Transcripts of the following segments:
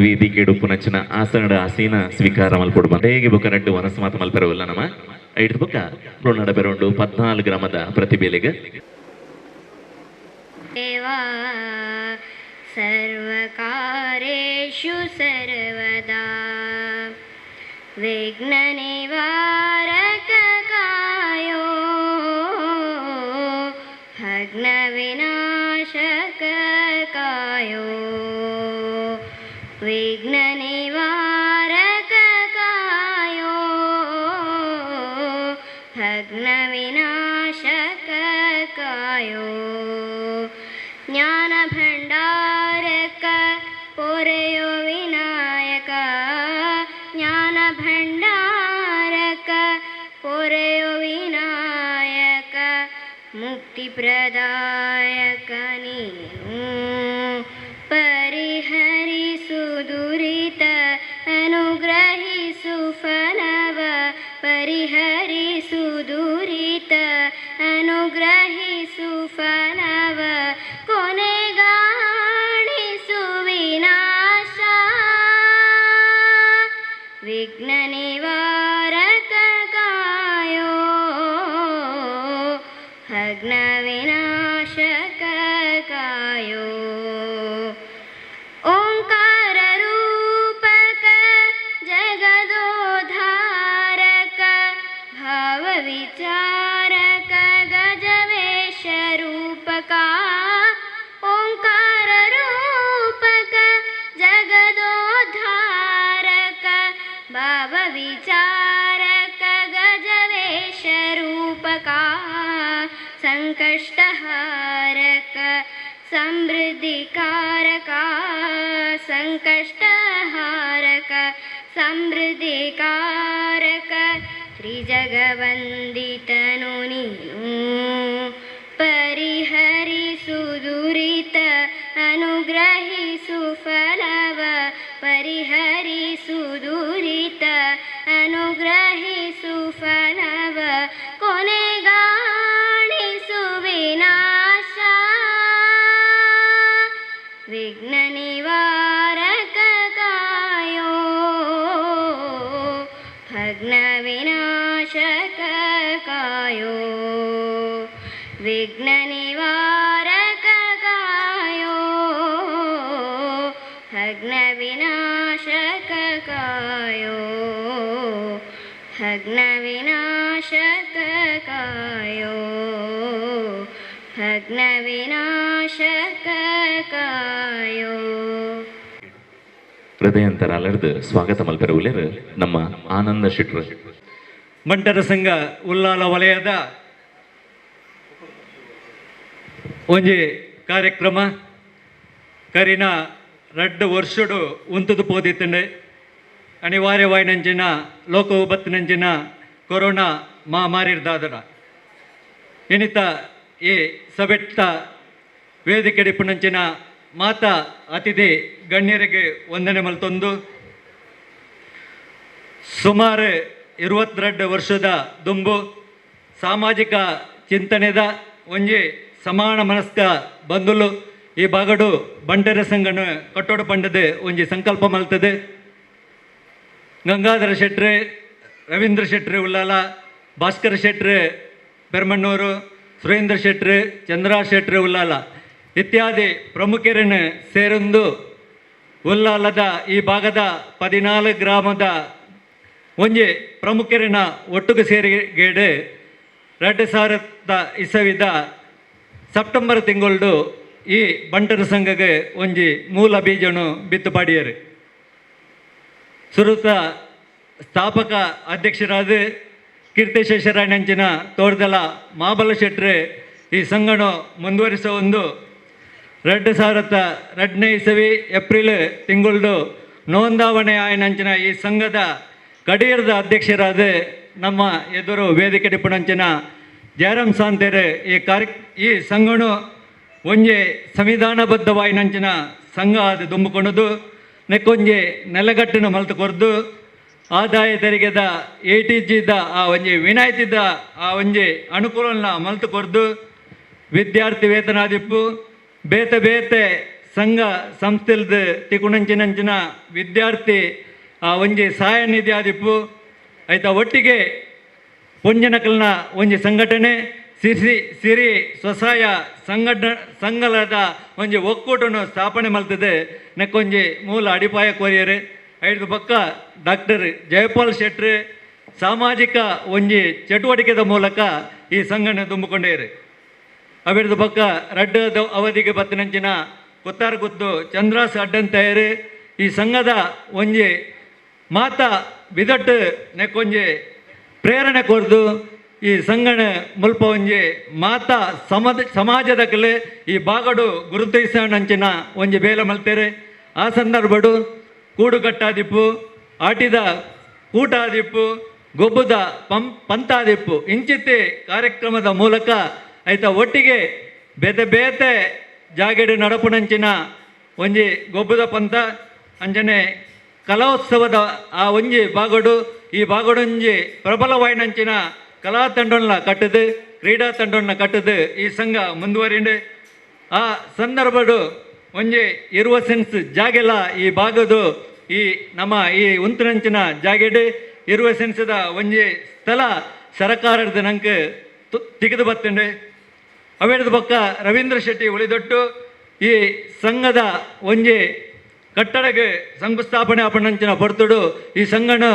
ವೇದಿಕೆ ಉಪ್ಪುನಚ್ಚಿನ ಆಸನದ ಆಸೀನ ಸ್ವೀಕಾರ ಮಲ್ಪೊಡು ಹೇಗೆ ಬೊಕ್ಕ ನಡ್ಡು ವನಸ್ ಮಾತ ಮಲ್ಪೆರವಲ್ಲ ನಮ್ಮ ಐದು ಬೊಕ್ಕ ನಡಬೆರೊಂಡು 14 ಗ್ರಾಮದ ಪ್ರತಿಭೆಲೆಗೆ ಸರ್ವಕಾರೇಷು ಸರ್ವದಾ ವಿಘ್ನ ನಿವಾರಕ ಕಾಯೋ ಭಗ್ನ ವಿನಾಶಕ ಕಾಯೋ ವಿಘ್ನ ನಿವಾರಕ ಕಾಯೋ ಭಗ್ನ ವಿನಾಶಕ ಕಾಯೋ ಜ್ಞಾನ ಭಂಡಾರಕ ಪೊರೆಯೋ ವಿನಾಯಕ ಜ್ಞಾನ ಭಂಡಾರಕ ಪೊರೆಯೋ ವಿನಾಯಕ ಮುಕ್ತಿ ಪ್ರದಾಯಕ ನೀನು ಪರಿಹರಿಸು ದುರಿತ ಅನುಗ್ರಹಿಸು ಫಲವ ಪರಿಹರಿಸು ದುರಿತ ಅನುಗ್ರಹಿಸು ಫಲವ ಕೊನೆಗಾಣಿಸು ವಿನಾಶ ವಿಘ್ನ ನಿವಾರಕ ಕಾಯೋ ಭಗ್ನ ವಿನಾಶಕ ಕಾಯೋ ಓಂಕಾರ ರೂಪಕ ಜಗದೋದ್ಧಾರಕ ಭಾವ ವಿಚಾರಕ ಗಜವೇಶ ರೂಪಕ ಓಂಕಾರ ರೂಪಕ ಜಗದೋದ್ಧಾರಕ ಭಾವ ವಿಚಾರಕ ಗಜವೇಶ ರೂಪಕ ಸಂಕಷ್ಟಹಾರಕ ಸಮೃದ್ಧಿಕಾರಕ ಸಂಕಷ್ಟಹಾರಕ ಸಮೃದ್ಧಿಕಾರಕ ತ್ರಿಜಗವಂದಿತನು ನೀನು ಪರಿಹರಿಸು ದುರಿತ ಅನುಗ್ರಹಿಸು ಫಲವ ಪರಿಹರಿಸು ದುರಿತ ಅನುಗ್ರಹಿಸು ಫಲವ ಕೊನೆಗಾಣಿಸು ವಿನಾಶ ವಿಘ್ನ ನಿವಾರಕ ಕಾಯೋ ಭಗ್ನ ವಿನಾಶಕ ಕಾಯೋ ವಿಘ್ನ ನಿವಾರಕ ಕಾಯೋ ಭಗ್ನ ವಿನಾಶಕ ಕಾಯೋ ಭಗ್ನ ವಿನಾಶಕ ಕಾಯೋ ಭಗ್ನ ವಿನಾಶಕ ಕಾಯೋ ಹೃದಯಾಂತರ ಅಲರ್ದು ಸ್ವಾಗತ ಮಲ್ಪೆರವುಲೇರು ನಮ್ಮ ಆನಂದ ಶೆಟ್ರು ಬಂಟರ ಸಂಘ ಉಲ್ಲಾಲ ವಲಯದ ಒಂಜಿ ಕಾರ್ಯಕ್ರಮ ಕರಿನ 2 ವರ್ಷಡು ಉಂತುದು ಪೋದಿತ್ತಂಡೆ ಅನಿವಾರ್ಯವಾಯಿನಂಚಿನ ಲೋಕವು ಬತ್ತಿನಂಚಿನ ಕೊರೋನಾ ಮಹಾಮಾರಿರ್ದಾದರ ಇನಿತ ಈ ಸಬೆಟ್ಟ ವೇದಿಕೆ ಡಿಪ್ಪುನಂಚಿನ ಮಾತಾ ಅತಿಥಿ ಗಣ್ಯರಿಗೆ ವಂದನೆ ಮಲ್ತೊಂದು ಸುಮಾರು 22 ವರ್ಷದ ದುಂಬು ಸಾಮಾಜಿಕ ಚಿಂತನೆದ ಒಂಜಿ ಸಮಾನ ಮನಸ್ಕ ಬಂದುಲು ಈ ಬಾಗಡು ಬಂಟರ ಸಂಘನ ಕಟ್ಟೋಡು ಪಂಡದೆ ಒಂಜಿ ಸಂಕಲ್ಪ ಮಲ್ತದೆ ಗಂಗಾಧರ ಶೆಟ್ರೆ ರವೀಂದ್ರ ಶೆಟ್ರೆ ಉಲ್ಲಾಲ ಭಾಸ್ಕರ ಶೆಟ್ರೆ ಪೆರ್ಮಣ್ಣೂರು ಸುರೇಂದ್ರ ಶೆಟ್ರೆ ಚಂದ್ರ ಶೆಟ್ರೆ ಉಲ್ಲಾಲ ಇತ್ಯಾದಿ ಪ್ರಮುಖರನ್ನು ಸೇರೊಂದು ಉಲ್ಲಾಲದ ಈ ಭಾಗದ 14 ಗ್ರಾಮದ ಒಂಜಿ ಪ್ರಮುಖರನ್ನ ಒಟ್ಟಿಗೆ ಸೇರಿಗೇಡು 2000 ಇಸವಿದ ಸೆಪ್ಟೆಂಬರ್ ತಿಂಗಳು ಈ ಬಂಟರ ಸಂಘಗೆ ಒಂಜಿ ಮೂಲ ಬೀಜನು ಬಿತ್ತು ಪಾಡಿಯರು ಸುರುತ ಸ್ಥಾಪಕ ಅಧ್ಯಕ್ಷರಾದ ಕೀರ್ತಿಶೇಷರಾಯಣಂಚಿನ ತೋರ್ದಲ ಮಾಬಲ ಶೆಟ್ರೆ ಈ ಸಂಘನು ಮುಂದುವರಿಸೋ ಒಂದು 2002 ಇಸವಿ ಏಪ್ರಿಲ್ ತಿಂಗಳು ನೋಂದಾವಣೆ ಆಯನಂಚಿನ ಈ ಸಂಘದ ಕಡೀರದ ಅಧ್ಯಕ್ಷರಾದ ನಮ್ಮ ಎದುರು ವೇದಿಕೆ ಡಿಪ್ಪುನಂಚಿನ ಜಯರಾಮ್ ಸಾಂತೇರೆ ಈ ಸಂಘನು ಒಂಜಿ ಸಂವಿಧಾನಬದ್ಧವಾಯಿನಂಚಿನ ಸಂಘ ಅದು ದುಂಬಿಕೊಂಡದು ನೆಕ್ಕೊಂಜಿ ನೆಲಗಟ್ಟಿನ ಮಲ್ತು ಕೊರ್ದು ಆದಾಯ ತೆರಿಗೆದ ATGದ ಆ ಒಂಜಿ ವಿನಾಯಿತಿದ ಆ ಒಂಜಿ ಅನುಕೂಲನ ಮಲ್ತು ಕೊರ್ದು ವಿದ್ಯಾರ್ಥಿ ವೇತನ ದಿಪ್ಪು ಬೇತೆ ಬೇತೆ ಸಂಘ ಸಂಸ್ಥೆಲ್ದು ತಿಕುಣಂಚಿನಂಚಿನ ವಿದ್ಯಾರ್ಥಿ ಒಂಜಿ ಸಹಾಯ ನಿಧಿ ಆದಿಪ್ಪು ಐತ ಒಟ್ಟಿಗೆ ಪೊಂಜನಕಲ್ನ ಒಂಜಿ ಸಂಘಟನೆ ಸಿರಿ ಸ್ವಸಹಾಯ ಸಂಘದ ಒಂಜಿ ಒಕ್ಕೂಟನ್ನು ಸ್ಥಾಪನೆ ಮಲ್ತದೆ ನೆಕ್ಕೊಂಜಿ ಮೂಲ ಅಡಿಪಾಯ ಕೋರಿಯರು ಐದು ಪಕ್ಕ ಡಾಕ್ಟರ್ ಜಯಪಾಲ್ ಶೆಟ್ರು ಸಾಮಾಜಿಕ ಒಂಜಿ ಚಟುವಟಿಕೆದ ಮೂಲಕ ಈ ಸಂಘನ ತುಂಬಿಕೊಂಡೇರು ಅವಿಡ್ದು ಪಕ್ಕ ರಡ್ಡ ಅವಧಿಗೆ ಬತ್ತಿನಂಚಿನ ಕೊತ್ತಾರ ಗುತ್ತು ಚಂದ್ರಾಸ್ ಅಡ್ಡಂತಯರು ಈ ಸಂಘದ ಒಂಜಿ ಮಾತ ಬಿದಟ್ಟು ನೆಕ್ಕೊಂಜಿ ಪ್ರೇರಣೆ ಕೊರ್ದು ಈ ಸಂಘನ ಮುಲ್ಪ ಒಂಜಿ ಮಾತಾ ಸಮಾಜದಕಲೆ ಈ ಬಾಗಡು ಗುರುತಿಸೋಣಂಚಿನ ಒಂಜಿ ಬೇಲ ಮಲ್ತೇರೆ ಆ ಸಂದರ್ಭಡು ಕೂಡು ಕಟ್ಟಾದಿಪ್ಪು ಆಟಿದ ಕೂಟಾದಿಪ್ಪು ಗೊಬ್ಬುದ ಪಂತಾದಿಪ್ಪು ಇಂಚಿತ್ತಿ ಕಾರ್ಯಕ್ರಮದ ಮೂಲಕ ಐತ ಒಟ್ಟಿಗೆ ಬೇತೆ ಬೇತೆ ಜಾಗೆಡು ನಡಪುನಂಚಿನ ಒಂಜಿ ಗೊಬ್ಬುದ ಪಂತ ಅಂಜನೆ ಕಲೋತ್ಸವದ ಆ ಒಂಜಿ ಬಾಗಡು ಈ ಬಾಗಡೊಂಜಿ ಪ್ರಬಲವಾಯಿನಂಚಿನ ಕಲಾ ತಂಡೋನ್ನ ಕಟ್ಟದು ಕ್ರೀಡಾ ತಂಡೋನ್ನ ಕಟ್ಟದು ಈ ಸಂಘ ಮುಂದುವರಿಂಡು ಆ ಸಂದರ್ಭಡು ಒಂಜಿ ಇರುವ ಸೆನ್ಸ್ ಜಾಗೆಲ್ಲ ಈ ಭಾಗದು ಈ ನಮ್ಮ ಈ ಉಂತುನಂಚಿನ ಜಾಗೆಡು ಇರುವ ಸೆನ್ಸದ ಒಂಜಿ ಸ್ಥಳ ಸರಕಾರದ ನಂಗೆ ತೆಗೆದು ಬತ್ತಂಡು ಅವೇಡ್ದ ಪಕ್ಕ ರವೀಂದ್ರ ಶೆಟ್ಟಿ ಉಳಿದೊಟ್ಟು ಈ ಸಂಘದ ಒಂಜಿ ಕಟ್ಟಡಗೆ ಶಂಕುಸ್ಥಾಪನೆ ಆಪಣಂಚಿನ ಪೊರ್ತುಡು ಈ ಸಂಘನ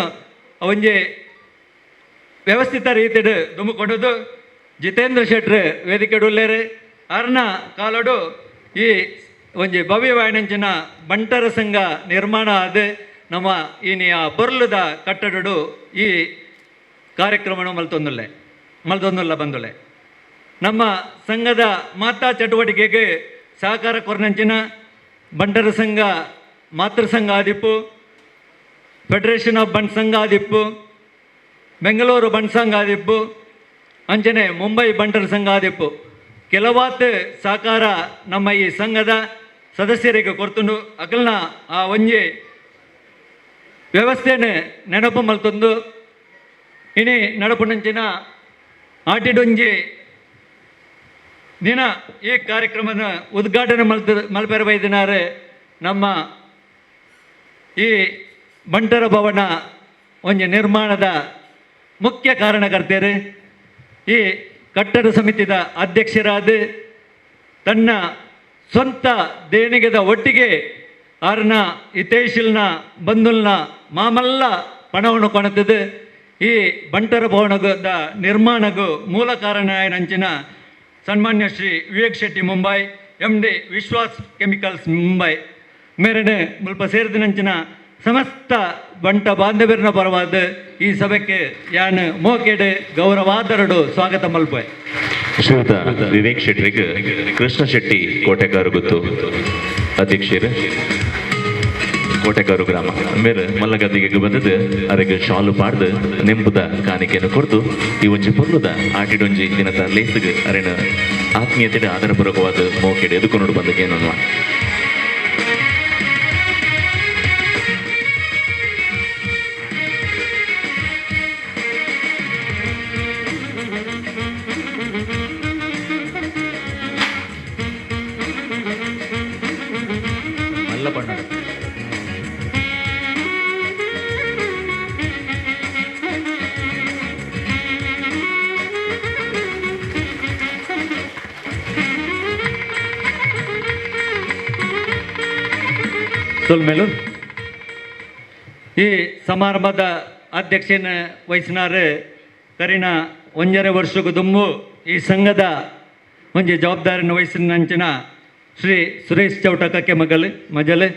ಒಂಜಿ ವ್ಯವಸ್ಥಿತ ರೀತಿಡು ದುಮ್ಮಿಕೊಂಡದು ಜಿತೇಂದ್ರ ಶೆಟ್ರು ವೇದಿಕೆ ಉಳ್ಳೇರು ಅರ್ನ ಕಾಲಡು ಈ ಒಂಜಿ ಭವ್ಯವಾಯಿನಂಚಿನ ಬಂಟರ ಸಂಘ ನಿರ್ಮಾಣ ಆದ ನಮ್ಮ ಈನಿಯ ಬೊರ್ಲುದ ಕಟ್ಟಡಡು ಈ ಕಾರ್ಯಕ್ರಮ ಮಲ್ತೊಂದುಲ್ಲ ಬಂದುಲೆ ನಮ್ಮ ಸಂಘದ ಮಾತಾ ಚಟುವಟಿಕೆಗೆ ಸಹಕಾರ ಕೊರನಂಚಿನ ಬಂಟರ ಸಂಘ ಮಾತೃ ಸಂಘ ಆದಿಪ್ಪು ಫೆಡರೇಷನ್ ಆಫ್ ಬಂಟ್ ಸಂಘ ಆದಿಪ್ಪು ಬೆಂಗಳೂರು ಬಂಟ್ ಸಂಘ ಆದಿಪ್ಪು ಅಂಚನೆ ಮುಂಬೈ ಬಂಟರ ಸಂಘ ಆದಿಪ್ಪು ಕೆಲವಾತ್ ಸಹಕಾರ ನಮ್ಮ ಈ ಸಂಘದ ಸದಸ್ಯರಿಗೆ ಕೊರ್ತುಂಡು ಅಕಲ್ನ ಆ ಒಂಜಿ ವ್ಯವಸ್ಥೆನ ನೆನಪು ಮಲ್ತೊಂದು ಇನಿ ನಡಪುನಂಚಿನ ಆಟಿಡೊಂಜಿ ದಿನ ಈ ಕಾರ್ಯಕ್ರಮದ ಉದ್ಘಾಟನೆ ಮಲ್ಪೆರಬೈದಿನಾರೆ ನಮ್ಮ ಈ ಬಂಟರ ಭವನ ಒಂಜಿ ನಿರ್ಮಾಣದ ಮುಖ್ಯ ಕಾರಣಕರ್ತರು ಈ ಕಟ್ಟಡ ಸಮಿತಿದ ಅಧ್ಯಕ್ಷರಾದ ತನ್ನ ಸ್ವಂತ ದೇಣಿಗೆದ ಒಟ್ಟಿಗೆ ಆರ್ನ ಹಿತೈಷಿಲ್ನ ಬಂಧುಲ್ನ ಮಾಮಲ್ಲ ಪಣವನ್ನು ಕೊಣತದು ಈ ಬಂಟರ ಭವನದ ನಿರ್ಮಾಣಗೂ ಮೂಲ ಕಾರಣ ನಂಚಿನ ಸನ್ಮಾನ್ಯ ಶ್ರೀ ವಿವೇಕ್ ಶೆಟ್ಟಿ ಮುಂಬೈ MD ವಿಶ್ವಾಸ್ ಕೆಮಿಕಲ್ಸ್ ಮುಂಬೈ ಮೇರೆನೆ ಮುಲ್ಪ ಸೇರಿದಿನಂಚಿನ ಸಮಸ್ತ ಬಂಟ ಬಾಂಧವ್ಯರನ ಪರವಾದ ಈ ಸಭೆಗೆ ಯಾನ್ ಮೋಕೆಡೆ ಗೌರವಾದರಡು ಸ್ವಾಗತ ಮಲ್ಪೆ ಶ್ರೀಯುತ ವಿವೇಕ್ ಶೆಟ್ಟಿಗೆ ಕೃಷ್ಣ ಶೆಟ್ಟಿ ಕೋಟೆಗಾರು ಗೊತ್ತು ಅಧ್ಯಕ್ಷರು ಕೋಟೆಗಾರು ಗ್ರಾಮ ಮೇಲೆ ಮಲ್ಲಗದ್ದಿಗೆ ಬಂದದ್ದು ಅದಕ್ಕೆ ಶಾಲು ಪಾಡ್ದು ನೆಂಪುದ ಕಾಣಿಕೆಯನ್ನು ಕೊಡ್ತು ಈ ಒಂಜಿ ಪೊರ್ಲುದ ಆಟಿಡೊಂಜಿ ದಿನದ ಲೇಸಿಗೆ ಅರೆನ ಆತ್ಮೀಯತೆ ಆಧಾರಪೂರ್ವಕವಾದ ಮೋಕೆಡೆ ಎದುಕೊಂಡು ಬಂದಕ್ಕೆ ಏನನ್ನುವ ಮಲ್ಲ ಬಣ್ಣ ಮೇಲು ಈ ಸಮಾರಂಭದ ಅಧ್ಯಕ್ಷನ ವಹಿಸಿನಾರು ಕರಿನ ಒಂಜರೆ ವರ್ಷಕ್ಕೂ ದುಂಬು ಈ ಸಂಘದ ಒಂಜಿ ಜವಾಬ್ದಾರಿಯನ್ನು ವಹಿಸಿನಂಚಿನ ಶ್ರೀ ಸುರೇಶ್ ಚೌಟಕಕ್ಕೆ ಮಜಲು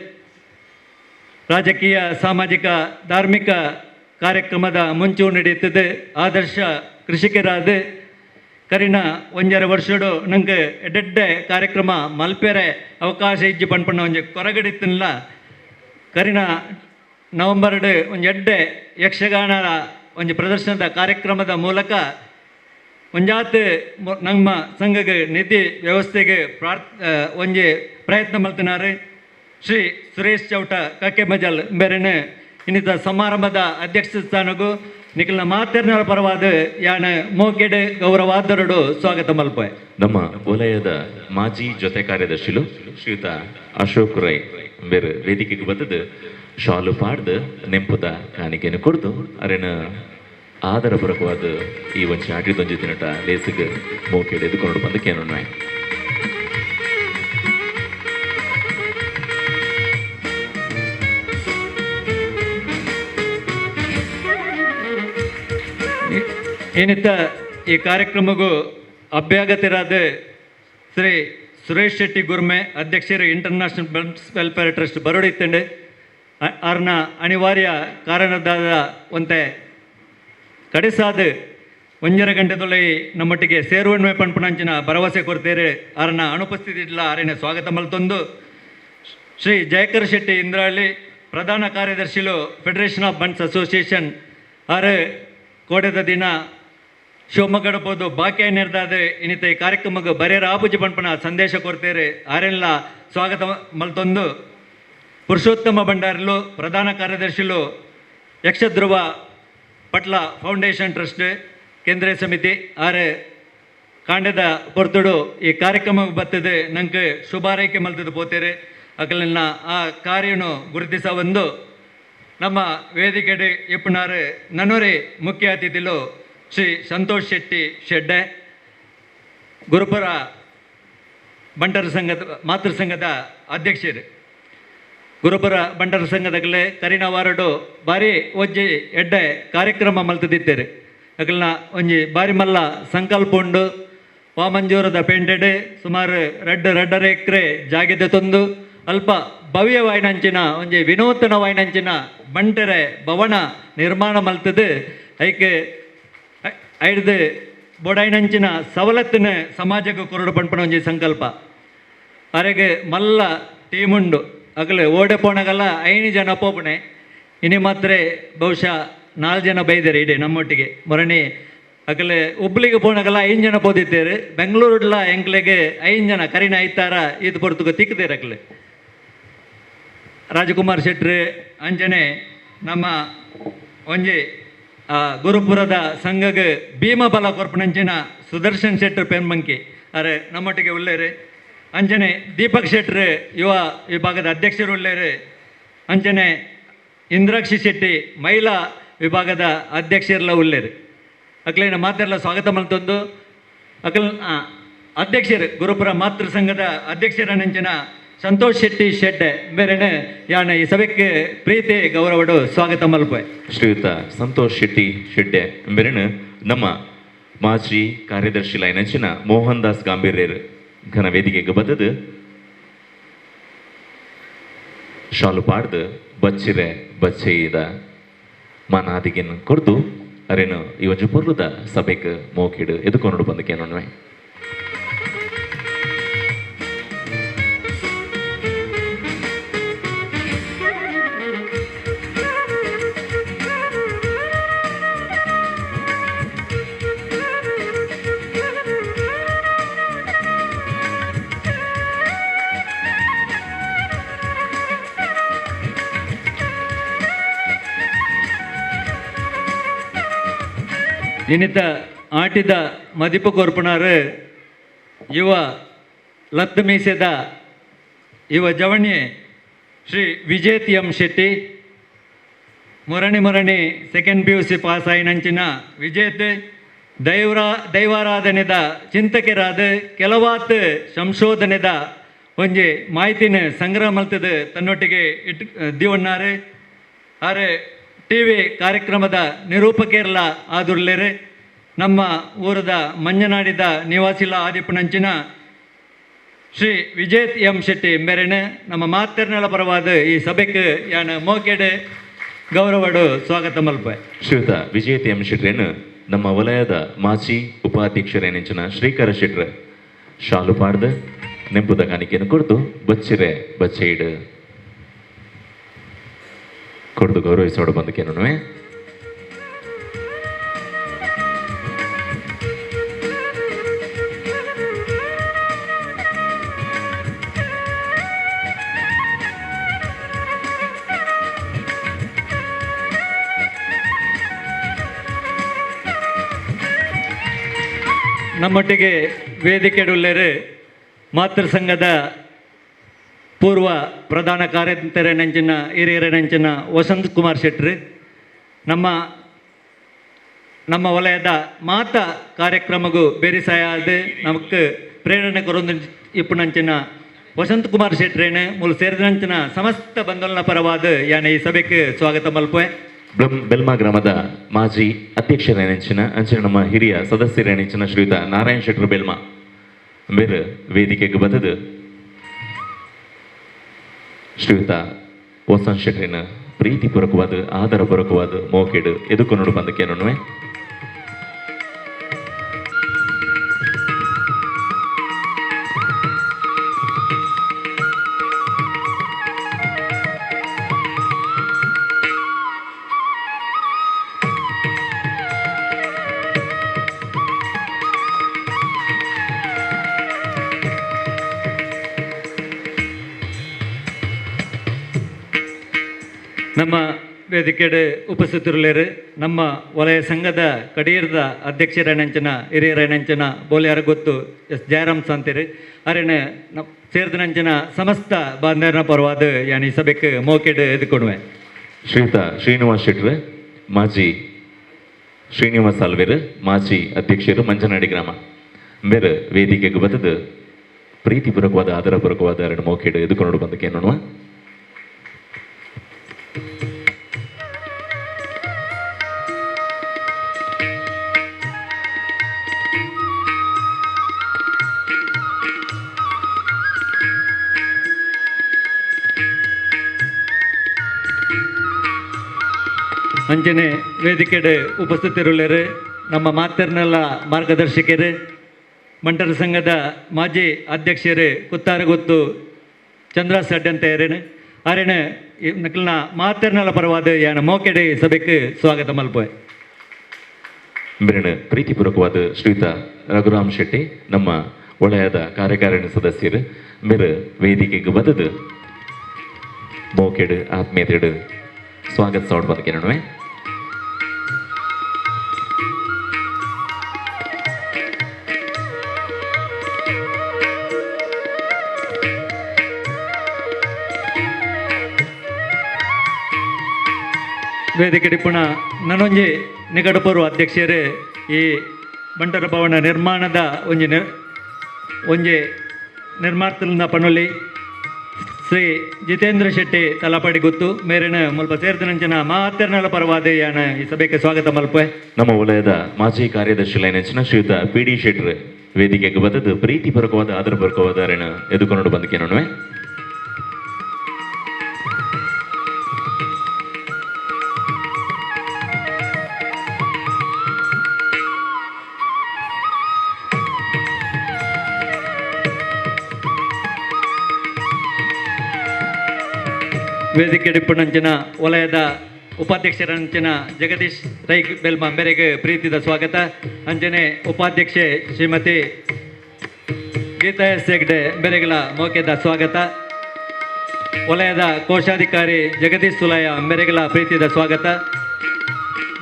ರಾಜಕೀಯ ಸಾಮಾಜಿಕ ಧಾರ್ಮಿಕ ಕಾರ್ಯಕ್ರಮದ ಮುಂಚೂಣಿ ನಡೆಯುತ್ತದೆ ಆದರ್ಶ ಕೃಷಿಕರಾದ ಕರಿನ ಒಂಜರೆ ವರ್ಷಡು ನಂಗೆ ಎಡ್ಡೆ ಕಾರ್ಯಕ್ರಮ ಮಲ್ಪೆರೆ ಅವಕಾಶ ಇಜ್ಜಿ ಪಂಪಣ್ಣ ಒಂಜಿ ಕೊರಗಡಿತ್ತಿಲ್ಲ ಕರಿನ ನವಂಬರ್ಡು ಒಂಜಿ ಎಡ್ಡೆ ಯಕ್ಷಗಾನದ ಒಂಜಿ ಪ್ರದರ್ಶನದ ಕಾರ್ಯಕ್ರಮದ ಮೂಲಕ ಒಂಜಾತ್ ನಮ್ಮ ಸಂಘಗೆ ನಿಧಿ ವ್ಯವಸ್ಥೆಗೆ ಒಂಜಿ ಪ್ರಯತ್ನ ಮಲ್ತಿನಾರು ಶ್ರೀ ಸುರೇಶ್ ಚೌಟ ಕಕ್ಕೆ ಮಜಲ್ ಬೇರೆನೆ ಇನ್ನಿತ ಸಮಾರಂಭದ ಅಧ್ಯಕ್ಷ ಸ್ಥಾನಗೂ ನಿಖಲ್ನ ಮಾತೆರ್ನ ಪರವಾದ ಯಾನ ಮೋಕೆಡೆ ಗೌರವಾದರಡು ಸ್ವಾಗತ ಮಲ್ಪೆ. ನಮ್ಮ ವಲಯದ ಮಾಜಿ ಜೊತೆ ಕಾರ್ಯದರ್ಶಿಲು ಶ್ರೀಯುತ ಅಶೋಕ್ ರೈ ಬೇರೆ ವೇದಿಕೆಗೆ ಬಂದದ್ದು ಶಾಲು ಪಾಡ್ದು ನೆಂಪುದ ಕಾಣಿಕೆಯನ್ನು ಕೊಡ್ದು ಅರೆನ ಆಧಾರಪೂರ್ವಕವಾದ ಈ ಒಂಚೆ ಆಟಿದೊಂಜಿ ದಿನಟ ಲೇಸಿಗೆ ಮೋಕೆಡೆ ಎದುಕೊಂಡು ಬಂದು ಕೇನೊಣ್ಣೆ. ಏನಿತ್ತ ಈ ಕಾರ್ಯಕ್ರಮಗೂ ಅಭ್ಯಾಗತರಾದ ಶ್ರೀ ಸುರೇಶ್ ಶೆಟ್ಟಿ ಗುರ್ಮೆ ಅಧ್ಯಕ್ಷರು ಇಂಟರ್ನ್ಯಾಷನಲ್ ಬನ್ಸ್ ವೆಲ್ಫೇರ್ ಟ್ರಸ್ಟ್ ಬರೋಡಿತ್ತಂಡು ಅವ್ರನ್ನ ಅನಿವಾರ್ಯ ಕಾರಣದಾದ ಒಂತೆ ಕಡೆಸಾದ 1.5 ಗಂಟೆದೊಳಗೆ ನಮ್ಮೊಟ್ಟಿಗೆ ಸೇರುವನ್ಮೆ ಪಂಪುನಂಚಿನ ಭರವಸೆ ಕೊಡ್ತೇರೆ ಅವ್ರನ್ನ ಅನುಪಸ್ಥಿತಿ ಇಲ್ಲ ಅವರನ್ನ ಸ್ವಾಗತ ಮಲ್ತೊಂದು ಶ್ರೀ ಜಯಕರ್ ಶೆಟ್ಟಿ ಇಂದ್ರಹಳ್ಳಿ ಪ್ರಧಾನ ಕಾರ್ಯದರ್ಶಿಲು ಫೆಡರೇಷನ್ ಆಫ್ ಬನ್ಸ್ ಅಸೋಸಿಯೇಷನ್ ಆರು ಕೋಡೆದ ದಿನ ಶಿವಮೊಗ್ಗಡ ಪೋದು ಬಾಕಿ ನಿರ್ದಾದ ಇನ್ನಿತ ಈ ಕಾರ್ಯಕ್ರಮಕ್ಕೆ ಬರೆಯರ ಆಪುಜಿ ಪಂಪನ ಸಂದೇಶ ಕೊಡ್ತೇರೆ ಆರೆಲ್ಲ ಸ್ವಾಗತ ಮಲ್ತೊಂದು ಪುರುಷೋತ್ತಮ ಭಂಡಾರಿಲು ಪ್ರಧಾನ ಕಾರ್ಯದರ್ಶಿಲು ಯಕ್ಷಧ್ರುವ ಪಟ್ಲ ಫೌಂಡೇಶನ್ ಟ್ರಸ್ಟ್ ಕೇಂದ್ರೀಯ ಸಮಿತಿ ಆರೆ ಕಾಂಡದ ಪೊರ್ತುಡು ಈ ಕಾರ್ಯಕ್ರಮಕ್ಕೆ ಬರ್ತದೆ ನಂಗೆ ಶುಭಾರೈಕೆ ಮಲ್ತದ್ದು ಪೋತೇರೆ ಅಕಲನ್ನ ಆ ಕಾರ್ಯನು ಗುರುತಿಸ ಒಂದು ನಮ್ಮ ವೇದಿಕೆಡೆ ಇಪ್ಪನಾರು ನನ್ನೂರಿ ಮುಖ್ಯ ಅತಿಥಿಲು ಶ್ರೀ ಸಂತೋಷ್ ಶೆಟ್ಟಿ ಶೆಡ್ಡೆ ಗುರುಪುರ ಬಂಟರ ಸಂಘದ ಮಾತೃ ಸಂಘದ ಅಧ್ಯಕ್ಷರು ಗುರುಪುರ ಬಂಟರ ಸಂಘದಗಲೇ ಕರಿನ ವಾರಡು ಬಾರಿ ಒಜ್ಜಿ ಎಡ್ಡೆ ಕಾರ್ಯಕ್ರಮ ಮಲ್ತದಿದ್ದೇರು ಅಕಲ್ನ ಒಂಜಿ ಬಾರಿ ಮಲ್ಲ ಸಂಕಲ್ಪ ಉಂಡು ವಾಮಂಜೂರದ ಪೆಂಟೆಡೆ ಸುಮಾರು 2.5 ಎಕರೆ ಜಾಗೆದೆ ತಂದು ಅಲ್ಪ ಭವ್ಯವಾಯಿನಂಚಿನ ಒಂಜಿ ವಿನೂತನವಾಯಿನಂಚಿನ ಬಂಟೆರೆ ಭವನ ನಿರ್ಮಾಣ ಮಲ್ತದು ಐಕೆ ಐಡ್ದು ಬೋಡಾಯಿನಂಚಿನ ಸವಲತ್ತಿನ ಸಮಾಜಕ್ಕೆ ಕೊರಡು ಪಂಪನ ಒಂಜಿ ಸಂಕಲ್ಪ ಅರೆಗೆ ಮಲ್ಲ ಟೀಮುಂಡು ಅಗಲು ಓಡೆ ಪೋಣಗಲ್ಲ 5 ಜನ ಪೋಪಣೆ ಇನಿ ಮಾತ್ರ ಬಹುಶಃ 4 ಜನ ಬೈದರೆ ಇಡೀ ನಮ್ಮೊಟ್ಟಿಗೆ ಮೊರಣಿ ಅಕಲೆ ಹುಬ್ಳಿಗೆ ಪೋಣಗಲ್ಲ 5 ಜನ ಪೋದಿದ್ದೇರು ಬೆಂಗಳೂರುಡ್ಲ ಎಂಕ್ಲೆಗೆ 5 ಜನ ಕರಿನ ಐತಾರ ಇದು ಪೊರ್ತುಗ ತಿಕ್ಕದೇರು ಅಕಲೆ ರಾಜಕುಮಾರ್ ಶೆಟ್ರು ಅಂಜನೆ ನಮ್ಮ ಒಂಜಿ ಗುರುಪುರದ ಸಂಘಗೆ ಭೀಮಬಲ ಕೊರ್ಪಣಂಚಿನ ಸುದರ್ಶನ್ ಶೆಟ್ರು ಪೆನ್ಮಂಕಿ ಅರೆ ನಮ್ಮೊಟ್ಟಿಗೆ ಉಳ್ಳೇರು ಅಂಜನೆ ದೀಪಕ್ ಶೆಟ್ರು ಯುವ ವಿಭಾಗದ ಅಧ್ಯಕ್ಷರು ಉಳ್ಳೇರು ಅಂಜನೆ ಇಂದ್ರಾಕ್ಷಿ ಶೆಟ್ಟಿ ಮಹಿಳಾ ವಿಭಾಗದ ಅಧ್ಯಕ್ಷರೆಲ್ಲ ಉಳ್ಳೇರು ಅಕ್ಲೇನ ಮಾತೆಲ್ಲ ಸ್ವಾಗತ ಮಲ್ತೊಂದು ಅಕಲ್ ಅಧ್ಯಕ್ಷರು ಗುರುಪುರ ಮಾತೃ ಸಂಘದ ಅಧ್ಯಕ್ಷರನಂಚಿನ ಸಂತೋಷ್ ಶೆಟ್ಟಿ ಶೆಡ್ಡೆ ಬೇರೆನೆ ಯಾನ ಈ ಸಭೆಗೆ ಪ್ರೀತಿ ಗೌರವಡು ಸ್ವಾಗತ ಮಲ್ಪೆ. ಶ್ರೀಯುತ ಸಂತೋಷ್ ಶೆಟ್ಟಿ ಶೆಡ್ಡೆ ಬೇರೆನೆ ನಮ್ಮ ಮಾಜಿ ಕಾರ್ಯದರ್ಶಿ ಲೈನಂಚಿನ ಮೋಹನ್ ದಾಸ್ ಗಾಂಭೀರ್ಯರು ಘನ ವೇದಿಕೆಗೆ ಬದ್ದದು ಶಾಲು ಪಾಡ್ದು ಬಚ್ಚಿರೆ ಬಚ್ಚೆಯ್ದ ಮಾನಾದಿಗೆನ್ ಕೊಡ್ದು ಅರೇನು ಇವತ್ತು ಪೊರ್ಲುದ ಸಭೆಗೆ ಮೋಕಿಡು ಎದುಕೊಂಡು ಬಂದಕ್ಕೇನೊನ್ವೆ. ಇನ್ನಿತ ಆಟಿದ ಮದಿಪು ಕೊರ್ಪುಣಾರು ಯುವ ಲತ್ತು ಮೀಸೆದ ಯುವ ಜವಣಿ ಶ್ರೀ ವಿಜೇತ್ ಎಂ ಶೆಟ್ಟಿ ಮುರಣಿ ಸೆಕೆಂಡ್ PUC ಪಾಸ್ ಆಯಿನಂಚಿನ ವಿಜೇತ್ ದೈವಾರಾಧನೆದ ಚಿಂತಕರಾದ ಕೆಲವಾತ್ ಸಂಶೋಧನೆದ ಒಂಜಿ ಮಾಹಿತಿನ ಸಂಗ್ರಹ ಮಲ್ತದ ತನ್ನೊಟ್ಟಿಗೆ ದಿವಣ್ಣಾರು ಆರೆ TV ಕಾರ್ಯಕ್ರಮದ ನಿರೂಪಕರೆಲ್ಲ ಆದುರ್ಲೇರೆ ನಮ್ಮ ಊರದ ಮಂಜನಾಡಿದ ನಿವಾಸಿಲ ಆದಿಪುನಂಚಿನ ಶ್ರೀ ವಿಜೇತ್ ಎಂ ಶೆಟ್ಟಿ ಬೇರೆನೆ ನಮ್ಮ ಮಾತೆರ್ನಳ ಪರವಾದ ಈ ಸಭೆಗೆ ಯಾನ ಮೋಕೆಡೆ ಗೌರವಡು ಸ್ವಾಗತ ಮಲ್ಪೆ. ಶ್ರೀಯುತ ವಿಜೇತ್ ಎಂ ಶೆಟ್ರೇನು ನಮ್ಮ ವಲಯದ ಮಾಜಿ ಉಪಾಧ್ಯಕ್ಷರೇನೆಂಚಿನ ಶ್ರೀಕರ ಶೆಟ್ರ ಶಾಲು ಪಾಡ್ದು ನೆಂಪುದ ಕಾಣಿಕೆಯನ್ನು ಕೊಡ್ದು ಬಚ್ಚಿರೆ ಬಚ್ಚೆಯಿಡು ಕೊಡ್ದು ಗೌರವಿಸೋಡು ಬಂದಕ್ಕೇನು. ನಮ್ಮೊಟ್ಟಿಗೆ ವೇದಿಕೆಡುಳ್ಳರು ಮಾತೃ ಸಂಘದ ಪೂರ್ವ ಪ್ರಧಾನ ಕಾರ್ಯದರ್ಶಿ ಹಿರಿಯರನಂಚಿನ ವಸಂತ್ ಕುಮಾರ್ ಶೆಟ್ರು, ನಮ್ಮ ವಲಯದ ಮಾತ ಕಾರ್ಯಕ್ರಮಗೂ ಬೇರಿಸಾಯದು ನಮಕ್ ಪ್ರೇರಣೆ ಕೊರೊಂದು ಇಪ್ಪುನಂಚಿನ ವಸಂತ್ ಕುಮಾರ್ ಶೆಟ್ರೇನು ಮೂಲ ಸೇರಿದಂಚಿನ ಸಮಸ್ತ ಬಂಧುಗಳ ಪರವಾದ ಯಾನ ಈ ಸಭೆಗೆ ಸ್ವಾಗತ ಮಲ್ಪೆ. ಬೆಲ್ಮಾ ಗ್ರಾಮದ ಮಾಜಿ ಅಧ್ಯಕ್ಷರೆನಿಂಚಿನ ಅಂಚಿನ ನಮ್ಮ ಹಿರಿಯ ಸದಸ್ಯರೆನಿಂಚಿನ ಶ್ರೀಯುತ ನಾರಾಯಣ್ ಶೆಟ್ರು ಬೆಲ್ಮಾ ಬೇರೆ ವೇದಿಕೆಗೆ ಬಂದದ್ದು ಶ್ರೀಯುತ ವಸಂತ್ ಶೆಟ್ರಿನ ಪ್ರೀತಿಪೂರ್ವಕವಾದ ಆಧಾರಪೂರ್ವಕವಾದ ಮೋಕೆಡು ಎದುಕೊಂಡು ಬಂದಕ್ಕೇನು ನಮ್ಮ ವೇದಿಕೆಡೆ ಉಪಸ್ಥಿತರುಳ್ಳರು ನಮ್ಮ ವಲಯ ಸಂಘದ ಕಡೀರದ ಅಧ್ಯಕ್ಷರೇನಂಚಿನ ಹಿರಿಯರೇನಂಚಿನ ಬೋಲ್ಯಾರ ಗೊತ್ತು ಎಸ್ ಜಯರಾಮ್ ಸಂತೀರಿ ಅರೇನ ಸೇರಿದಂಚಿನ ಸಮಸ್ತ ಬಾಂಧವರ ಪರವಾದ ಯಾನಿ ಸಭೆಗೆ ಮೋಕೆಡು ಎದುಕೊಡುವೆ. ಶ್ರೀಯುತ ಶ್ರೀನಿವಾಸ್ ಶೆಟ್ರು ಮಾಜಿ ಶ್ರೀನಿವಾಸ್ ಅಲ್ವೇರು ಮಾಜಿ ಅಧ್ಯಕ್ಷರು ಮಂಜನಾಡಿ ಗ್ರಾಮ ಬೇರೆ ವೇದಿಕೆಗೆ ಬಂದದ್ದು ಪ್ರೀತಿಪೂರ್ವಕವಾದ ಆಧಾರಪೂರ್ವಕವಾದ ಎರಡು ಮೋಕೆಡು ಎದುಕೊಂಡು ಬಂದಕ್ಕೆ ನೋಡುವ. ಅಂಚನೆ ವೇದಿಕೆಡೆ ಉಪಸ್ಥಿತರುಳ್ಳರು ನಮ್ಮ ಮಾತರ್ನೆಲ್ಲ ಮಾರ್ಗದರ್ಶಕರು ಮಂಟರ ಸಂಘದ ಮಾಜಿ ಅಧ್ಯಕ್ಷರು ಕುತ್ತಾರಗೊತ್ತು ಚಂದ್ರಾಸ್ ಅಡ್ಡಂತೇರೇನು ಅರೇನು ನಕಲ್ನ ಮಾತರ್ನೆಲ್ಲ ಪರವಾದ ಯಾನ ಮೋಕೆಡೆ ಸಭೆಗೆ ಸ್ವಾಗತ ಮಲ್ಪೆ. ಬೇರೆ ಪ್ರೀತಿಪೂರ್ವಕವಾದ ಶ್ರೀಯುತ ರಘುರಾಮ್ ಶೆಟ್ಟಿ ನಮ್ಮ ವಲಯದ ಕಾರ್ಯಕಾರಿಣಿ ಸದಸ್ಯರು ಬೇರೆ ವೇದಿಕೆಗೆ ಬಂದದ್ದು ಮೋಕೆಡು ಆತ್ಮೀಯತೆಡು ಸ್ವಾಗತ ಸೌಂಡ್ ಬಂದಕ್ಕೆ ನೋಡುವೆ. ವೇದಿಕೆ ಡಿಪ್ಪುಣ ನನೊಂಜಿ ನಿಕಟಪೂರ್ವ ಅಧ್ಯಕ್ಷರು ಈ ಬಂಟರ ಭವನ ನಿರ್ಮಾಣದ ಒಂಜಿ ನಿರ್ಮಾತೃನ ಪನುಲಿ ಶ್ರೀ ಜಿತೇಂದ್ರ ಶೆಟ್ಟಿ ತಲಪಾಡಿ ಗೊತ್ತು ಮೇರಿನ ಮುಲ್ಪ ಸೇರಿದಂಚಿನ ಮಾತರ್ನಲ ಪರವಾದ ಯಾನ ಈ ಸಭೆಗೆ ಸ್ವಾಗತ ಮಲ್ಪೆ. ನಮ್ಮ ವಲಯದ ಮಾಜಿ ಕಾರ್ಯದರ್ಶಿ ಲೈನೆಂಚಿನ ಶ್ರೀಯುತ ಪಿ ಡಿ ಶೆಟ್ರು ವೇದಿಕೆಗೆ ಬಂದದ್ದು ಪ್ರೀತಿಪೂರ್ವಕವಾದ ಆಧಾರಪೂರ್ವಕವಾದ ಎದುಕೊಂಡು ಬಂದಕ್ಕೆ ನೋಡುವೆ. ವೇದಿಕೆ ಡಿಪ್ಪುನಂಚಿನ ವಲಯದ ಉಪಾಧ್ಯಕ್ಷರಂಚಿನ ಜಗದೀಶ್ ರೈ ಬೆಲ್ಮಾ ಮೇರೆಗೆ ಪ್ರೀತಿದ ಸ್ವಾಗತ. ಅಂಚನೆ ಉಪಾಧ್ಯಕ್ಷೆ ಶ್ರೀಮತಿ ಗೀತಾ ಎಸ್ ಹೆಗ್ಡೆ ಬೆರೆಗಳ ಮೋಕೆದ ಸ್ವಾಗತ. ವಲಯದ ಕೋಶಾಧಿಕಾರಿ ಜಗದೀಶ್ ಸುಲಯ ಮೇರೆಗಳ ಪ್ರೀತಿದ ಸ್ವಾಗತ.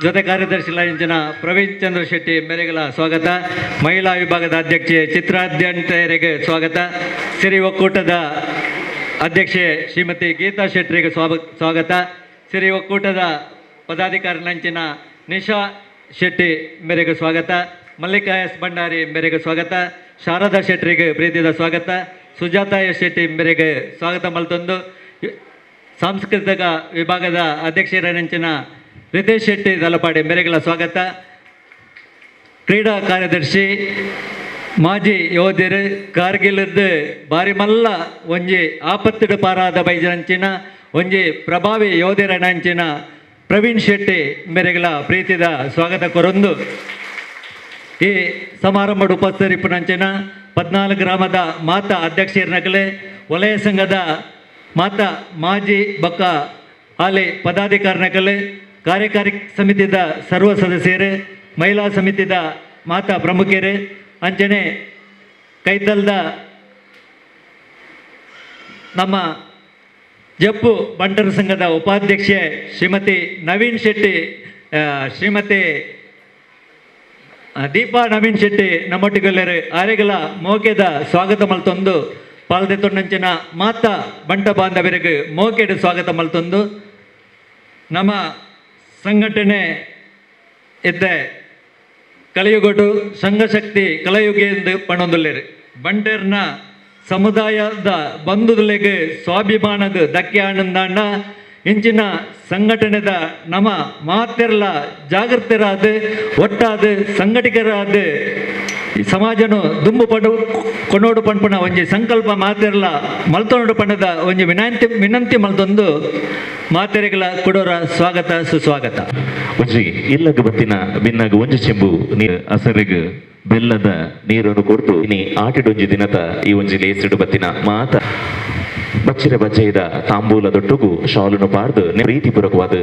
ಜೊತೆ ಕಾರ್ಯದರ್ಶಿ ಲಂಚನ ಪ್ರವೀಣ್ ಚಂದ್ರ ಶೆಟ್ಟಿ ಮೇರೆಗಳ ಸ್ವಾಗತ. ಮಹಿಳಾ ವಿಭಾಗದ ಅಧ್ಯಕ್ಷೆ ಚಿತ್ರಾದ್ಯಂತರಿಗೆ ಸ್ವಾಗತ. ಸಿರಿ ಒಕ್ಕೂಟದ ಅಧ್ಯಕ್ಷೆ ಶ್ರೀಮತಿ ಗೀತಾ ಶೆಟ್ಟರಿಗೆ ಸ್ವಾಗತ. ಸಿರಿ ಒಕ್ಕೂಟದ ಪದಾಧಿಕಾರಿ ಲಂಚಿನ ನಿಶಾ ಶೆಟ್ಟಿ ಮೇರೆಗೆ ಸ್ವಾಗತ. ಮಲ್ಲಿಕಾ ಎಸ್ ಭಂಡಾರಿ ಮೇರೆಗೆ ಸ್ವಾಗತ. ಶಾರದಾ ಶೆಟ್ಟರಿಗೆ ಪ್ರೀತಿದ ಸ್ವಾಗತ. ಸುಜಾತ ಎಸ್ ಶೆಟ್ಟಿ ಮೇರೆಗೆ ಸ್ವಾಗತ ಮಲ್ತೊಂದು. ಸಾಂಸ್ಕೃತಿಕ ವಿಭಾಗದ ಅಧ್ಯಕ್ಷರನಂಚಿನ ರಿತೇಶ್ ಶೆಟ್ಟಿ ದಲಪಾಡಿ ಮೇರೆಗಳ ಸ್ವಾಗತ. ಕ್ರೀಡಾ ಕಾರ್ಯದರ್ಶಿ ಮಾಜಿ ಯೋಧರು ಕಾರ್ಗಿಲ್ದ ಬಾರಿ ಮಲ್ಲ ಒಂಜಿ ಆಪತ್ತಿಡು ಪಾರಾದ ಬೈಜನಂಚಿನ ಒಂಜಿ ಪ್ರಭಾವಿ ಯೋಧರನಂಚಿನ ಪ್ರವೀಣ್ ಶೆಟ್ಟಿ ಮೇರೆಗಳ ಪ್ರೀತಿದ ಸ್ವಾಗತ ಕೊರೊಂದು ಈ ಸಮಾರಂಭದ ಉಪಸ್ಥಿತರಿಪ್ಪುನಂಚಿನ 14 ಗ್ರಾಮದ ಮಾತಾ ಅಧ್ಯಕ್ಷರನಕಲೆ ವಲಯ ಸಂಘದ ಮಾತಾ ಮಾಜಿ ಬಕ್ಕ ಹಾಲಿ ಪದಾಧಿಕಾರಿನಕಲೆ ಕಾರ್ಯಕಾರಿ ಸಮಿತಿದ ಸರ್ವ ಸದಸ್ಯರು ಮಹಿಳಾ ಸಮಿತಿದ ಮಾತಾ ಪ್ರಮುಖರು ಅಂಚನೆ ಕೈತಲ್ದ ನಮ್ಮ ಜಪ್ಪು ಬಂಟರ ಸಂಘದ ಉಪಾಧ್ಯಕ್ಷೆ ಶ್ರೀಮತಿ ನವೀನ್ ಶೆಟ್ಟಿ ಶ್ರೀಮತಿ ದೀಪಾ ನವೀನ್ ಶೆಟ್ಟಿ ನಮ್ಮೊಟ್ಟಿಗೆಲ್ಲರು ಆರೆಗಳ ಮೋಕೆದ ಸ್ವಾಗತ ಮಲ್ತೊಂದು ಪಾಲ್ದೆತ್ತೊಂಡಂಚಿನ ಮಾತ ಬಂಟ ಬಾಂಧವರಿಗೆ ಮೋಕೆಡ್ ಸ್ವಾಗತ ಮಲ್ತೊಂದು ನಮ್ಮ ಸಂಘಟನೆ ಇದ್ದೆ ಕಲಿಯುಗೊಡು ಸಂಘಶಕ್ತಿ ಕಲಯುಗೆ ಎಂದು ಪಣೊಂದುಲ್ಲೇರು ಬಂಟೇರ್ನ ಸಮುದಾಯದ ಬಂಧುಗಳಿಗೆ ಸ್ವಾಭಿಮಾನದ ಧಕ್ಕೆ ಆನಂದಾಂಡ ಇಂಚಿನ ಸಂಘಟನೆದ ನಮ್ಮ ಮಾತೆರ್ಲ ಜಾಗೃತರಾದ ಒಟ್ಟಾದ ಸಂಘಟಕರಾದ ಈ ಸಮಾಜನು ದುಂಬು ಪಡು ಕೊನೋಡು ಪಂಪನ ಒಂಜಿ ಸಂಕಲ್ಪ ಮಾತೆರ್ಲ ಮಲ್ತೊಂಡು ಪಂಡದ ಒಂಜಿ ವಿನಂತಿ ಮಲ್ತೊಂದು ಮಾತೆರೆಗಳ ಕೊಡೋರ ಸ್ವಾಗತ ಸುಸ್ವಾಗತ. ಒಂಜಿ ಇಲ್ಲಗ ಬತ್ತಿನ ಬಿನ್ನಾಗ ಒಂಜಿ ಚೆಂಬು ನೀರು ಹಸರಿಗೆ ಬೆಲ್ಲದ ನೀರನ್ನು ಕೊಡ್ತು ಇನಿ ಆಟಿಡೊಂಜಿ ದಿನದ ಈ ಒಂಜಿ ಲೇಸಿಡು ಬತ್ತಿನ ಮಾತ ಬಚ್ಚಿರ ಬಜ್ಜೆದ ತಾಂಬೂಲದೊಟ್ಟುಗು ಶಾಲುನು ಪಾರ್ದು ಪ್ರೀತಿಪೂರ್ವಕವಾದ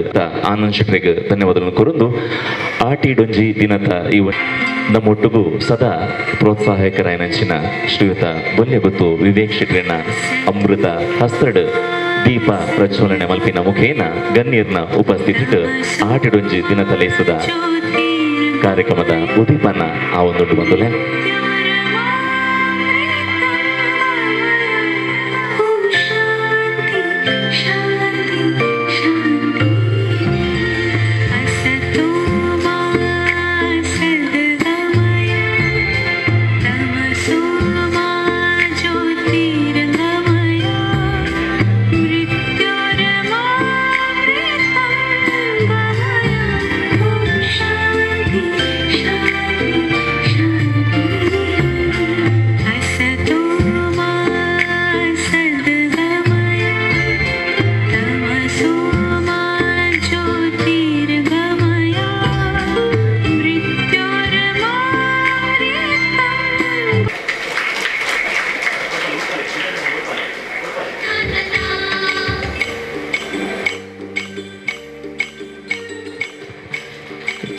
ಆನಂದ್ ಶೆಟ್ರಿಗೆ ಧನ್ಯವಾದಗಳನ್ನು ಕೊರಂದು ಆಟಿಡೊಂಜಿ ದಿನದ ಈ ನಮ್ಮೊಟ್ಟಿಗೂ ಸದಾ ಪ್ರೋತ್ಸಾಹಕರಾಯನಂಚಿನ ಶ್ರೀಯುತ ಬೊಲ್ಲೆ ಗೊತ್ತು ವಿವೇಕ್ ಶೆಟ್ರಿನ ಅಮೃತ ಹಸ್ತಡ್ ದೀಪ ಪ್ರಜ್ವಲನೆ ಮಲ್ಪಿನ ಮುಖೇನ ಗಣ್ಯರ್ನ ಉಪಸ್ಥಿತಿಟ್ಟು ಆಟಿಡೊಂಜಿ ದಿನದ ಲೇಸದ ಕಾರ್ಯಕ್ರಮದ ಉದೀಪನ ಆ ಒಂದೊಂದು ಬಂದುಲೆ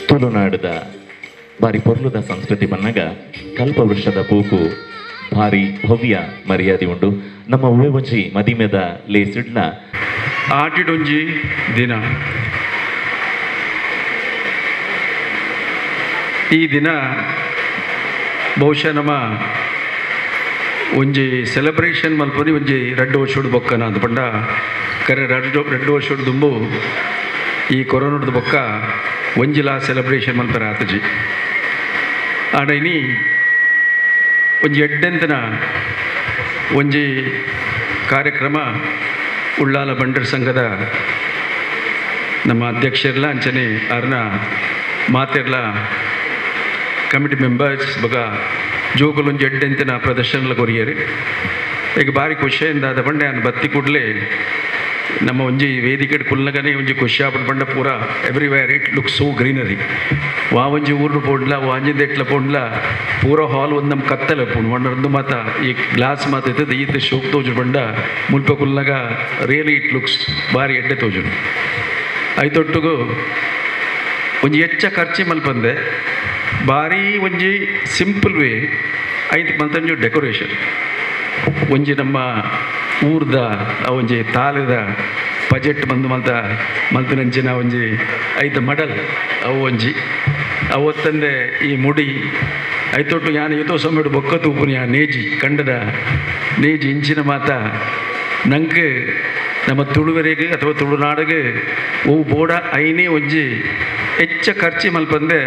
ತುಳುನಾಡದ ಬಾರಿ ಪೊರ್ಲುದ ಸಂಸ್ಕೃತಿ ಬನ್ನಗ ಕಲ್ಪವೃಕ್ಷದ ಪೂಕು ಭಾರಿ ಭವ್ಯ ಮರ್ಯಾದೆ ಉಂಡು ನಮ್ಮ ಉವೆವಂಜಿ ಮದಿಮೆದ ಲೇಸಿಡ್ಲ ಆಟಿಡೊಂಜಿ ದಿನ ಈ ದಿನ ಬಹುಶಃ ನಮ್ಮ ಒಂಜಿ ಸೆಲೆಬ್ರೇಷನ್ ಮಲ್ಪೊರಿ ಒಂಜಿ 2 ವರ್ಷದ ಬೊಕ್ಕನ ಅದು ಪಂಡ ಕರೆ 2 ವರ್ಷದ ದುಂಬು ಈ ಕೊರೋನಾದ ಬೊಕ್ಕ ಒಂಜಿಲ ಸೆಲೆಬ್ರೇಷನ್ ಮಲ್ಪರ ಆತಜಿ ಆಡ ಇನಿ ಒಂಜಿ ಎಡ್ಡೆಂತನ ಒಂಜಿ ಕಾರ್ಯಕ್ರಮ ಉಳ್ಳಾಲ ಬಂಡರ್ ಸಂಘದ ನಮ್ಮ ಅಧ್ಯಕ್ಷರ್ಲ ಅಂಚನೆ ಅವ್ರನ್ನ ಮಾತೆರ್ಲ ಕಮಿಟಿ ಮೆಂಬರ್ಸ್ ಬಗ ಜೋಗುಲೊಂಜಿ ಎಡ್ಡೆಂತಿನ ಪ್ರದರ್ಶನಲ ಕೊರಿಯರು ಈಗ ಭಾರಿ ಖುಷಿಯಿಂದ ಅದ ಬಂಡೆ ಅನ್ನು ಬತ್ತಿ ಕೂಡಲೇ ನಮ್ಮ ಒಂಜಿ ವೇದಿಕೆ ಕುಲ್ಲಗನೆ ಒಂಜಿ ಖುಷಿ ಆಗ್ಬಿಟ್ಟು ಬಂಡ ಪೂರ everywhere it look so greenery ವಾ ಒಂಜಿ ಊರ್ನು ಪೋಡ್ಲ ವಾಂಜಿದ ಎಟ್ಲ ಪೋಡ್ಲ ಪೂರ ಹಾಲ್ ಒಂದು ನಮ್ಮ ಕತ್ತಲೆ ಪೋಣ್ ಒಂಡೊಂದು ಮಾತ ಈ ಗ್ಲಾಸ್ ಮಾತ ಇದ್ದದ್ದು ಈತ ಶೋಕ್ ತೋಜು ಬಂಡ ಮುಲ್ಪ ಕುಲ್ಲಗ ರಿಯಲಿ ಇಟ್ ಲುಕ್ಸ್ ಭಾರಿ ಎಡ್ಡೆ ತೋಜು ಐತೊಟ್ಟಿಗೂ ಒಂಜಿ ಹೆಚ್ಚ ಖರ್ಚಿ ಮಲ್ಪಂದೆ ಭಾರಿ ಒಂಜಿ ಸಿಂಪಲ್ ವೇ ಐದು ಮಲ್ತಂಜು ಡೆಕೋರೇಷನ್ ಒಂಜಿ ನಮ್ಮ ಊರ್ದ ಒಂಜಿ ತಾಲದ ಬಜೆಟ್ ಬಂದು ಮಲ್ತನಂಚಿನ ಒಂಜಿ ಐದು ಮಡಲ್ ಅವು ಒಂಜಿ ಅವತ್ತಂದೆ ಈ ಮುಡಿ ಐತೊಟ್ಟು ಯಾನು ಇವತ್ತೋ ಸಮಯ ಬೊಕ್ಕ ತೂಪುನಿ ಆ ನೇಜಿ ಕಂಡದ ನೇಜಿ ಇಂಚಿನ ಮಾತ ನಂಗೆ ನಮ್ಮ ತುಳುವರೆಗೆ ಅಥವಾ ತುಳುನಾಡಿಗೆ ಅವು ಬೋಡ ಐನೇ ಒಂಜಿ ಹೆಚ್ಚ ಖರ್ಚಿ ಮಲ್ಪಂದೆ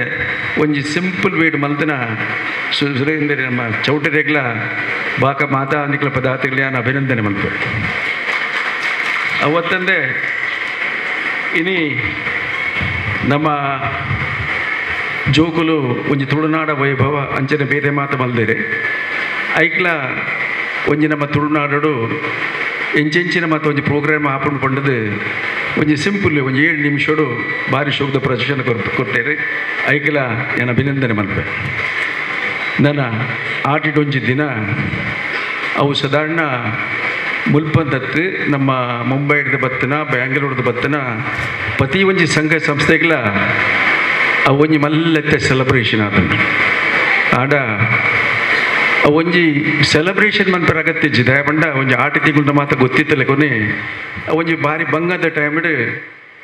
ಒಂಜಿ ಸಿಂಪಲ್ ವೇಡ್ ಮಲ್ತನ ಸುರೇಂದ್ರ ನಮ್ಮ ಚೌಟರೆಗ್ಲ ಬಾಕ ಮಾತಾ ನಿಕ್ಲ ಪದಾರ್ಥಗಳು ನಾನು ಅಭಿನಂದನೆ ಮಲ್ಪ ಅವತ್ತಂದೆ ಇನಿ ನಮ್ಮ ಜೋಗುಲು ಒಂಜಿ ತುಳುನಾಡ ವೈಭವ ಅಂಚನೆ ಬೇರೆ ಮಾತು ಮಲ್ದೇರೆ ಐಕ್ಲ ಒಂಜಿ ನಮ್ಮ ತುಳುನಾಡು ಎಂಚೆಂಚಿನ ಮತ್ತು ಒಂಜಿ ಪ್ರೋಗ್ರಾಮ್ ಹಾಕೊಂಡು ಕೊಂಡದು ಒಂಜಿ ಸಿಂಪಲ್ ಒಂಜಿ 7 ನಿಮಿಷಡು ಭಾರಿ ಶೋಕದ ಪ್ರದರ್ಶನ ಕೊಟ್ಟೇರಿ ಐಕ್ಲ ನಾನು ಅಭಿನಂದನೆ ಮಲ್ಪೆ ನನ್ನ ಆಟಿಡೊಂಜಿ ದಿನ ಅವು ಸಾಧಾರಣ ಮುಲ್ಪಂದತ್ತು ನಮ್ಮ ಮುಂಬೈಡ್ದು ಬತ್ತನ ಬ್ಯಾಂಗ್ಳೂರ್ದು ಬತ್ತನ ಪ್ರತಿ ಒಂಜಿ ಸಂಘ ಸಂಸ್ಥೆಗಳ ಅವು ಒಂಜಿ ಮಲ್ಲೆತ್ತೆ ಸೆಲೆಬ್ರೇಷನ್ ಆದ ಆಡ ಒಂಜಿ ಸೆಲೆಬ್ರೇಷನ್ ಮನ್ಪರ ಅಗತ್ಯ ದಯ ಪಂಡ ಒಂಜಿ ಆಟ ತಿಂಗಳ ಮಾತ್ರ ಗೊತ್ತಿತ್ತಲ್ಲ ಕೊನೆ ಒಂಜಿ ಭಾರಿ ಬಂಗದ ಟೈಮ್ಡ್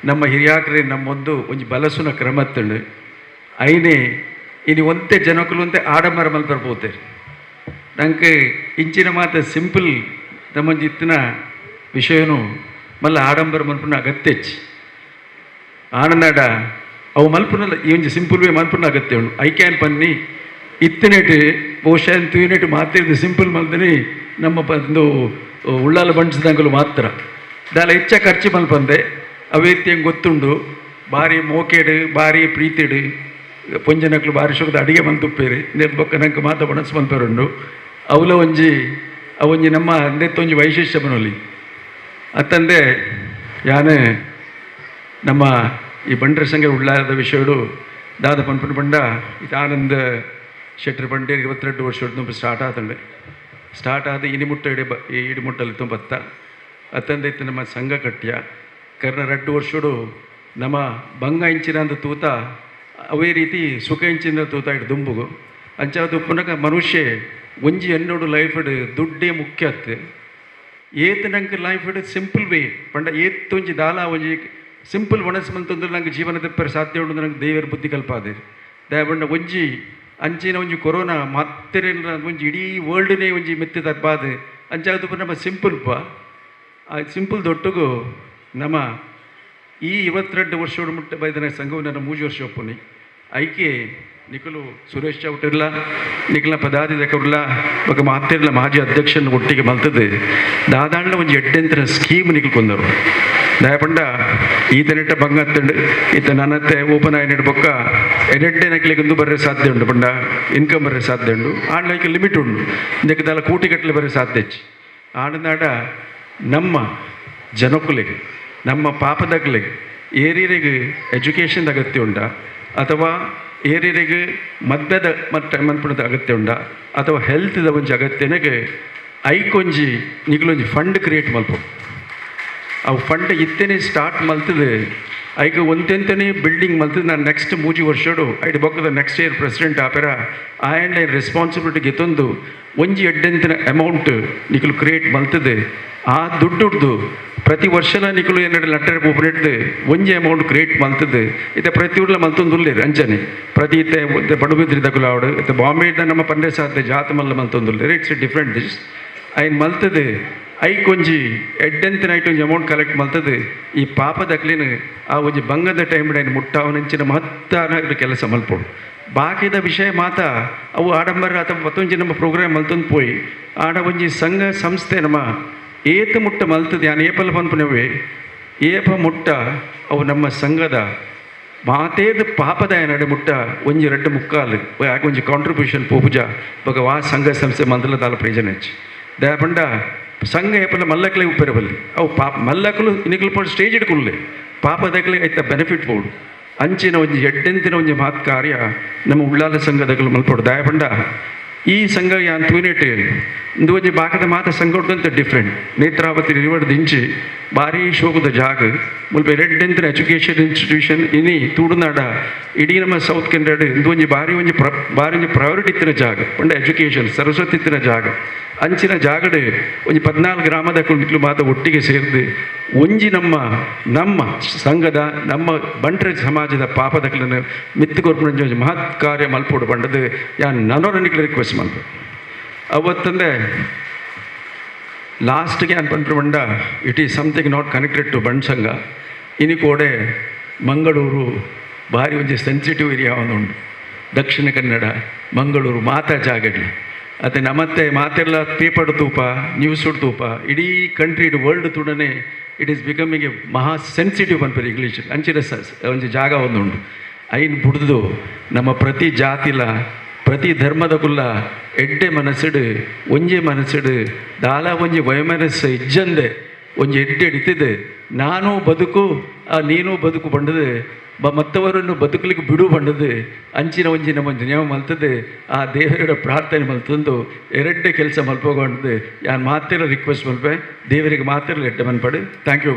ನಮ್ಮ ಹಿರಿಯಾಕ್ರೆ ನಮ್ಮೊಂದು ಒಂಜಿ ಬಲಸುನ ಕ್ರಮತ್ತಂಡು ಐನೇ ಇನ್ನು ಒಂತೆ ಜನಕ್ಕಲು ಒಂತೆ ಆಡಂಬರ ಮಲ್ಪರ್ಬೋತೆ ನಂಗೆ ಇಂಚಿನ ಮಾತ ಸಿಂಪಲ್ ನಮ್ಮಂಜಿ ಇತ್ತಿನ ವಿಷಯನು ಮಲ್ಲ ಆಡಂಬರ ಮಲ್ಪನ ಅಗತ್ಯ ಹೆಚ್ಚು ಆನಂದಾಡ ಅವು ಮಲ್ಪನಲ್ಲ ಈ ಒಂಜಿ ಸಿಂಪಲ್ ವೇ ಮಲ್ಪನ ಅಗತ್ಯ ಉಂಡು ಐ ಕ್ಯಾನ್ ಪನ್ನಿ ಇತ್ತಿನೇಟು ಬಹುಶಃ ತೂಯಿನೇಟು ಮಾತಿದ್ದು ಸಿಂಪಲ್ ಮಲ್ತನಿ ನಮ್ಮ ಒಂದು ಉಳ್ಳಾಲ ಬಣ್ಸಿದಂಗಲು ಮಾತ್ರ ದಾಲ ಹೆಚ್ಚ ಖರ್ಚು ಮಲ್ಪಂದೆ ಅವೇತಿ ಹೆಂಗೆ ಗೊತ್ತುಂಡು ಭಾರಿ ಮೋಕೆಡು ಭಾರಿ ಪ್ರೀತಿಡು ಪೊಂಜನಕ್ಲು ಭಾರಿ ಶೋಕದ ಅಡಿಗೆ ಮಲ್ತುಪ್ಪೇರಿ ಬೊಕ್ಕ ನಂಗೆ ಮಾತ ಬಣಸ್ ಮಲ್ಪೇರುಂಡು ಅವಲ ಒಂಜಿ ನಮ್ಮ ಅಂದೆತ್ತೊಂಜಿ ವೈಶಿಷ್ಟ್ಯ ಬನೊಲಿ ಅತ್ತಂದೆ ಯಾನೆ ನಮ್ಮ ಈ ಬಂಡ್ರ ಸಂಘ ಉಳ್ಳಾರದ ವಿಷಯಗಳು ದಾದ ಪನ್ಪನ ಪಂಡ ಇದು ಆನಂದ ಶೆಟ್ಟಿ ಪಂಡೆ 22 ವರ್ಷ ತುಂಬ ಸ್ಟಾರ್ಟ್ ಆದ ಇನಿಮುಟ್ಟ ಇಡಿಮುಟ್ಟಲ್ಲಿ ತುಂಬತ್ತ ಅತ್ತಂದೆ ಇತ್ತು ನಮ್ಮ ಸಂಘ ಕಟ್ಟ್ಯ ಕರ್ನ 2 ವರ್ಷಡು ನಮ್ಮ ಬಂಗ ಇಂಚಿನ ಅಂದ ತೂತ ಅವೇ ರೀತಿ ಸುಖ ಇಂಚಿನ ತೂತ ಇಟ್ಟು ದುಂಬುಗು ಅಂಚಾದ ಪುನಃ ಮನುಷ್ಯ ಒಂಜಿ ಎನ್ನೋಡು ಲೈಫಡ್ ದುಡ್ಡೇ ಮುಖ್ಯ ಅತ್ತು ಏತ್ ನಂಗೆ ಲೈಫಡ್ ಸಿಂಪಲ್ ವೇ ಪಂಡ ಏತ್ ಒಂಜಿ ದಾಲ ಒಂಜಿ ಸಿಂಪಲ್ ಒಣಸ್ ಮಂತಂದ್ರೆ ನಂಗೆ ಜೀವನ ತೆಪ್ಪರೆ ಸಾಧ್ಯ ಉಂಡು ನಂಗೆ ದೇವರ ಬುದ್ಧಿ ಕಲ್ಪಾದೆ ದಯಪಂಡ ಒಂಜಿ ಅಂಚಿನ ಒಂಜಿ ಕೊರೋನಾ ಮತ್ತೆ ಒಂಜಿ ಇಡೀ ವರ್ಲ್ಡ್ನೇ ಒಂಜಿ ಮೆತ್ತಿ ತಪ್ಪಾದೆ ಅಂಚಾದ ನಮ್ಮ ಸಿಂಪಲ್ ಆ ಸಿಂಪಲ್ ದೊಟ್ಟುಗು ನಮ್ಮ ಈ 22 ವರ್ಷ ಮುಟ್ಟ ಬೈದನ ಸಂಘವು ನನ್ನ 3 ವರ್ಷ ಒಪ್ಪುನಿ ಐಕೆ ನಿಖಲು ಸುರೇಶ್ ಚೌಟಿರ್ಲ ನಿಖಲ ಪದಾಧಿಕಾರಿಲ್ಲ ಬೊಕ ಮಾತಿರ್ಲ ಮಾಜಿ ಅಧ್ಯಕ್ಷನ ಒಟ್ಟಿಗೆ ಮಲ್ತದೆ ದಾದಾಂಡ ಒಂಜಿ ಎಡ್ಡೆಂತರ ಸ್ಕೀಮ್ ನಿಖಲು ಕೊಂದರು ದಯಪಂಡ ಈತನೆಟ್ಟ ಬಂಗತ್ತಂಡು ಈತ ನನ್ನತ್ತೆ ಓಪನ್ ಆಯ್ನಡು ಬೊಕ್ಕ ಎಡೆಡ್ಡೆ ನಕ್ಲಿಗೆ ಒಂದು ಬರ್ರೆ ಸಾಧ್ಯ ಉಂಡು ಪಂಡ ಇನ್ಕಮ್ ಬರ್ರೆ ಸಾಧ್ಯ ಉಂಡು ಆಡ್ಲೈಕೆ ಲಿಮಿಟ್ ಉಂಡು ಇದಕ್ಕೆಲ್ಲ ಕೋಟಿ ಗಟ್ಟಲೆ ಬರ್ರೆ ಸಾಧ್ಯ ಹೆಚ್ಚು ಆಡನಾಡ ನಮ್ಮ ಜನಕ್ಕುಲಿಗೆ ನಮ್ಮ ಪಾಪದಗಳಿಗೆ ಏರಿಯರಿಗೆ ಎಜುಕೇಷನ್ದ ಅಗತ್ಯ ಉಂಡ ಅಥವಾ ಏರಿಯರಿಗೆ ಮದ್ದದ ಮನ್ಪಣದ ಅಗತ್ಯ ಉಂಡ ಅಥವಾ ಹೆಲ್ತ್ದ ಒಂಜಿ ಅಗತ್ಯನೆಗೆ ಐಕೊಂಜಿ ನಿಗಲೊಂಜಿ ಫಂಡ್ ಕ್ರಿಯೇಟ್ ಮಲ್ಪು ಅವು ಫಂಡ್ ಇತ್ತೇನೆ ಸ್ಟಾರ್ಟ್ ಮಲ್ತದೆ ಐಕೆ ಒಂತೆಂತನೇ ಬಿಲ್ಡಿಂಗ್ ಮಲ್ತದೆ ನಾನು ನೆಕ್ಸ್ಟ್ 3 ವರ್ಷಡು ಐದು ಬೊಕ್ಕದ ನೆಕ್ಸ್ಟ್ ಇಯರ್ ಪ್ರೆಸಿಡೆಂಟ್ ಆಪೆರ ಆ್ಯಂಡ್ ರೆಸ್ಪಾನ್ಸಿಬಿಲಿಟಿ ಗೆತ್ತೊಂದು ಒಂಜಿ ಎಡ್ಡೆಂತಿನ ಅಮೌಂಟ್ ನಿಖಲು ಕ್ರಿಯೇಟ್ ಮಲ್ತದೆ ಆ ದುಡ್ಡು ಪ್ರತಿ ವರ್ಷಲ ನಿಖಲು ಏನೆರಡು ಲಟ್ಟರೆ ಪೂಪನಿಡ್ದು ಒಂಜಿ ಅಮೌಂಟ್ ಕ್ರಿಯೇಟ್ ಮಲ್ತದೆ ಇತ್ತೆ ಪ್ರತಿ ಊರ್ಲ ಮಲ್ತೊಂದುಲ್ಲೇರು ಅಂಚನೆ ಪ್ರತಿ ಇತ್ತೆ ಬಡುಬಿದ್ರಿ ತಗುಲಾವಡು ಇತ್ತೆ ಬಾಂಬೆದ ನಮ್ಮ ಪಂಡೆ ಸಾಧ್ಯ ಜಾತ ಮಲ್ಲ ಮಲ್ತೊಂದುಲ್ಲೇರು ಇಟ್ಸ್ ಎ ಡಿಫ್ರೆಂಟ್ ದಿಸ್ ಐನ್ ಮಲ್ತದೆ ಐಕೊಂಜಿ ಎಡ್ಡೆಂತಿನ ಒಂಜಿ ಅಮೌಂಟ್ ಕಲೆಕ್ಟ್ ಮಲ್ತದೆ ಈ ಪಾಪದಕ್ಲಿನ ಆ ಒಂಜಿ ಬಂಗದ ಟೈಮ್ ಐನು ಮುಟ್ಟಾವನಂಚಿನ ಮಹತ್ತಾನ ಕೆಲಸ ಮಲ್ಪೋಡು ಬಾಕಿದ ವಿಷಯ ಮಾತ ಅವು ಆಡಂಬರ ಅಥವಾ ಮತ್ತೊಂಜಿ ನಮ್ಮ ಪ್ರೋಗ್ರಾಮ್ ಮಲ್ತೊಂದು ಪೋಯಿ ಆಡ ಒಂಜಿ ಸಂಘ ಸಂಸ್ಥೆ ನಮ್ಮ ಏತ ಮುಟ್ಟ ಮಲ್ತದೆ ಯಾನು ಏಪಲ್ ಪನ್ಪನವೇ ಏಪ ಮುಟ್ಟ ಅವು ನಮ್ಮ ಸಂಘದ ಮಾತೇದ ಪಾಪದ ನಡೆ ಮುಟ್ಟ ಒಂಜಿ 2 ಮುಕ್ಕಾಲು ಯಾಕೆ ಒಂಜಿ ಕಾಂಟ್ರಿಬ್ಯೂಷನ್ ಪೋಪುಜ ಬೊಕ ವಾ ಸಂಘ ಸಂಸ್ಥೆ ಮಂದಲ ದಾಲ ಪ್ರಯೋಜನ ಹೆಚ್ಚು ದಯಪಂಡ ಸಂಘ ಏಪಲ ಮಲ್ಲಕ್ಲೆ ಉಪ್ಪೆರಬಲ್ಲಿ ಅವು ಮಲ್ಲಕ್ಕಲು ನಿಖಲು ಪೋಡು ಸ್ಟೇಜ್ ಇಡ್ಕೊಳ್ಲೆ ಪಾಪದಕ್ಲೆ ಐತ ಬೆನಿಫಿಟ್ ಪೋಡು ಅಂಚಿನ ಒಂಜಿ ಎಡ್ಡೆಂತಿನ ಒಂಜಿ ಮಾತು ಕಾರ್ಯ ನಮ್ಮ ಉಳ್ಳಾಲ ಸಂಘದಗಳು ಮಲ್ಪೋಡು ದಯಪಂಡ ಈ ಸಂಘ ಯಾನ್ ತೂನೆಟ್ಟು ಇಂದು ಒಂಜಿ ಬಾಕದ ಮಾತ ಸಂಘ ಉಂಟಂತ ಡಿಫ್ರೆಂಟ್ ನೇತ್ರಾವತಿ ರಿವರ್ ದಿಂಚಿ ಭಾರಿ ಶೋಕದ ಜಾಗ ಮುಲ್ಪ ಎಡ್ಡೆಂತಿನ ಎಜುಕೇಷನ್ ಇನ್ಸ್ಟಿಟ್ಯೂಷನ್ ಇನಿ ತೂಡುನಾಡ ಇಡೀ ನಮ್ಮ ಸೌತ್ ಕೆನಡ ಇಂದು ಒಂಜಿ ಭಾರಿ ಒಂಜಿ ಪ್ರಯಾರಿಟಿ ಇತ್ತಿನ ಜಾಗ ಪಂಡ ಎಜುಕೇಷನ್ ಸರಸ್ವತಿ ಇತ್ತಿನ ಜಾಗ ಅಂಚಿನ ಜಾಗಡೆ ಒಂಜಿ 14 ಗ್ರಾಮದ ಕುಂಟ್ಲು ಮಾತ ಒಟ್ಟಿಗೆ ಸೇರಿದು ಒಂಜಿ ನಮ್ಮ ಸಂಘದ ನಮ್ಮ ಬಂಟ್ರ ಸಮಾಜದ ಪಾಪದಕ್ಲನ್ನು ಮಿತ್ತುಕೊರ್ಪುಣಂಜಿ ಒಂಜಿ ಮಹತ್ ಕಾರ್ಯ ಮಲ್ಪೋಡು ಬಂಡದು ಯಾನ್ ನನೋರನಿಕ್ಲು ರಿಕ್ವೆಸ್ಟ್ ಮಲ್ಪ ಅವತ್ತಂದೆ ಲಾಸ್ಟ್ಗೆ ಅನ್ಪಂಡ್ರು ಬಂಡ it is something not connected to ಬಂಡ್ ಸಂಘ ಇನಿ ಕೋಡೆ ಮಂಗಳೂರು ಭಾರಿ ಒಂಜಿ ಸೆನ್ಸಿಟಿವ್ ಏರಿಯಾ ಒಂದುಂಡು ದಕ್ಷಿಣ ಕನ್ನಡ ಮಂಗಳೂರು ಮಾತಾ ಜಾಗಡ್ಲಿ ಅತ್ತೆ ನಮ್ಮತ್ತೆ ಮಾತೆಲ್ಲ ಪೇಪರ್ ತೂಪ ನ್ಯೂಸ್ ತೂಪ ಇಡೀ ಕಂಟ್ರಿ ವರ್ಲ್ಡ್ ತೂಡನೆ ಇಟ್ ಈಸ್ ಬಿಕಮಿಂಗ್ ಎ ಮಹಾ ಸೆನ್ಸಿಟಿವ್ ಅನ್ಪೇರು ಇಂಗ್ಲೀಷ್ ಅಂಚಿನ ಒಂಜಿ ಜಾಗ ಒಂದುಂಡು ಐನ್ ಬುಡ್ದು ನಮ್ಮ ಪ್ರತಿ ಜಾತಿಲ ಪ್ರತಿ ಧರ್ಮದಕುಲ್ಲ ಎಡ್ಡೆ ಮನಸ್ಸಿಡು ಒಂಜೆ ಮನಸ್ಸಿಡು ದಾಲ ಒಂಜಿ ವಯಮನಸ್ಸು ಇಜ್ಜಂದೆ ಒಂಜಿ ಎಡ್ಡೆ ಇಡ್ತಿದ್ದೆ ನಾನು ಬದುಕು ನೀನು ಬದುಕು ಬಂಡದು ಮತ್ತವರನ್ನು ಬದುಕಲಿಕ್ಕೆ ಬಿಡು ಬಂಡದು ಅಂಚಿನ ಒಂಜಿ ನಮ್ಮ ನ್ಯಾಯ ಮಲ್ತದೆ ಆ ದೇವರ ಪ್ರಾರ್ಥನೆ ಮಲ್ತಂದು ಎರಡೇ ಕೆಲಸ ಮಲ್ಪಗೊಂಡು ಯಾನ್ ಮಾತಿರ ರಿಕ್ವೆಸ್ಟ್ ಮಲ್ಪೆ ದೇವರಿಗೆ ಮಾತಿರ ಎಡ್ಡೆ ಮನ್ಪಡು ಥ್ಯಾಂಕ್ ಯು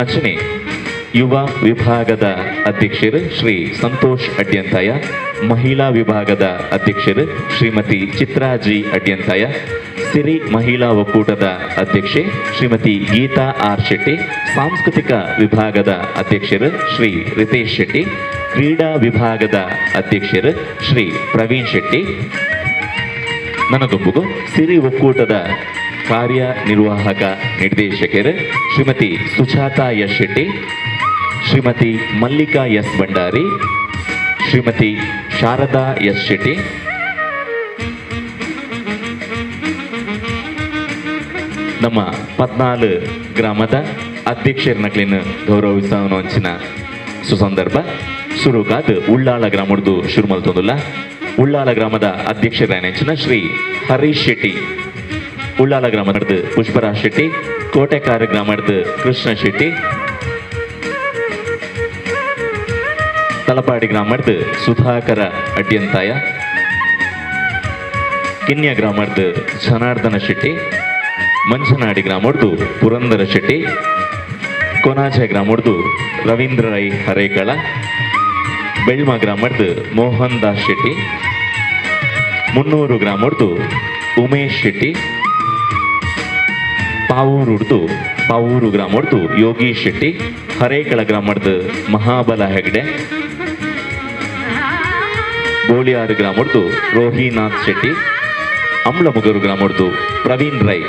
ಅಂಚನೆ ಯುವ ವಿಭಾಗದ ಅಧ್ಯಕ್ಷರು ಶ್ರೀ ಸಂತೋಷ್ ಅಡ್ಯಂತಾಯ, ಮಹಿಳಾ ವಿಭಾಗದ ಅಧ್ಯಕ್ಷರು ಶ್ರೀಮತಿ ಚಿತ್ರಾಜಿ ಅಡ್ಯಂತಾಯ, ಸಿರಿ ಮಹಿಳಾ ಒಕ್ಕೂಟದ ಅಧ್ಯಕ್ಷೆ ಶ್ರೀಮತಿ ಗೀತಾ ಆರ್ ಶೆಟ್ಟಿ, ಸಾಂಸ್ಕೃತಿಕ ವಿಭಾಗದ ಅಧ್ಯಕ್ಷರು ಶ್ರೀ ರಿತೇಶ್ ಶೆಟ್ಟಿ, ಕ್ರೀಡಾ ವಿಭಾಗದ ಅಧ್ಯಕ್ಷರು ಶ್ರೀ ಪ್ರವೀಣ್ ಶೆಟ್ಟಿ, ನನಗೊಬ್ಬುಗು ಸಿರಿ ಒಕ್ಕೂಟದ ಕಾರ್ಯನಿರ್ವಾಹಕ ನಿರ್ದೇಶಕರು Shrimati Sujata S Shetty, Shrimati Mallika S Bhandari, Shrimati Sharada S Shetty, ನಮ್ಮ 14 ಗ್ರಾಮದ ಅಧ್ಯಕ್ಷರನ್ನಕ್ಲಿನ ಗೌರವಿಸೋನು ಅಂಚಿನ ಸುಸಂದರ್ಭ ಸುರುಗಾದ್ ಉಳ್ಳಾಳ ಗ್ರಾಮದ್ದು ಶುರುಮಲ್ ತೊಂದುಲ್ಲ. ಉಳ್ಳಾಳ ಗ್ರಾಮದ ಅಧ್ಯಕ್ಷರಾಯನಂಚಿನ ಶ್ರೀ ಹರೀಶ್ ಶೆಟ್ಟಿ, ಉಳ್ಳಾಳ ಗ್ರಾಮದ ಪುಷ್ಪರಾಜ್ ಶೆಟ್ಟಿ, ಕೋಟೆಕಾರ ಗ್ರಾಮದ ಕೃಷ್ಣ ಶೆಟ್ಟಿ, ತಲಪಾಡಿ ಗ್ರಾಮದ ಸುಧಾಕರ ಅಡ್ಯಂತಾಯ, ಕಿನ್ಯ ಗ್ರಾಮದ ಜನಾರ್ದನ ಶೆಟ್ಟಿ, ಮಂಚನಾಡಿ ಗ್ರಾಮದ್ದು ಪುರಂದರ ಶೆಟ್ಟಿ, ಕೊನಾಜೆ ಗ್ರಾಮದ್ದು ರವೀಂದ್ರ ರೈ ಹರೇಕಳ, ಬೆಳ್ಮ ಗ್ರಾಮದ್ದು ಮೋಹನ್ ದಾಸ್ ಶೆಟ್ಟಿ, ಮುನ್ನೂರು ಗ್ರಾಮದ್ದು ಉಮೇಶ್ ಶೆಟ್ಟಿ, ಪಾವೂರು ಗ್ರಾಮದ್ದು ಯೋಗೀಶ್ ಶೆಟ್ಟಿ, ಹರೇಕಳ ಗ್ರಾಮದ ಮಹಾಬಲ ಹೆಗ್ಡೆ, ಗೋಳಿಯಾರು ಗ್ರಾಮದ್ದು ರೋಹಿನಾಥ್ ಶೆಟ್ಟಿ, ಅಮ್ಲಮುಗರು ಗ್ರಾಮದ್ದು ಪ್ರವೀಣ್ ರೈ,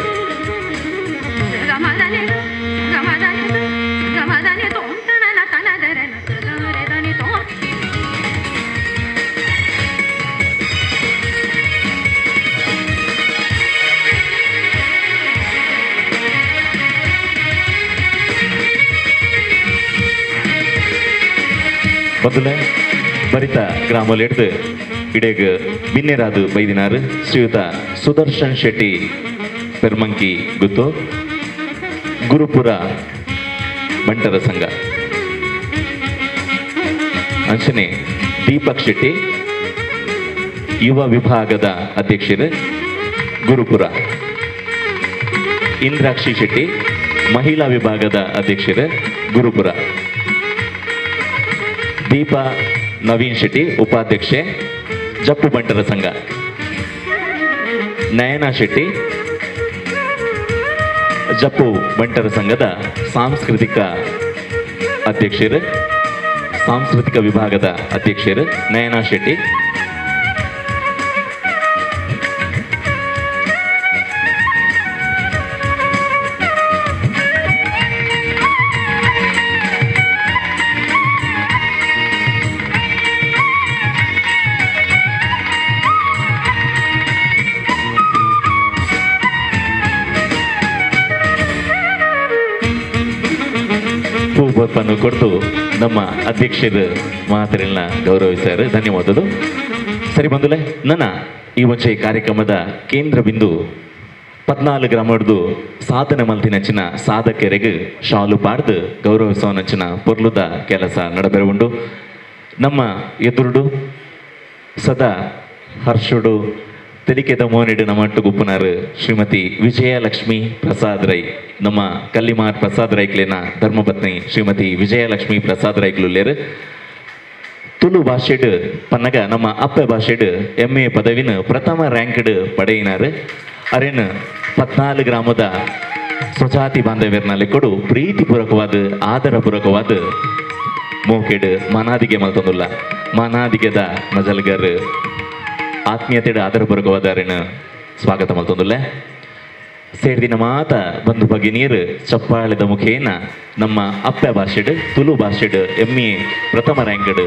ಮೊದಲ ಬರಿತ ಗ್ರಾಮಲ್ಲಿ ಹಿಡಿದು ಇಡೇಗ ಬಿನ್ನೆರಾದು ಬೈದಿನಾರು ಶ್ರೀಯುತ ಸುದರ್ಶನ್ ಶೆಟ್ಟಿ ಪೆರ್ಮಂಕಿ ಗುತ್ತು, ಗುರುಪುರ ಬಂಟರ ಸಂಘ ಅಂಚನೆ ದೀಪಕ್ ಶೆಟ್ಟಿ, ಯುವ ವಿಭಾಗದ ಅಧ್ಯಕ್ಷರು ಗುರುಪುರ, ಇಂದ್ರಾಕ್ಷಿ ಶೆಟ್ಟಿ, ಮಹಿಳಾ ವಿಭಾಗದ ಅಧ್ಯಕ್ಷರು ಗುರುಪುರ, ದೀಪಾ ನವೀನ್ ಶೆಟ್ಟಿ ಉಪಾಧ್ಯಕ್ಷೆ ಜಪ್ಪು ಬಂಟರ ಸಂಘ, ನಯನಾ ಶೆಟ್ಟಿ ಜಪ್ಪು ಬಂಟರ ಸಂಘದ ಸಾಂಸ್ಕೃತಿಕ ಅಧ್ಯಕ್ಷರು, ಸಾಂಸ್ಕೃತಿಕ ವಿಭಾಗದ ಅಧ್ಯಕ್ಷರು ನಯನಾ ಶೆಟ್ಟಿ, ಹೂಬಪ್ಪನ್ನು ಕೊಟ್ಟು ನಮ್ಮ ಅಧ್ಯಕ್ಷರು ಮಾತರನ್ನ ಗೌರವಿಸ್ತಾರೆ. ಧನ್ಯವಾದಗಳು. ಸರಿ ಬಂಧುಲೆ, ನನ್ನ ಈ ಒಂಚೆ ಕಾರ್ಯಕ್ರಮದ ಕೇಂದ್ರ ಬಿಂದು 14 ಗ್ರಾಮದ್ದು ಸಾಧನೆ ಮಲ್ತಿನಂಚಿನ ಸಾಧಕರಿಗೆ ಶಾಲು ಪಾಡ್ದು ಗೌರವಿಸೋನಂಚಿನ ಪೊರ್ಲುದ ಕೆಲಸ ನಡಬೆರವುಂಡು. ನಮ್ಮ ಎದುರುಡು ಸದಾ ಹರ್ಷುಡು ತೆಲಿಕೆದ ಮೋನಿಡು ನಮ್ಮಟ್ಟು ಗುಪ್ಪುನಾರು ಶ್ರೀಮತಿ ವಿಜಯಲಕ್ಷ್ಮಿ ಪ್ರಸಾದ್ ರೈ, ನಮ್ಮ ಕಲ್ಲಿಮಾರ್ ಪ್ರಸಾದ್ ರೈಕ್ಲೇನ ಧರ್ಮಪತ್ನಿ ಶ್ರೀಮತಿ ವಿಜಯಲಕ್ಷ್ಮಿ ಪ್ರಸಾದ್ ರೈಕ್ಲುಲ್ಲೇರು ತುಳು ಭಾಷೆಡ್ ಪನ್ನಗ ನಮ್ಮ ಅಪ್ಪ ಭಾಷೆಡ್ MA ಪದವಿನ ಪ್ರಥಮ ರ್ಯಾಂಕ್ಡ್ ಪಡೆಯಿನಾರು. ಅರೇನು 14 ಗ್ರಾಮದ ಸ್ವಜಾತಿ ಬಾಂಧವ್ಯರ್ನಲ್ಲಿ ಕೊಡು ಪ್ರೀತಿಪೂರ್ವಕವಾದ ಆದರಪೂರ್ವಕವಾದ ಮೋಕೆಡ್ ಮನಾದಿಗೆ ಮಲ್ತೊಂದುಲ್ಲ. ಮನಾದಿಗೆದ ಮಜಲ್ಗರ್ ಆತ್ಮೀಯತೆಯ ಆದರಪೂರ್ವಕವಾದ ಸ್ವಾಗತ ಮಲ್ತೊಂದುಲ್ಲ. ಸೇರಿದಿನ ಮಾತ ಬಂಧು ಭಗಿನಿಯರು ಚಪ್ಪಾಳದ ಮುಖೇನ ನಮ್ಮ ಅಪ್ಪ ಭಾಷೆಡ್ ತುಳು ಭಾಷೆಡ್ MA ಪ್ರಥಮ ರ್ಯಾಂಕ್ಡ್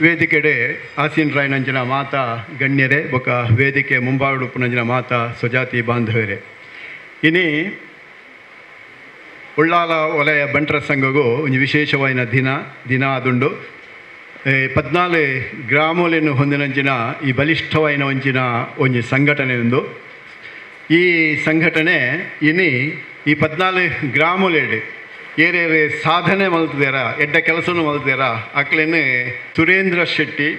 ವೇದಿಕೆಡೆ ಆಸೀನರಾಯನಂಚಿನ ಮಾತ ಗಣ್ಯರೇ ಬೊಕ ವೇದಿಕೆ ಮುಂಬಾಡುಪುನಂಚಿನ ಮಾತ ಸ್ವಜಾತಿ ಬಾಂಧವರೇ, ಇನಿ ಉಳ್ಳಾಲ ವಲಯ ಬಂಟರ ಸಂಘಗೂ ಒಂದು ವಿಶೇಷವಾದ ದಿನ ಆದುಂಡು. 14 ಗ್ರಾಮಗಳನ್ನು ಹೊಂದಿನಂಚಿನ ಈ ಬಲಿಷ್ಠವಾದ ಒಂಚಿನ ಒಂದು ಸಂಘಟನೆ ಒಂದು. ಈ ಸಂಘಟನೆ ಇನಿ ಈ 14 ಗ್ರಾಮಲೇಡು ಏರೇರೆ ಸಾಧನೆ ಮಲ್ತಿದಾರ, ಎಡ್ಡ ಕೆಲಸನೂ ಮಲ್ತಿದಾರ. ಅಕ್ಲೇನೆ ಸುರೇಂದ್ರ ಶೆಟ್ಟಿ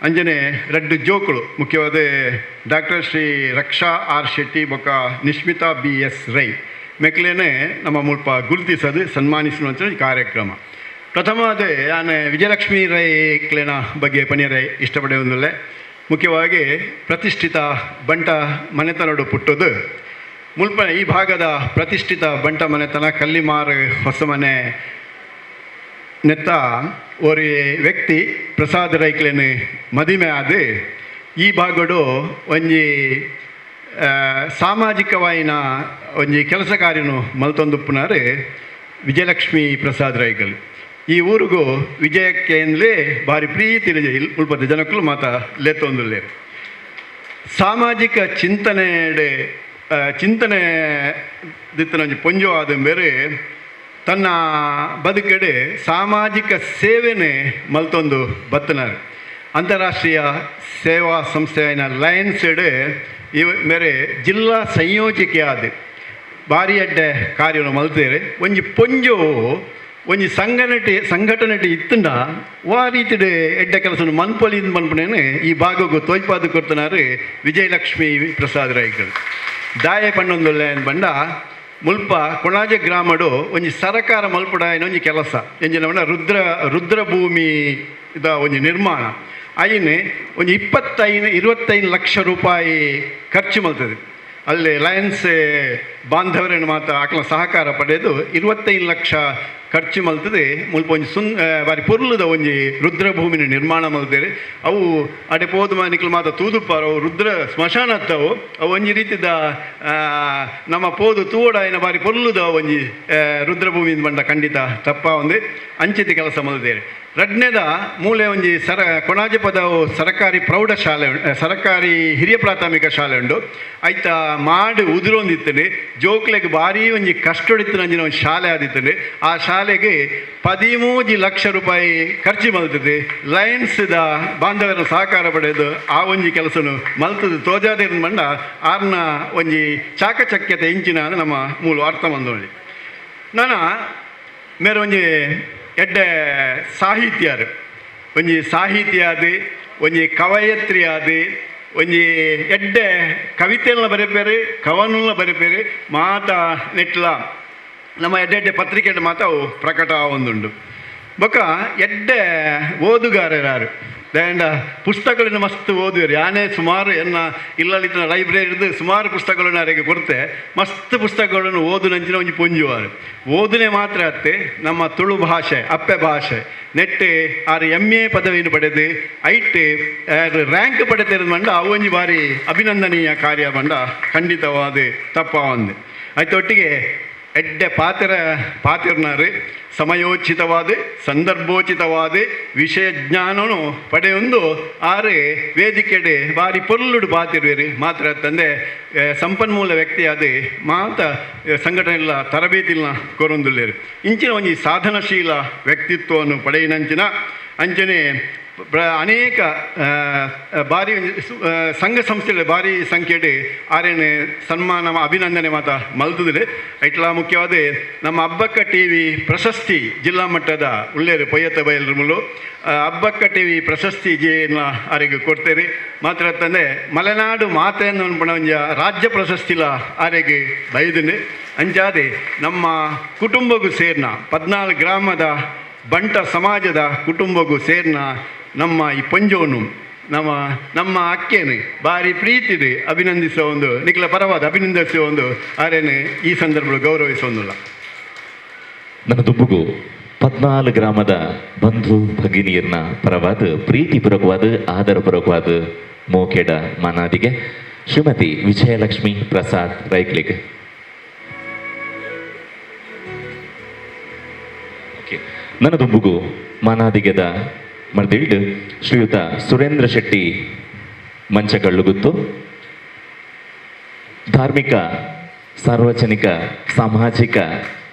ಅಂಜನೆ 2 ಜೋಕುಳು ಮುಖ್ಯವಾದ ಡಾಕ್ಟರ್ ಶ್ರೀ ರಕ್ಷಾ ಆರ್ ಶೆಟ್ಟಿ ಬೊಕ ನಿಶ್ಮಿತಾ BS ರೈ ಮೆಕ್ಲೇನೆ ನಮ್ಮ ಮುಲ್ಪ ಗುರುತಿಸೋದು ಸನ್ಮಾನಿಸುವಂಥ ಈ ಕಾರ್ಯಕ್ರಮ. ಪ್ರಥಮವಾದ ನಾನು ವಿಜಯಲಕ್ಷ್ಮಿ ರೈಕ್ಲೇನ ಬಗ್ಗೆ ಪನಿಯರೈ ಇಷ್ಟಪಡುವುದಿಲ್ಲ. ಮುಖ್ಯವಾಗಿ ಪ್ರತಿಷ್ಠಿತ ಬಂಟ ಮನೆತನಡು ಪುಟ್ಟದು ಮುಲ್ಪ ಈ ಭಾಗದ ಪ್ರತಿಷ್ಠಿತ ಬಂಟ ಮನೆತನ ಕಲ್ಲಿಮಾರು ಹೊಸಮನೆ ನೆತ್ತ ஒரு ವ್ಯಕ್ತಿ ಪ್ರಸಾದ್ ರೈಕ್ಲೇನು ಮದುವೆ ಆದ ಈ ಭಾಗಡು ಒಂಜಿ ಸಾಮಾಜಿಕವಾಯಿನ ಒಂಜಿ ಕೆಲಸ ಕಾರ್ಯನು ಮಲ್ತೊಂದುಪ್ಪುನಾರು ವಿಜಯಲಕ್ಷ್ಮಿ ಪ್ರಸಾದ್ ರೈಕಲ್. ಈ ಊರಿಗೂ ವಿಜಯಕ್ಕೇಂದ್ಲೇ ಭಾರಿ ಪ್ರೀತಿ ಉಳ್ಪದ ಜನಕ್ಕೂ ಮಾತ ಲೆತ್ತೊಂದುಲ್ಲೇರು. ಸಾಮಾಜಿಕ ಚಿಂತನೆ ದಿತ್ತನ ಪೊಂಜು ಆದ ಬೇರೆ ತನ್ನ ಬದುಕಡೆ ಸಾಮಾಜಿಕ ಸೇವೆನೇ ಮಲ್ತೊಂದು ಬತ್ತನಾರು. ಅಂತಾರಾಷ್ಟ್ರೀಯ ಸೇವಾ ಸಂಸ್ಥೆಯ ಲಯನ್ಸ್ ಇವ ಮೇರೆ ಜಿಲ್ಲಾ ಸಂಯೋಜಕೆ ಆದ ಭಾರಿ ಎಡ್ಡೆ ಕಾರ್ಯವನ್ನು ಮಲ್ತೇರೆ. ಒಂಜಿ ಪೊಂಜು ಒಂಜಿ ಸಂಘಟನೆ ಇತ್ತಂಡ ಆ ರೀತಿಡೆ ಎಡ್ಡೆ ಕೆಲಸ ಮನ್ಪೊಲಿಂದ ಮನ್ಪನೇನೆ ಈ ಭಾಗಕ್ಕೂ ತೋಯ್ಪಾದು ಕೊಡ್ತನಾರು ವಿಜಯಲಕ್ಷ್ಮಿ ಪ್ರಸಾದ್ ರೈಕಲ್. ದಾಯ ಪಣ್ಣೊಂದುಲ್ಲ ಬಂಡ ಮುಲ್ಪ ಕೊಣಾಜೆ ಗ್ರಾಮಡು ಒಂಜಿ ಸರಕಾರ ಮಲ್ಪಡ ಒಂಜಿ ಕೆಲಸ ಎಂಜಿನ ರುದ್ರಭೂಮಿ ಇದ ಒಂಜಿ ನಿರ್ಮಾಣ ಅಯ್ಯನೆ ಒಂಜಿ 25 ಲಕ್ಷ ರೂಪಾಯಿ ಖರ್ಚು ಮಲ್ತದೆ. ಅಲ್ಲಿ ಲಯನ್ಸ್ ಬಾಂಧವರನ್ನು ಮಾತ್ರ ಆಕಲ ಸಹಕಾರ ಪಡೆದು 25 ಲಕ್ಷ ಖರ್ಚು ಮಲ್ತದೆ. ಮುಲ್ಪ ಒಂಜಿ ಬಾರಿ ಪೊರ್ಲುದ ಒಂಜಿ ರುದ್ರಭೂಮಿನ ನಿರ್ಮಾಣ ಮಲ್ತೇವೆ. ಅವು ಅಡೆ ಪೋದು ಮಾನಿಕಲು ಮಾತ್ರ ತೂದುಪಾರ ಅವು ರುದ್ರ ಸ್ಮಶಾನ ಹತ್ತವು ಅವು ಒಂಜಿ ರೀತಿದ ನಮ್ಮ ಪೋದು ತೂವಡಾಯಿನ ಬಾರಿ ಪೊರ್ಲುದ ಒಂಜಿ ರುದ್ರಭೂಮಿಯಿಂದ ಬಂದ ಖಂಡಿತ ತಪ್ಪ ಒಂದು ಅಂಚಿತ ಕೆಲಸ ಮಲ್ತೇವೆ. ರಡ್ನೇದ ಮೂಲೆ ಒಂಜಿ ಕೊಣಾಜೆ ಪದವು ಸರಕಾರಿ ಪ್ರೌಢಶಾಲೆ ಸರಕಾರಿ ಹಿರಿಯ ಪ್ರಾಥಮಿಕ ಶಾಲೆ ಉಂಡು. ಆಯ್ತ ಮಾಡಿ ಉದುರೊಂದಿತ್ತನೆ ಜೋಕ್ಲೆಗೆ ಭಾರಿ ಒಂಜಿ ಕಷ್ಟೊಡಿತ್ತು ನಂಜಿನ ಒಂದು ಶಾಲೆ ಆದಿತ್ತನೆ. ಆ ಶಾಲೆಗೆ 13 ಲಕ್ಷ ರೂಪಾಯಿ ಖರ್ಚು ಮಲ್ತದೆ. ಲಯನ್ಸ್ದ ಬಾಂಧವರ ಸಹಕಾರ ಪಡೆದು ಆ ಒಂಜಿ ಕೆಲಸನು ಮಲ್ತದ್ದು ತೋಜಾದೆ ಬಂಡ ಆರ್ನ ಒಂಜಿ ಚಾಕಚಕ್ಯತೆ ಇಂಚಿನ ನಮ್ಮ ಮೂಲ ಅರ್ಥ ಬಂದೋಳಿ. ನಾನು ಮೇರೆ ಒಂಜಿ ಎಡ್ಡೆ ಸಾಹಿತ್ಯರು ಒಂಜಿ ಸಾಹಿತ್ಯ ಆದು ಒಂಜಿ ಕವಯತ್ರಿ ಆದು ಒಂಜಿ ಎಡ್ಡೆ ಕವಿತೆಲ್ಲ ಬರೆಪೇರು ಕವನಲ್ಲ ಬರೆಪೇರು ಮಾತ ನೆಟ್ಲ ನಮ್ಮ ಎಡ್ಡೆ ಪತ್ರಿಕೆ ಮಾತ ಅವು ಪ್ರಕಟ ಒಂದುಂಡು. ಬೊಕ್ಕ ಎಡ್ಡೆ ಓದುಗಾರರಾರು ದಾಂಡ ಪುಸ್ತಕಗಳನ್ನು ಮಸ್ತ್ ಓದುವರು. ಯಾನೇ ಸುಮಾರು ಎನ್ನ ಇಲ್ಲಲ್ಲಿನ ಲೈಬ್ರರಿದು ಸುಮಾರು ಪುಸ್ತಕಗಳನ್ನು ಅವರಿಗೆ ಕೊಡ್ತೆ. ಮಸ್ತ್ ಪುಸ್ತಕಗಳನ್ನು ಓದು ನಂಚಿನ ಒಂಜಿ ಪೊಂಜುವಾರು ಓದನೆ ಮಾತ್ರ ಅತ್ತೆ ನಮ್ಮ ತುಳು ಭಾಷೆ ಅಪ್ಪೆ ಭಾಷೆ ನೆಟ್ಟು ಆರು MA ಪದವಿಯನ್ನು ಪಡೆದು ಐಟ್ ರ್ಯಾಂಕ್ ಪಡೆದಿರೋದು ಮಂಡ ಅವು ಒಂಜಿ ಬಾರಿ ಅಭಿನಂದನೀಯ ಕಾರ್ಯ ಮಂಡ ಖಂಡಿತವಾದ ತಪ್ಪ ಒಂದು ಆಯ್ತೊಟ್ಟಿಗೆ ಎಡ್ಡೆ ಪಾತಿರ್ನಾರು ಸಮಯೋಚಿತವಾದ ಸಂದರ್ಭೋಚಿತವಾದ ವಿಷಯ ಜ್ಞಾನನು ಪಡೆಯೊಂದು ಆರು ವೇದಿಕೆಡೆ ಬಾರಿ ಪೊರ್ಲುಡು ಪಾತಿರುವೇರು ಮಾತ್ರ ತಂದೆ ಸಂಪನ್ಮೂಲ ವ್ಯಕ್ತಿ ಆದ ಮಾತ ಸಂಘಟನೆಲ್ಲ ತರಬೇತಿಲ್ಲ ಕೊರೊಂದುಲ್ಲೇರು. ಇಂಚಿನ ಒಂಜಿ ಸಾಧನಶೀಲ ವ್ಯಕ್ತಿತ್ವವನ್ನು ಪಡೆಯಿನಂಚಿನ ಅಂಚನೆ ಅನೇಕ ಭಾರಿ ಸಂಘ ಸಂಸ್ಥೆಗಳು ಭಾರಿ ಸಂಖ್ಯೆಡೆ ಆರೇನು ಸನ್ಮಾನ ಅಭಿನಂದನೆ ಮಾತ ಮಲ್ತದಿದೆ. ಐಟ್ಲ ಮುಖ್ಯವಾದ ನಮ್ಮ ಅಬ್ಬಕ್ಕ TV ಪ್ರಶಸ್ತಿ ಜಿಲ್ಲಾ ಮಟ್ಟದ ಉಳ್ಳೇರು ಪೊಯ್ಯತ್ತ ಬಯಲು ಅಬ್ಬಕ್ಕ TV ಪ್ರಶಸ್ತಿ ಜೇನ ಆರೆಗೆ ಕೊಡ್ತೇವೆ. ಮಾತ್ರ ತಂದೆ ಮಲೆನಾಡು ಮಾತೆಯನ್ನು ಅನ್ಪಣ ಒಂಜ ರಾಜ್ಯ ಪ್ರಶಸ್ತಿಲ ಆರೆಗೆ ಬೈದನೆ ಅಂಜಾದೆ ನಮ್ಮ ಕುಟುಂಬಗೂ ಸೇರ್ನ 14 ಗ್ರಾಮದ ಬಂಟ ಸಮಾಜದ ಕುಟುಂಬಗೂ ಸೇರ್ನ ನಮ್ಮ ಈ ಪಂಜೋನು ನಮ್ಮ ಅಕ್ಕೇನು ಭಾರಿ ಪ್ರೀತಿದೆ ಅಭಿನಂದಿಸುವ ಒಂದು ನಿಖಲ ಪರವಾದ ಅಭಿನಂದಿಸುವ ಒಂದು ಆರೇನು ಈ ಸಂದರ್ಭದಲ್ಲಿ ಗೌರವಿಸೋದಿಲ್ಲ. ನನ್ನ ದುಬ್ಬುಗು 14 ಗ್ರಾಮದ ಬಂಧು ಭಗಿನಿಯರ್ನ ಪರವಾದ ಪ್ರೀತಿಪೂರ್ವಕವಾದ ಆದರಪೂರ್ವಕವಾದ ಮೋಕೆಡ ಮನಾದಿಗೆ ಶ್ರೀಮತಿ ವಿಜಯಲಕ್ಷ್ಮಿ ಪ್ರಸಾದ್ ರೈಕ್ಲಿಗ್. ನನ್ನ ದುಬ್ಬುಗು ಮನಾದಿಗೆದ ಮರ್ದಿಲ್ಡ್ ಶ್ರೀಯುತ ಸುರೇಂದ್ರ ಶೆಟ್ಟಿ ಮಂಚಕಳ್ಳುಗುತ್ತು ಧಾರ್ಮಿಕ ಸಾರ್ವಜನಿಕ ಸಾಮಾಜಿಕ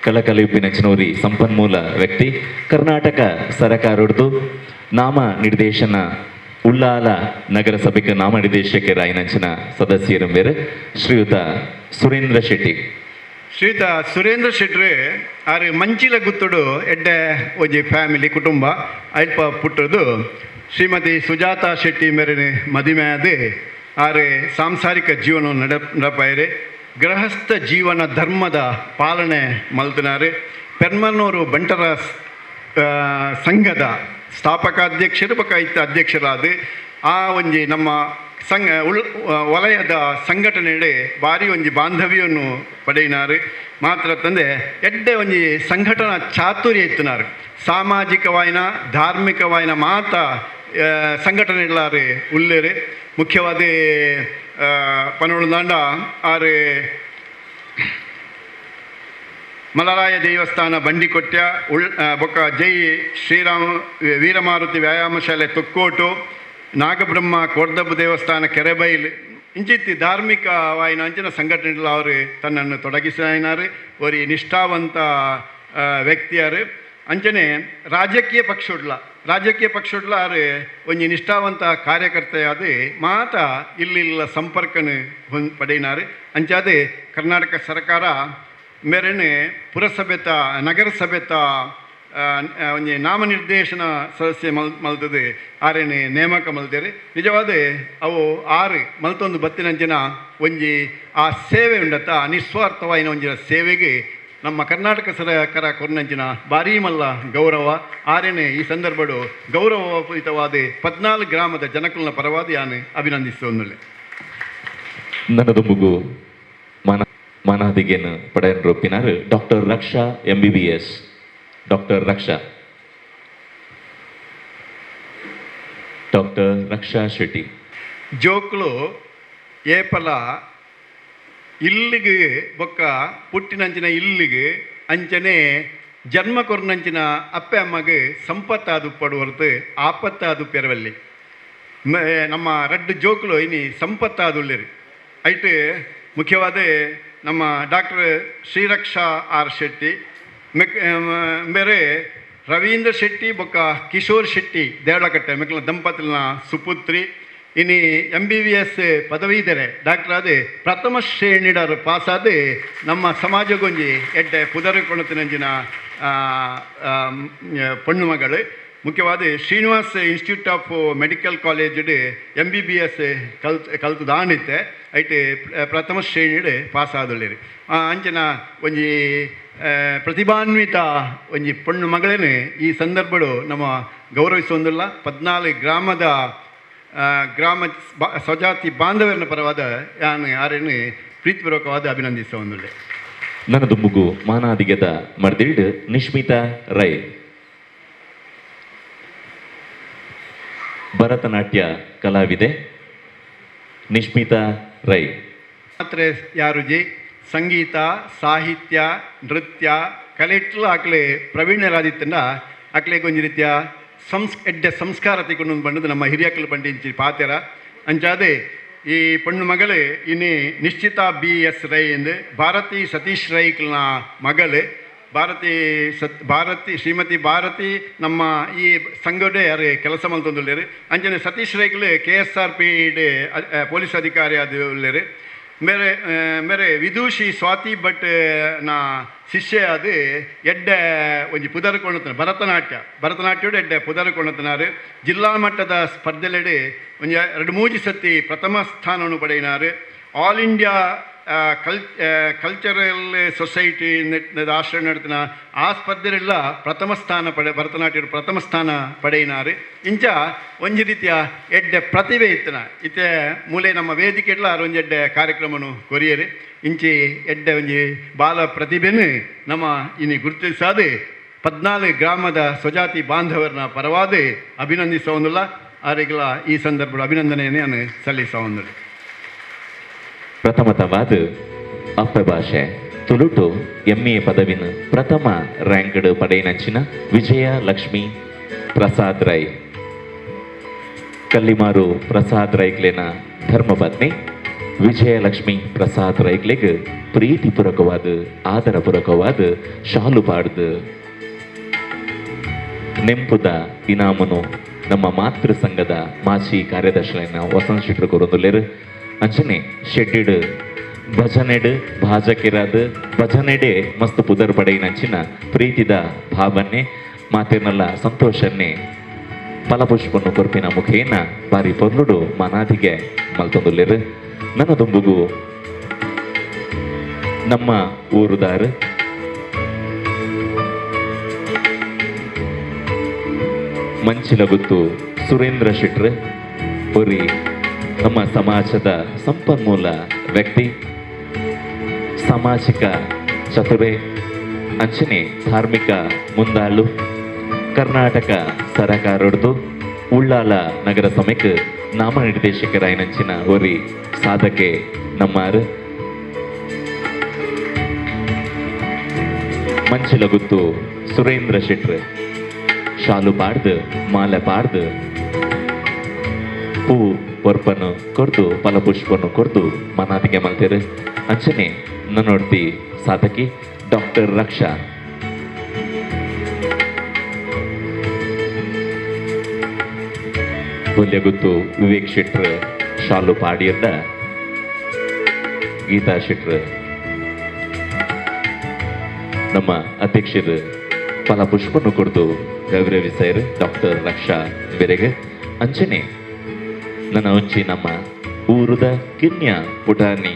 ಕಳಕಳಿಪಿನಚನೂರಿ ಸಂಪನ್ಮೂಲ ವ್ಯಕ್ತಿ ಕರ್ನಾಟಕ ಸರಕಾರದ್ದು ನಾಮ ನಿರ್ದೇಶನ ಉಳ್ಳಾಲ ನಗರಸಭೆಗೆ ನಾಮ ನಿರ್ದೇಶಕರಾಯಿನಂಚಿನ ಸದಸ್ಯರು ಬೇರೆ ಶ್ರೀಯುತ ಸುರೇಂದ್ರ ಶೆಟ್ಟಿ. ಶ್ರೀಯುತ ಸುರೇಂದ್ರ ಶೆಟ್ಟಿ ಆರು ಮಂಚಿಲ ಗುತ್ತುಡು ಎಡ್ಡೆ ಒಂಜಿ ಫ್ಯಾಮಿಲಿ ಕುಟುಂಬ ಅಲ್ಪ ಪುಟ್ಟದು ಶ್ರೀಮತಿ ಸುಜಾತಾ ಶೆಟ್ಟಿ ಮೇರೆ ಮದುವೆ ಆದ ಆರು ಸಾಂಸಾರಿಕ ಜೀವನ ನಡಪಾಯರೆ ಗೃಹಸ್ಥ ಜೀವನ ಧರ್ಮದ ಪಾಲನೆ ಮಲ್ತಿನಾರು. ಪೆರ್ಮನ್ನೂರು ಬಂಟರ ಸಂಘದ ಸ್ಥಾಪಕಾಧ್ಯಕ್ಷರು ಇತ್ತ ಅಧ್ಯಕ್ಷರಾದ ಆ ಒಂಜಿ ನಮ್ಮ ವಲಯದ ಸಂಘಟನೆಡೆ ಭಾರಿ ಒಂಜಿ ಬಾಂಧವ್ಯವನ್ನು ಪಡೆಯಿನಾರು. ಮಾತ್ರ ತಂದೆ ಎಡ್ಡೆ ಒಂಜಿ ಸಂಘಟನಾ ಚಾತುರ್ಯ ಇತ್ತಿನಾರು. ಸಾಮಾಜಿಕವಾಯಿನ ಧಾರ್ಮಿಕವಾಯಿನ ಮಾತ ಸಂಘಟನೆಗಳಾರು ಉಳ್ಳೇರು. ಮುಖ್ಯವಾದ ಪನೋಳು ಆರು ಮಲರಾಯ ದೇವಸ್ಥಾನ ಬಂಡಿಕೊಟ್ಯ ಬೊಕ್ಕ ಜೈ ಶ್ರೀರಾಮ ವೀರಮಾರುತಿ ವ್ಯಾಯಾಮ ಶಾಲೆ ತೊಕ್ಕೋಟು, ನಾಗಬ್ರಹ್ಮ ಕೋರ್ದಬ್ಬು ದೇವಸ್ಥಾನ ಕೆರೆಬೈಲ್ ಇಂಚಿತ್ತಿ ಧಾರ್ಮಿಕವಾಯಿನ ಅಂಚಿನ ಸಂಘಟನೆಗಳು ಅವರು ತನ್ನನ್ನು ತೊಡಗಿಸಿನಾರು. ಒರಿ ನಿಷ್ಠಾವಂತ ವ್ಯಕ್ತಿಯಾರು. ಅಂಚನೆ ರಾಜಕೀಯ ಪಕ್ಷ ಅವರು ಒಂಜಿ ನಿಷ್ಠಾವಂತ ಕಾರ್ಯಕರ್ತೆಯಾದ ಮಾತ ಇಲ್ಲಿಲ್ಲ ಸಂಪರ್ಕನ ಪಡೆಯಿನಾರು. ಅಂಚಾದ ಕರ್ನಾಟಕ ಸರ್ಕಾರ ಮೇರೆನೆ ಪುರಸಭೆತ ನಗರಸಭೆತ ಒಂಜಿ ನಾಮನಿರ್ದೇಶನ ಸದಸ್ಯ ಮಲ್ತದೆ ಆರೇನೆ ನೇಮಕ ಮಲ್ತೇರಿ. ನಿಜವಾದ ಅವು ಆರು ಮಲ್ತೊಂದು ಬತ್ತಿನಂಚಿನ ಒಂಜಿ ಆ ಸೇವೆ ಉಂಡತ್ತ ನಿಸ್ವಾರ್ಥವಾಯಿನ ಒಂಜಿನ ಸೇವೆಗೆ ನಮ್ಮ ಕರ್ನಾಟಕ ಸರ್ಕಾರ ಕೊರ್ನಂಚಿನ ಭಾರೀ ಮಲ್ಲ ಗೌರವ ಆರೇನೆ ಈ ಸಂದರ್ಭಡು ಗೌರವಪೂರಿತವಾದ 14 ಗ್ರಾಮದ ಜನಕುಲ್ನ ಪರವಾದ ಯಾನು ಅಭಿನಂದಿಸುವಲ್ಲಿ. ನನ್ನದು ಮುಗು ಮನಾದಿಗೆನು ಪಡೆಯನ್ ರೂಪಿನಾರು ಡಾಕ್ಟರ್ ರಕ್ಷಾ MBBS. ಡಾಕ್ಟರ್ ರಕ್ಷಾ ಶೆಟ್ಟಿ ಜೋಕ್ಲು ಏಪಲ ಇಲ್ಲಿಗೆ ಬೊಕ್ಕ ಪುಟ್ಟಿನಂಚಿನ ಇಲ್ಲಿಗೆ ಅಂಚನೆ ಜನ್ಮ ಕೊರ್ನಂಚಿನ ಅಪ್ಪೆ ಅಮ್ಮಗೆ ಸಂಪತ್ತಾದು ಪಡು ಹೊರತು ಆಪತ್ತಾದು ಪೆರವಲ್ಲಿ ನಮ್ಮ ರಡ್ಡು ಜೋಕ್ಲು ಇನಿ ಸಂಪತ್ತಾದುಳ್ಳಿರಿ. ಐಟ್ ಮುಖ್ಯವಾದ ನಮ್ಮ ಡಾಕ್ಟರ್ ಶ್ರೀರಕ್ಷಾ R. ಶೆಟ್ಟಿ ಬೇರೆ ರವೀಂದ್ರ ಶೆಟ್ಟಿ ಬೊಕ್ಕ ಕಿಶೋರ್ ಶೆಟ್ಟಿ ದೇವಳಕಟ್ಟೆ ಮೆಕ್ಕಲ ದಂಪತಿನ ಸುಪುತ್ರಿ ಇನಿ MBBS ಪದವೀಧರೆ ಡಾಕ್ಟರ್ ಆದ ಪ್ರಥಮ ಶ್ರೇಣಿಡರು ಪಾಸಾದ ನಮ್ಮ ಸಮಾಜಗೊಂಜಿ ಎಡ್ಡೆ ಪುದರ್ ಕೊಣತಿನಂಜಿನ ಪಣ್ಣು ಮಗಳು. ಮುಖ್ಯವಾದ Srinivas institute of medical college MBBS ಕಲ್ತು ದಾಣಿತ್ತೆ ಐಟ್ ಪ್ರಥಮ ಶ್ರೇಣಿಡ್ ಪಾಸಾದುಳ್ಳಿರಿ. ಅಂಚನ ಒಂಜಿ ಪ್ರತಿಭಾನ್ವಿತ ಒಂಜಿ ಪಣ್ಣು ಮಗಳೇನೆ ಈ ಸಂದರ್ಭಡು ನಮ್ಮ ಗೌರವಿಸೊಂದಿಲ್ಲ. 14 ಗ್ರಾಮದ ಸ್ವಜಾತಿ ಬಾಂಧವ್ಯನ ಪರವಾದ ಯಾನು ಆರೇನು ಪ್ರೀತಿಪೂರ್ವಕವಾದ ಅಭಿನಂದಿಸುವಂದುಳ್ಳೆ. ನನ್ನದು ಮುಗು ಮಾನಾದಿಗೆದ ಮರ್ದಿಡ್ ನಿಶ್ಮಿತಾ ರೈ. ಭರತನಾಟ್ಯ ಕಲಾವಿದೆ ನಿಶ್ಮಿತಾ ರೈ. ಮಾತ್ರ ಯಾರುಜಿ ಸಂಗೀತ ಸಾಹಿತ್ಯ ನೃತ್ಯ ಕಲೆಟ್ಲು ಆಕಲೆ ಪ್ರವೀಣರಾದಿತ್ತಂಡ ಆಕಲೆ ಕೊಂಚ ರೀತಿಯ ಎಡ್ಡೆ ಸಂಸ್ಕಾರ ತಿಕೊಂಡು ಬಂಡದು ನಮ್ಮ ಹಿರಿಯಕ್ಕಲು ಬಂಡಿಂಚಿ ಪಾತೆರ. ಅಂಚಾದೆ ಈ ಪಣ್ಣು ಮಗಳು ಇನ್ನಿ ನಿಶ್ಚಿತಾ BS ರೈ ಎಂದು ಭಾರತಿ ಸತೀಶ್ ರೈಕ್ನ ಮಗಳು ಶ್ರೀಮತಿ ಭಾರತಿ ನಮ್ಮ ಈ ಸಂಘಡೆ ಯಾರು ಕೆಲಸ ಮಲ್ತೊಂದುಳ್ಳೇರು. ಅಂಚನೆ ಸತೀಶ್ ರೈಕ್ಲು KSRP ಪೊಲೀಸ್ ಅಧಿಕಾರಿ ಆದುಳ್ಳೇರು. ಮೇರೆ ವಿದೂಷಿ ಸ್ವಾತಿ ಭಟ್ ನ ಶಿಷ್ಯ ಅದು ಎಡ್ಡೆ ಒಂಜಿ ಪುದರ್ ಕೊಂಡತನ ಭರತನಾಟ್ಯಡು ಎಡ್ಡೆ ಪುದರ್ ಕೊಂಡತನಾರು. ಜಿಲ್ಲಾ ಮಟ್ಟದ ಸ್ಪರ್ಧೆಲೆಡೆ ಒಂಜಿ 2-3 ಸತಿ ಪ್ರಥಮ ಸ್ಥಾನವನ್ನು ಪಡೆಯಿನಾರು. ಆಲ್ ಇಂಡಿಯಾ ಕಲ್ಚರಲ್ ಸೊಸೈಟಿ ಆಶ್ರಯ ನಡೆತಿನ ಆ ಸ್ಪರ್ಧೆಲೆಲ್ಲ ಪ್ರಥಮ ಸ್ಥಾನ ಭರತನಾಟ್ಯಡು ಪ್ರಥಮ ಸ್ಥಾನ ಪಡೆಯಿನಾರು. ಇಂಚ ಒಂಜಿ ರೀತಿಯ ಎಡ್ಡೆ ಪ್ರತಿಭೆ ಇತ್ತನ ಇತ್ತೆ ಮೂಲೆ ನಮ್ಮ ವೇದಿಕೆಡ್ಲ ಒಂಜಿ ಎಡ್ಡೆ ಕಾರ್ಯಕ್ರಮನು ಕೊರಿಯರು. ಇಂಚಿ ಎಡ್ಡೆ ಒಂಜಿ ಬಾಲ ಪ್ರತಿಭೆನು ನಮ್ಮ ಇನಿ ಗುರುತಿಸಾದ 14 ಗ್ರಾಮದ ಸ್ವಜಾತಿ ಬಾಂಧವರನ್ನ ಪರವಾದ ಅಭಿನಂದಿಸೋದಿಲ್ಲ. ಅವರಿಗೆಲ್ಲ ಈ ಸಂದರ್ಭದ ಅಭಿನಂದನೆಯನ್ನು ನಾನು ಸಲ್ಲಿಸೋದಿಲ್ಲ. ಪ್ರಥಮತವಾದ ಅಪ್ಪ ಭಾಷೆ ತುಳುಟು MA ಪದವಿನ ಪ್ರಥಮ ರ್ಯಾಂಕ್ಡ್ ಪಡೆಯನಂಚಿನ ವಿಜಯ ಲಕ್ಷ್ಮಿ ಪ್ರಸಾದ್ ರೈ. ಕಲ್ಲಿಮಾರು ಪ್ರಸಾದ್ ರೈಕ್ಲೆನ ಧರ್ಮಪತ್ನಿ ವಿಜಯಲಕ್ಷ್ಮಿ ಪ್ರಸಾದ್ ರೈಕ್ಲೆಗ್ ಪ್ರೀತಿಪೂರ್ವಕವಾದ ಆದರಪೂರ್ವಕವಾದ ಶಾಲು ಪಾಡ್ದು ನೆಂಪುದ ಇನಾಮನು ನಮ್ಮ ಮಾತೃ ಸಂಘದ ಮಾಜಿ ಕಾರ್ಯದರ್ಶಿನ ವಸಂತ್ ಶೆಟ್ರು ಕೊರೊಂದುಲ್ಲೇರು. ಅಂಚನೆ ಶೆಡ್ಡಿಡ್ ಭಜನೆಡ್ ಭಾಜಕಿರಾದ ಭಜನೆಡೆ ಮಸ್ತ್ ಪುದರ್ ಪಡೆಯಿನಂಚಿನ ಪ್ರೀತಿದ ಭಾವನೆ ಮಾತಿರ್ನಲ್ಲ ಸಂತೋಷನ್ನೇ ಫಲಪುಷ್ಪನ್ನು ಕೊರ್ಪಿನ ಮುಖೇನ ಬಾರಿ ಪೊರ್ಲುಡು ಮನಾದಿಗೆ ಮಲ್ತೊಂದುಲ್ಲೇರು. ನನ್ನ ದುಂಬುಗು ನಮ್ಮ ಊರುದಾರ್ ಮಂಚಿಲಗುತ್ತು ಸುರೇಂದ್ರ ಶೆಟ್ರ್ ಒರಿ ನಮ್ಮ ಸಮಾಜದ ಸಂಪನ್ಮೂಲ ವ್ಯಕ್ತಿ, ಸಾಮಾಜಿಕ ಚತುರೆ, ಅಂಚನೆ ಧಾರ್ಮಿಕ ಮುಂದಾಳು, ಕರ್ನಾಟಕ ಸರಕಾರದ್ದು ಉಳ್ಳಾಲ ನಗರ ಸಭೆಗೆ ನಾಮನಿರ್ದೇಶಕರಾಯಿನಂಚಿನ ಒರಿ ಸಾಧಕೆ ನಮ್ಮಾರು ಮಂಚಿಲಗುತ್ತು ಸುರೇಂದ್ರ ಶೆಟ್ರ್ ಶಾಲು ಪಾಡ್ದು ಮಾಲೆ ಪಾಡ್ದು ಹೂ ಒರ್ಪನ್ನು ಕೊರ್ದು ಫಲಪುಷ್ಪನ್ನು ಕೊರ್ದು ಮನಾದಿಗೆ ಮಲ್ತೇರು. ಅಂಚನೆ ನನ್ನೊಡ್ತಿ ಸಾಧಕಿ ಡಾಕ್ಟರ್ ರಕ್ಷಾ ಬೊಲ್ಯಗುತ್ತು ವಿವೇಕ್ ಶೆಟ್ರ್ ಶಾಲು ಪಾಡಿಯಡ್ಡ ಗೀತಾ ಶೆಟ್ರ್ ನಮ್ಮ ಅಧ್ಯಕ್ಷರು ಫಲಪುಷ್ಪನ್ನು ಕೊಡ್ದು ಗೌರವಿಸೈರು ಡಾಕ್ಟರ್ ರಕ್ಷಾ ಬೆರೆಗೆ. ಅಂಚನೆ ನನ್ನ ಒಂಚಿ ನಮ್ಮ ಊರುದ ಕಿನ್ಯ ಪುಟಾಣಿ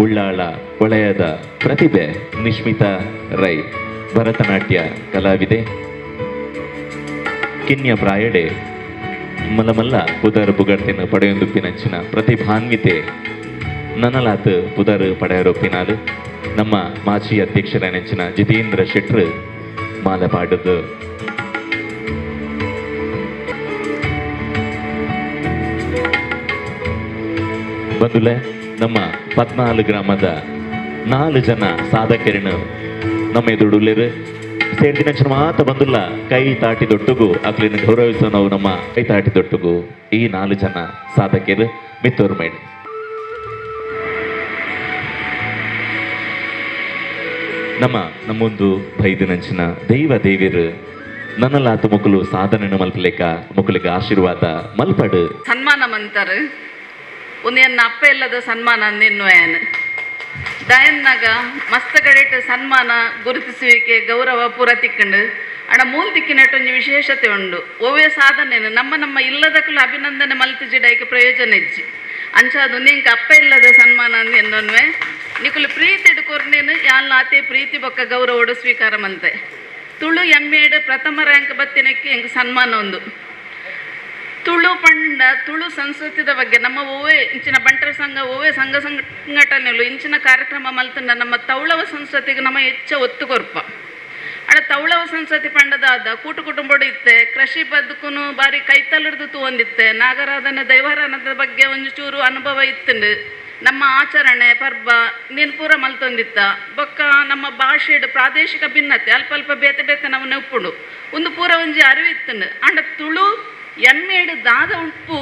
ಉಳ್ಳಾಳ ಒಳೆಯದ ಪ್ರತಿಭೆ ನಿಶ್ಮಿತಾ ರೈ ಭರತನಾಟ್ಯ ಕಲಾವಿದೆ, ಕಿನ್ಯ ಪ್ರಾಯಡೆ ಮಲಮಲ್ಲ ಪುದರ್ ಬುಗಡ್ತಿನ ಪಡೆಯೊಂದುಪ್ಪಿನಂಚಿನ ಪ್ರತಿಭಾನ್ವಿತೆ ನನಲಾತ್ ಪುದರ್ ಪಡೆಯರೊಪ್ಪಿನಾಲು ನಮ್ಮ ಮಾಜಿ ಅಧ್ಯಕ್ಷರ ನೆಂಚಿನ ಜಿತೇಂದ್ರ ಶೆಟ್ರ್ ಮಾಲೆ ಪಾಡದು. ಬಂದುಲೆ ನಮ್ಮ 14 ಗ್ರಾಮದ 4 ಜನ ಸಾಧಕರನ್ನು ನಮ್ಮ ಎದುರುಲೇರು ಸೇರ್ದಿನ ಮಾತ ಬಂದುಲ್ಲ ಕೈ ತಾಟಿ ದೊಟ್ಟುಗು ಅಕ್ಲಿನ ಗೌರವಿಸೋ ನಾವು ನಮ್ಮ ಕೈ ತಾಟಿ ದೊಟ್ಟುಗು ಈ 4 ಜನ ಸಾಧಕರು ಮಿತ್ತೋರ್ ಮೇಡ್ ನಮ್ಮೊಂದು ಬೈದಿನಂಚಿನ ದೈವ ದೇವಿರು ನನ್ನಲಾತ ಮುಕುಲು ಸಾಧನೆ ಮಲ್ಪಲೇಕ ಮುಕುಲಿಗೆ ಆಶೀರ್ವಾದ ಮಲ್ಪಡು ಸನ್ಮಾನ ಮಂತಾರೆ ಒಂದು ಎನ್ನ ಅಪ್ಪ ಇಲ್ಲದ ಸನ್ಮಾನ ಅಂದೆನ್ನುವಯನ್ ದಯನ್ನಾಗ ಮಸ್ತ ಕಡೆಟ್ ಸನ್ಮಾನ ಗುರುತಿಸುವಿಕೆ ಗೌರವ ಪೂರ ತಿಕ್ಕಂಡು ಅಣ್ಣ ಮೂಲ್ ತಿಕ್ಕಿನಟ್ಟೊಂದು ವಿಶೇಷತೆ ಉಂಡು. ಓವೇ ಸಾಧನೆನು ನಮ್ಮ ಇಲ್ಲದಕ್ಕೂ ಅಭಿನಂದನೆ ಮಲ್ತಿಜಿಡೈಕೆ ಪ್ರಯೋಜನ ಇಜ್ಜಿ ಅಂಚಾದು ನಿಂಗೆ ಅಪ್ಪ ಇಲ್ಲದ ಸನ್ಮಾನ ಅಂದು ಎನ್ನೊನ್ವೆ ನಿಕುಲು ಪ್ರೀತಿ ಇಡ್ಕೊರ್ನೇನು ಯಾಲ್ ಆತೆ ಪ್ರೀತಿ ಬೊಕ್ಕ ಗೌರವಡು ಸ್ವೀಕಾರ ಮಂತೆ ತುಳು ಎಮ್ಮೇಡ್ ಪ್ರಥಮ ರ್ಯಾಂಕ್ ಬತ್ತಿನಕ್ಕೆ ಹೆಂಗೆ ಸನ್ಮಾನ ಒಂದು ತುಳು ಪಂಡ ತುಳು ಸಂಸ್ಕೃತಿದ ಬಗ್ಗೆ ನಮ್ಮ ಓವೇ ಇಂಚಿನ ಬಂಟರ ಸಂಘ ಓವೇ ಸಂಘ ಸಂಘಟನೆಗಳು ಇಂಚಿನ ಕಾರ್ಯಕ್ರಮ ಮಲ್ತಂಡ ನಮ್ಮ ತೌಳವ ಸಂಸ್ಕೃತಿಗೆ ನಮ್ಮ ಹೆಚ್ಚ ಒತ್ತು ಕೊರ್ಪ ಅಡ ತೌಳವ ಸಂಸ್ಕೃತಿ ಪಂಡದಾದ ಕೂಟು ಕುಟುಂಬಡು ಇತ್ತೆ ಕೃಷಿ ಬದುಕುನು ಬಾರಿ ಕೈತಲರ್ದು ತೂವಂದಿತ್ತೆ ನಾಗರಾಧನೆ ದೈವಾರಾಧನದ ಬಗ್ಗೆ ಒಂಚೂರು ಅನುಭವ ಇತ್ತಂಡು ನಮ್ಮ ಆಚರಣೆ ಪರ್ಬ ನೀನು ಪೂರ ಮಲ್ತೊಂದಿತ್ತ ಬೊಕ್ಕ ನಮ್ಮ ಭಾಷೆಡ್ ಪ್ರಾದೇಶಿಕ ಭಿನ್ನತೆ ಅಲ್ಪ ಬೇತೆ ಬೇತೆ ನಾವು ನೆಪ್ಪುಂಡು ಒಂದು ಪೂರ ಒಂಜಿ ಅರಿವಿತ್ತಂಡು ಅಂಡ ತುಳು ಎಮ್ಮೇಡು ದಾದ ಉಪ್ಪು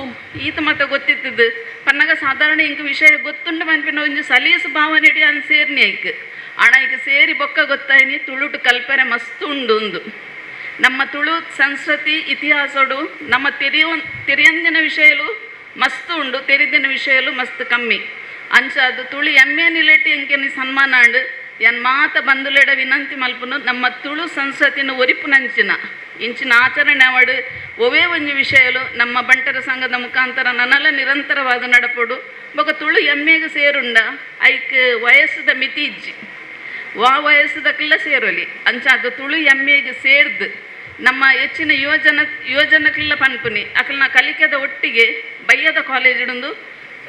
ಈತ ಮತ್ತೆ ಗೊತ್ತಿತ್ತದು ಪನ್ನಗ ಸಾಧಾರಣ ಇಂಕ ವಿಷಯ ಗೊತ್ತುಂಡು ಮನ್ಪಿನ ಒಂಜಿ ಸಲೀಸು ಭಾವನೆಡಿ ಅನ್ ಸೇರ್ನಿ ಐಕ್ ಅಣ ಈಗ ಸೇರಿ ಬೊಕ್ಕ ಗೊತ್ತಾಯ್ನಿ ತುಳುಟು ಕಲ್ಪನೆ ಮಸ್ತ್ ಉಂಡು ಒಂದು ನಮ್ಮ ತುಳು ಸಂಸ್ಕೃತಿ ಇತಿಹಾಸಡು ನಮ್ಮ ತೆರಿಯಂದಿನ ವಿಷಯಲು ಮಸ್ತ್ ಉಂಡು ತೆರಿದಿನ ವಿಷಯಲು ಮಸ್ತ್ ಕಮ್ಮಿ ಅಂಚ ಅದು ತುಳು ಎಮ್ಮೆ ನಿಲೆಟಿ ಎಂಕೆ ಸನ್ಮಾನ ಅಂಡು ಎನ್ ಮಾತ ಬಂದುಲೆಡ ವಿನಂತಿ ಮಲ್ಪನು ನಮ್ಮ ತುಳು ಸಂಸ್ಕೃತಿನ ಒರಿಪುನಂಚಿನ ಇಂಚಿನ ಆಚರಣೆ ಮಾಡು ಒವೇ ಒಂಜಿ ವಿಷಯಲು ನಮ್ಮ ಬಂಟರ ಸಂಘದ ಮುಖಾಂತರ ನನ್ನಲ್ಲ ನಿರಂತರವಾದ ನಡಪಡು ಬೊಕ ತುಳು ಎಮ್ಮೆಗೆ ಸೇರುಂಡ ಐಕ್ ವಯಸ್ಸದ ಮಿತಿ ಇಜ್ಜಿ ವಯಸ್ಸದಕ್ಕೆಲ್ಲ ಸೇರೋಲಿ ಅಂಚ ಅದು ತುಳು ಎಮ್ಮೆಗೆ ಸೇರ್ದು ನಮ್ಮ ಹೆಚ್ಚಿನ ಯೋಜನೆಕ್ಕೆಲ್ಲ ಪನ್ಪುನಿ ಅಕಲ್ನ ಕಲಿಕೆದ ಒಟ್ಟಿಗೆ ಬಯ್ಯದ ಕಾಲೇಜಿಡೊಂದು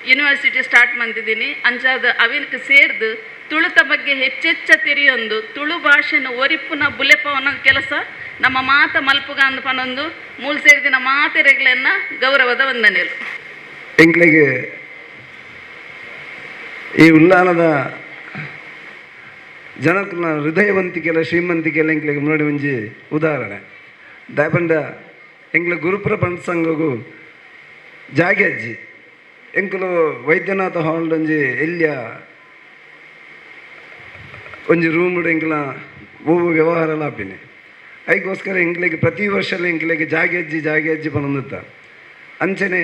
ಯೂನಿವರ್ಸಿಟಿ ಸ್ಟಾರ್ಟ್ ಮಾಡ್ತಿದ್ದೀನಿ ಅಂಚಾದ ಅವಿನಕ್ಕೆ ಸೇರ್ದು ತುಳುತ ಬಗ್ಗೆ ಹೆಚ್ಚೆಚ್ಚ ತೆರೆಯೊಂದು ತುಳು ಭಾಷೆನ ಒರಿಪುನ ಬುಲೆಪವನ ಕೆಲಸ ನಮ್ಮ ಮಾತ ಮಲ್ಪುಗ ಅಂದು ಪನೊಂದು ಮೂಲ್ ಸೇರಿದಿನ ಮಾತೆರೆಗಳನ್ನ ಗೌರವದ ವಂದನೆಗಳು ಎಂಕ್ಲೆಗೆ ಈ ಉಲ್ಲಾನದ ಜನಕ್ಕನ ಹೃದಯವಂತಿಕೆಲ್ಲ ಶ್ರೀಮಂತಿಕೆಲ್ಲ ಎಂಕ್ಲೆಗೆ ನೋಡಿ ಒಂಜಿ ಉದಾಹರಣೆ ದಾಯಪಂಡ ಎಂಕ್ಲ ಗುರುಪುರ ಪಂಡ ಸಂಘಗೂ ಜಾಗೆ ಅಜ್ಜಿ ಎಂಕುಲು ವೈದ್ಯನಾಥ ಹಾಲ್ ಒಂಜಿ ಎಲ್ಯ ಒಂಜಿ ರೂಮುಡು ಎಂಕ್ಲ ಹೂವು ವ್ಯವಹಾರ ಲಾಪಿನಿ ಅದಕ್ಕೋಸ್ಕರ ಎಂಕ್ಲೆಗೆ ಪ್ರತಿ ವರ್ಷ ಎಂಕ್ಲೆಗೆ ಜಾಗೆ ಅಜ್ಜಿ ಪನೊಂದುತ್ತ ಅಂಚನೆ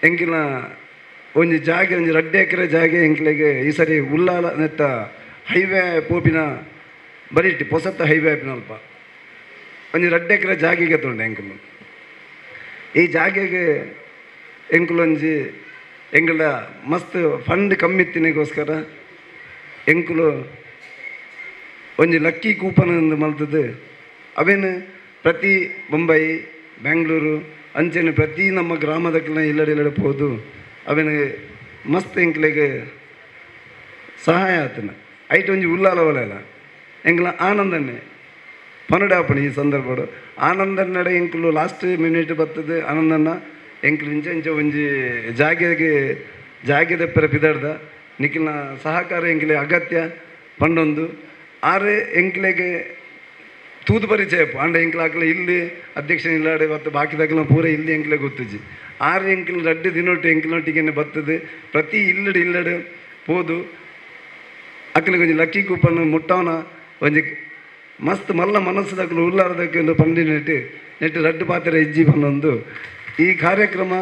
ಎಂಕಿನ ಒಂಜಿ ಜಾಗೆ ಒಂಜಿ 2 ಎಕರೆ ಜಾಗೆ ಎಂಕ್ಲೆಗೆ ಈ ಸರಿ ಉಲ್ಲಾಲ ನೆತ್ತ ಹೈವೇ ಪೋಪಿನ ಬರೀಟಿ ಪೊಸತ್ತ ಹೈವೇ ಅಲ್ಪ ಒಂಜಿ 2 ಎಕರೆ ಜಾಗೆಗೆ ತೊಂಡೆ ಎಂಕುಲು ಈ ಜಾಗೆಗೆ ಎಂಕುಲೊಂಜಿ ಎಂಕುಲ ಮಸ್ತ್ ಫಂಡ್ ಕಮ್ಮಿತ್ತಿನಿಗೋಸ್ಕರ ಎಂಕುಲು ಒಂಜಿ ಲಕ್ಕಿ ಕೂಪನ್ ಎಂದು ಮಲ್ತದ್ದು ಅವೇನು ಪ್ರತಿ ಮುಂಬೈ ಬೆಂಗಳೂರು ಅಂಚೆನೆ ಪ್ರತಿ ನಮ್ಮ ಗ್ರಾಮದಕ್ಕೆಲ್ಲ ಇಲ್ಲಡೆ ಹೋದು ಅವೇನು ಮಸ್ತ್ ಎಂಕ್ಲೆಗೆ ಸಹಾಯ ಆತನ ಐಟ್ ಒಂಜಿ ಉಲ್ಲಾಲವಲ್ಲ ಎಂಕ್ಲ ಆನಂದನೆ ಪನಡಾಪಣ ಈ ಸಂದರ್ಭಡು ಆನಂದನ್ನಡೆ ಎಂಕ್ಲು ಲಾಸ್ಟ್ ಮಿನಿಟ್ ಬರ್ತದೆ ಆನಂದನ್ನ ಎಂಕ್ಲು ಇಂಚ ಒಂಜಿ ಜಾಗೆದ ಪೆರ ಪಿದಾಡ್ದ ನಿಖಿಲ್ನ ಸಹಕಾರ ಎಂಕ್ಲೆ ಅಗತ್ಯ ಪಂಡೊಂದು ಆರೆ ಎಂಕ್ಲೆಗೆ ತೂದು ಪರಿಚಯ ಅಂಡ ಎಂಕ್ಲಾಕ್ಲ ಇಲ್ಲಿ ಅಧ್ಯಕ್ಷನ ಇಲ್ಲಾಡೆ ಮತ್ತು ಬಾಕಿದಾಗಲ ಪೂರ ಇಲ್ಲಿ ಎಂಕ್ಲೆ ಗೊತ್ತುಜಿ ಆರು ಎಂಕ್ಲು ರಡ್ಡು ದಿನೊಟ್ಟು ಎಂಕ್ಲೊಟ್ಟಿಗೆ ಬರ್ತದೆ ಪ್ರತಿ ಇಲ್ಲಡೆ ಪೋದು ಅಕ್ಕಲಿಗೆ ಒಂಜಿ ಲಕ್ಕಿ ಕೂಪನ್ ಮುಟ್ಟವನ ಒಂಜಿ ಮಸ್ತ್ ಮಲ್ಲ ಮನಸ್ಸದಾಗಲು ಉಲ್ಲಾರದಕ್ಕೆ ಒಂದು ಪಂಡಿ ನೆಟ್ಟು ರಡ್ಡು ಪಾತ್ರೆ ಇಜ್ಜಿ ಪನ್ನೊಂದು ಈ ಕಾರ್ಯಕ್ರಮ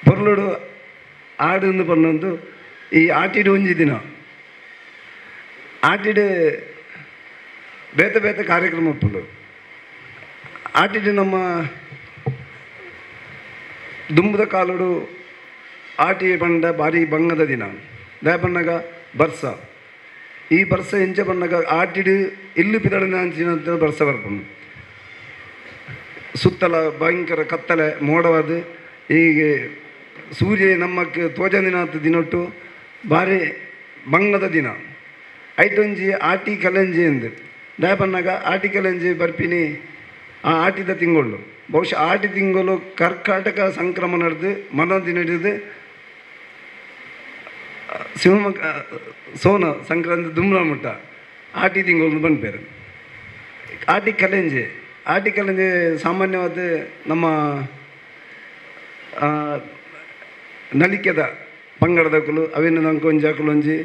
ಪೊರ್ಲುಡು ಆಡು ಪನ್ನೊಂದು ಈ ಆಟಿಡು ಒಂಜಿ ದಿನ ಆಟಿಡು ಬೇತೆ ಕಾರ್ಯಕ್ರಮ ಉಪ್ಪುಂಡು ಆಟಿಡು ನಮ್ಮ ದುಂಬುದ ಕಾಲುಡು ಆಟಿ ಪಂಡ ಬಾರಿ ಬಂಗದ ದಿನ ದಾಯ ಪನ್ನಗ ಬರ್ಸ ಈ ಬರ್ಸ ಎಂಚ ಪನ್ನಗ ಆಟಿಡು ಇಲ್ಲು ಪಿದಳಿನ ಅಂಚಿನ ಬರ್ಸ ಬರ್ಪುಂಡು ಸುತ್ತಲ ಭಯಂಕರ ಕತ್ತಲೆ ಮೋಡವಾದ ಹೀಗೆ ಸೂರ್ಯ ನಮ್ಮಕ್ಕೆ ತೋಜಂದಿನಾಥ ದಿನೊಟ್ಟು ಭಾರಿ ಬಂಗದ ದಿನ ಐಟೊಂಜಿ ಆಟಿ ಕಲೆಂಜಿ ಎಂದು ದಾಯ ಪನ್ನಗ ಆಟಿ ಕಲೆಂಜಿ ಬರ್ಪಿನಿ ಆ ಆಟಿದ ತಿಂಗಳು ಬಹುಶಃ ಆಟಿ ತಿಂಗಳು ಕರ್ಕಾಟಕ ಸಂಕ್ರಮಣ ನಡೆದು ಮನೋದಿನ ಹಿಡಿದು ಶಿವಮೊಗ್ಗ ಸೋನ ಸಂಕ್ರಾಂತಿ ದುಮ್ರಾಮುಟ್ಟ ಆಟಿ ತಿಂಗಳು ಬಂದ್ಪೇರು ಆಟಿ ಕಲೆಂಜಿ ಸಾಮಾನ್ಯವಾದ ನಮ್ಮ ನಲಿಕೆದ ಪಂಗಡದಕ್ಕಲು ಅವೇನು ನಂಗೆ ಒಂಜಿ ಹಾಕಲೊಂಜಿ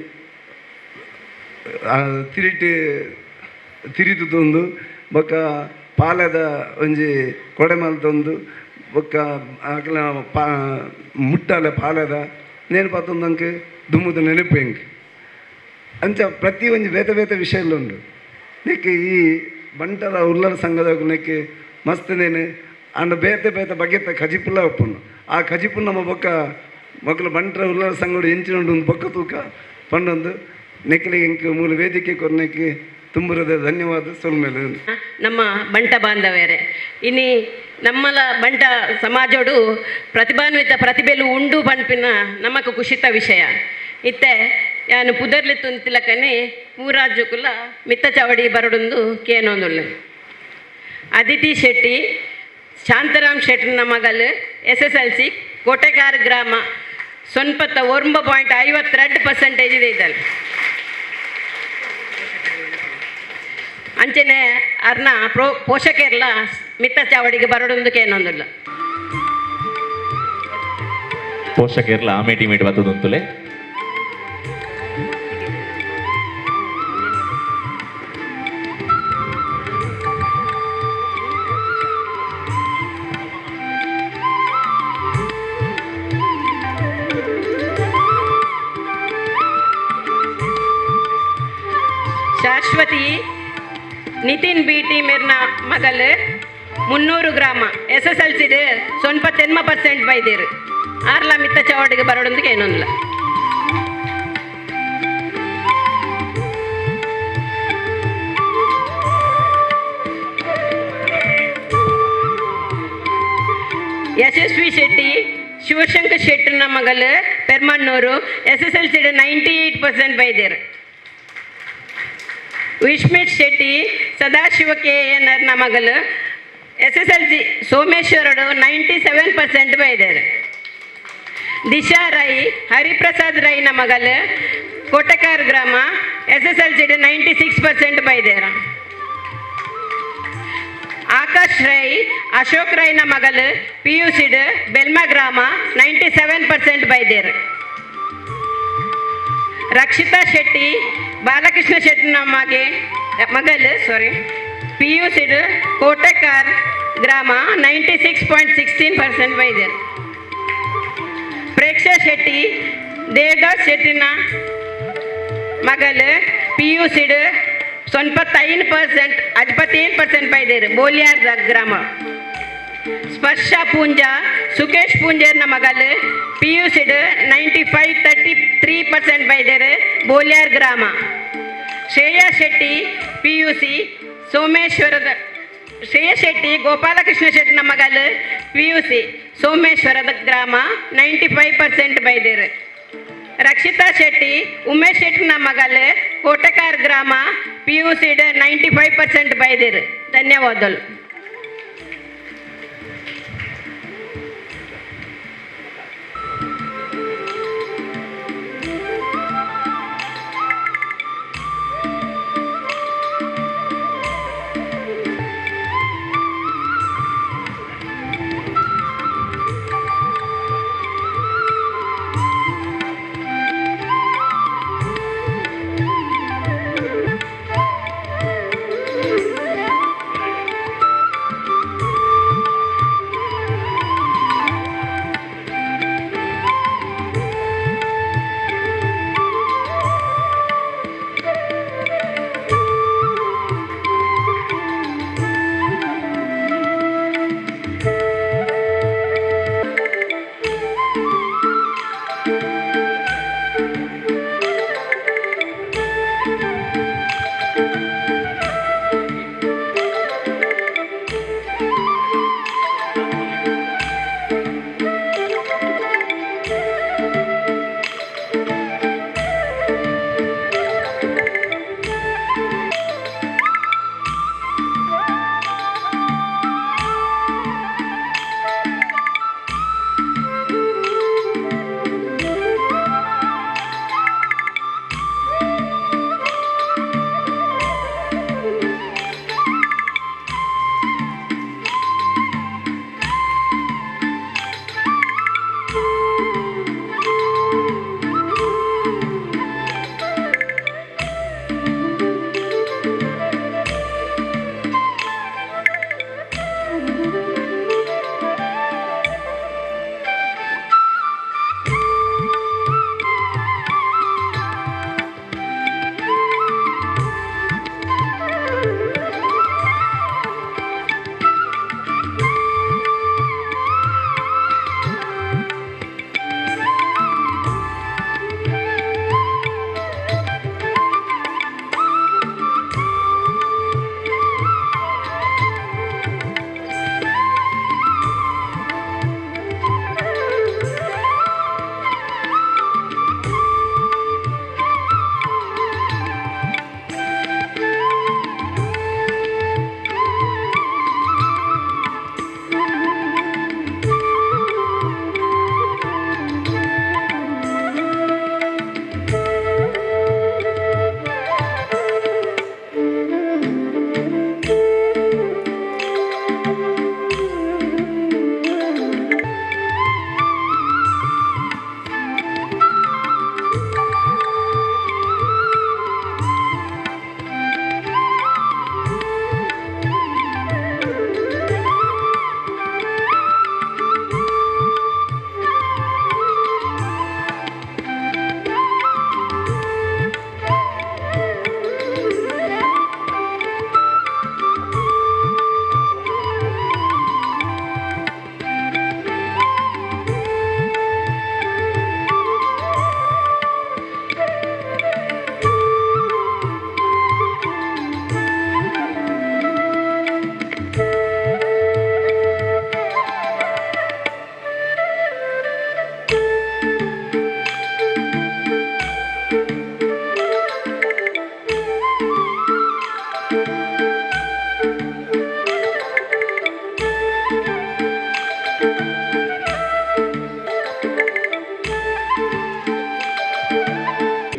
ತಿರಿದು ತಂದು ಬೊಕ್ಕ ಪಾಲದ ಒಂಜಿ ಕೊಡೆ ಮಲ್ತೊಂದು ಬೊಕ್ಕ ಆಕಲ ಮುಟ್ಟಲೆ ಪಾಲದ ನೆನಪಾತ ನಂಗೆ ದುಮ್ಮದ ನೆನಪು ಹೆಂಗೆ ಅಂಚ ಪ್ರತಿ ಒಂಜಿ ಬೇತೆ ವಿಷಯ ಉಂಡು ನೆಕ್ಕೆ ಈ ಬಂಟರ ಉಲ್ಲರ ಸಂಘದ ನೆಕ್ಕೆ ಮಸ್ತ್ ನೇನು ಅಂಡ ಬೇತೆ ಬಗೆತ ಖಜಿಪುಲ್ಲ ಒಪ್ಪುಂಡು ಆ ಖಜಿಪು ನಮ್ಮ ಬೊಕ್ಕ ಮಕ್ಕಳು ಬಂಟರ ಉಲ್ಲರ ಸಂಘಡು ಎಂಚಿನೊಂಡು ಒಂದು ಬೊಕ್ಕ ತೂಕ ಪಂಡೊಂದು ನೆಕ್ಕಲಿಗೆ ಎಂಕ ಮೂಲ ವೇದಿಕೆ ಕೊರ್ನೆಕ್ಕೆ ತುಂಬುರದ ಧನ್ಯವಾದ ಸೊಲ್ಮೇಲೆ ನಮ್ಮ ಬಂಟ ಬಾಂಧವ್ಯರೇ ಇನಿ ನಮ್ಮಲ ಬಂಟ ಸಮಾಜೋಡು ಪ್ರತಿಭಾನ್ವಿತ ಪ್ರತಿಭೆಲು ಉಂಡು ಪಂಪಿನ ನಮಕ್ ಖುಷಿತ ವಿಷಯ ಇತ್ತೆ ಯಾನು ಪುದರ್ಲಿ ತುಂತಿಲಕನೆ ಊರಾಜುಕುಲ ಮಿತ್ತ ಚವಡಿ ಬರಡೊಂದು ಕೇನೊಂದುಳ್ಳು ಅದಿತಿ ಶೆಟ್ಟಿ ಶಾಂತರಾಮ್ ಶೆಟ್ಟಿನ ಮಗಲು SSLC ಕೋಟೆಗಾರ ಗ್ರಾಮ ಸೊನ್ಪತ್ತ 9.52% ಇದೆ ಇದಲ್ಲ ಅಂಚನೆ ಅರ್ನ ಪೋಷಕರ್ಲ ಮಿತ್ತ ಚಾವಡಿಗೆ ಬರಡೊಂದು ಕೇನೊಂದುಲ್ಲ ಪೋಷಕರ್ಲ ಆಮೇಟಿಮೇಟ್ ಬತ್ತದುಂತುಲೆ ಶಾಶ್ವತಿ ನಿತಿನ್ BT ಮೇರ್ನ ಮಗಲು 300 ಗ್ರಾಮ SSLC 90% ಬೈದೇರು ಆರ್ಲ ಮಿತ್ತ ಚವಡಿಗೆ ಬರೋಡೊಂದಿಗೆ ಏನೊಂದಿಲ್ಲ ಯಶಸ್ವಿ Shetty Shivashankar ಶೆಟ್ಟಿನ ಮಗಲು Permannur SSLC 98% ಬೈದೇರು ವಿಶ್ಮಿತ್ Shetty Sadashiva KNR ಮಗಲು SSLC ಸೋಮೇಶ್ವರಡು 97% ಬೈದರು ದಿಶಾ ರೈ ಹರಿಪ್ರಸಾದ್ ರೈನ ಮಗಲು ಕೋಟೆಕಾರ್ ಗ್ರಾಮ SSLC 96% ಬೈದೇರ ಆಕಾಶ್ ರೈ ಅಶೋಕ್ ರೈನ ಮಗಲು PUC ಬೆಲ್ಮಾ ಗ್ರಾಮ 97% ಬೈದೇರು ರಕ್ಷಿತಾ ಶೆಟ್ಟಿ ಬಾಲಕೃಷ್ಣ ಶೆಟ್ಟಿನ ಮಗಲು PUC ಕೋಟೆಕಾರ್ ಗ್ರಾಮ 96.16% ಬೈದೇರು ಪ್ರೇಕ್ಷಾ ಶೆಟ್ಟಿ ದೇವದಾಸ್ ಶೆಟ್ಟಿನ ಮಗಲು PUC 95% 55% ಬೈದೇರು ಬೋಲಿಯಾರ್ ಗ್ರಾಮ ಸ್ಪರ್ಶ ಪೂಂಜಾ ಸುಕೇಶ್ ಪೂಂಜೇರ್ನ ಮಗಳು PUC'd 95-33% ಬೈದೇರು ಬೋಲ್ಯಾರ್ ಗ್ರಾಮ. ಶ್ರೇಯಾ ಶೆಟ್ಟಿ PUC ಶ್ರೇಯಾ ಶೆಟ್ಟಿ ಗೋಪಾಲಕೃಷ್ಣ ಶೆಟ್ಟಿನ ಮಗಳು PUC ಸೋಮೇಶ್ವರದ ಗ್ರಾಮ 95% ಬೈದೇರು. ರಕ್ಷಿತಾ ಶೆಟ್ಟಿ ಉಮೇಶ್ ಶೆಟ್ಟಿನ ಮಗಳು ಕೋಟಕಾರ್ ಗ್ರಾಮ PUC'd 95% ಬೈದೇರು. ಧನ್ಯವಾದಗಳು.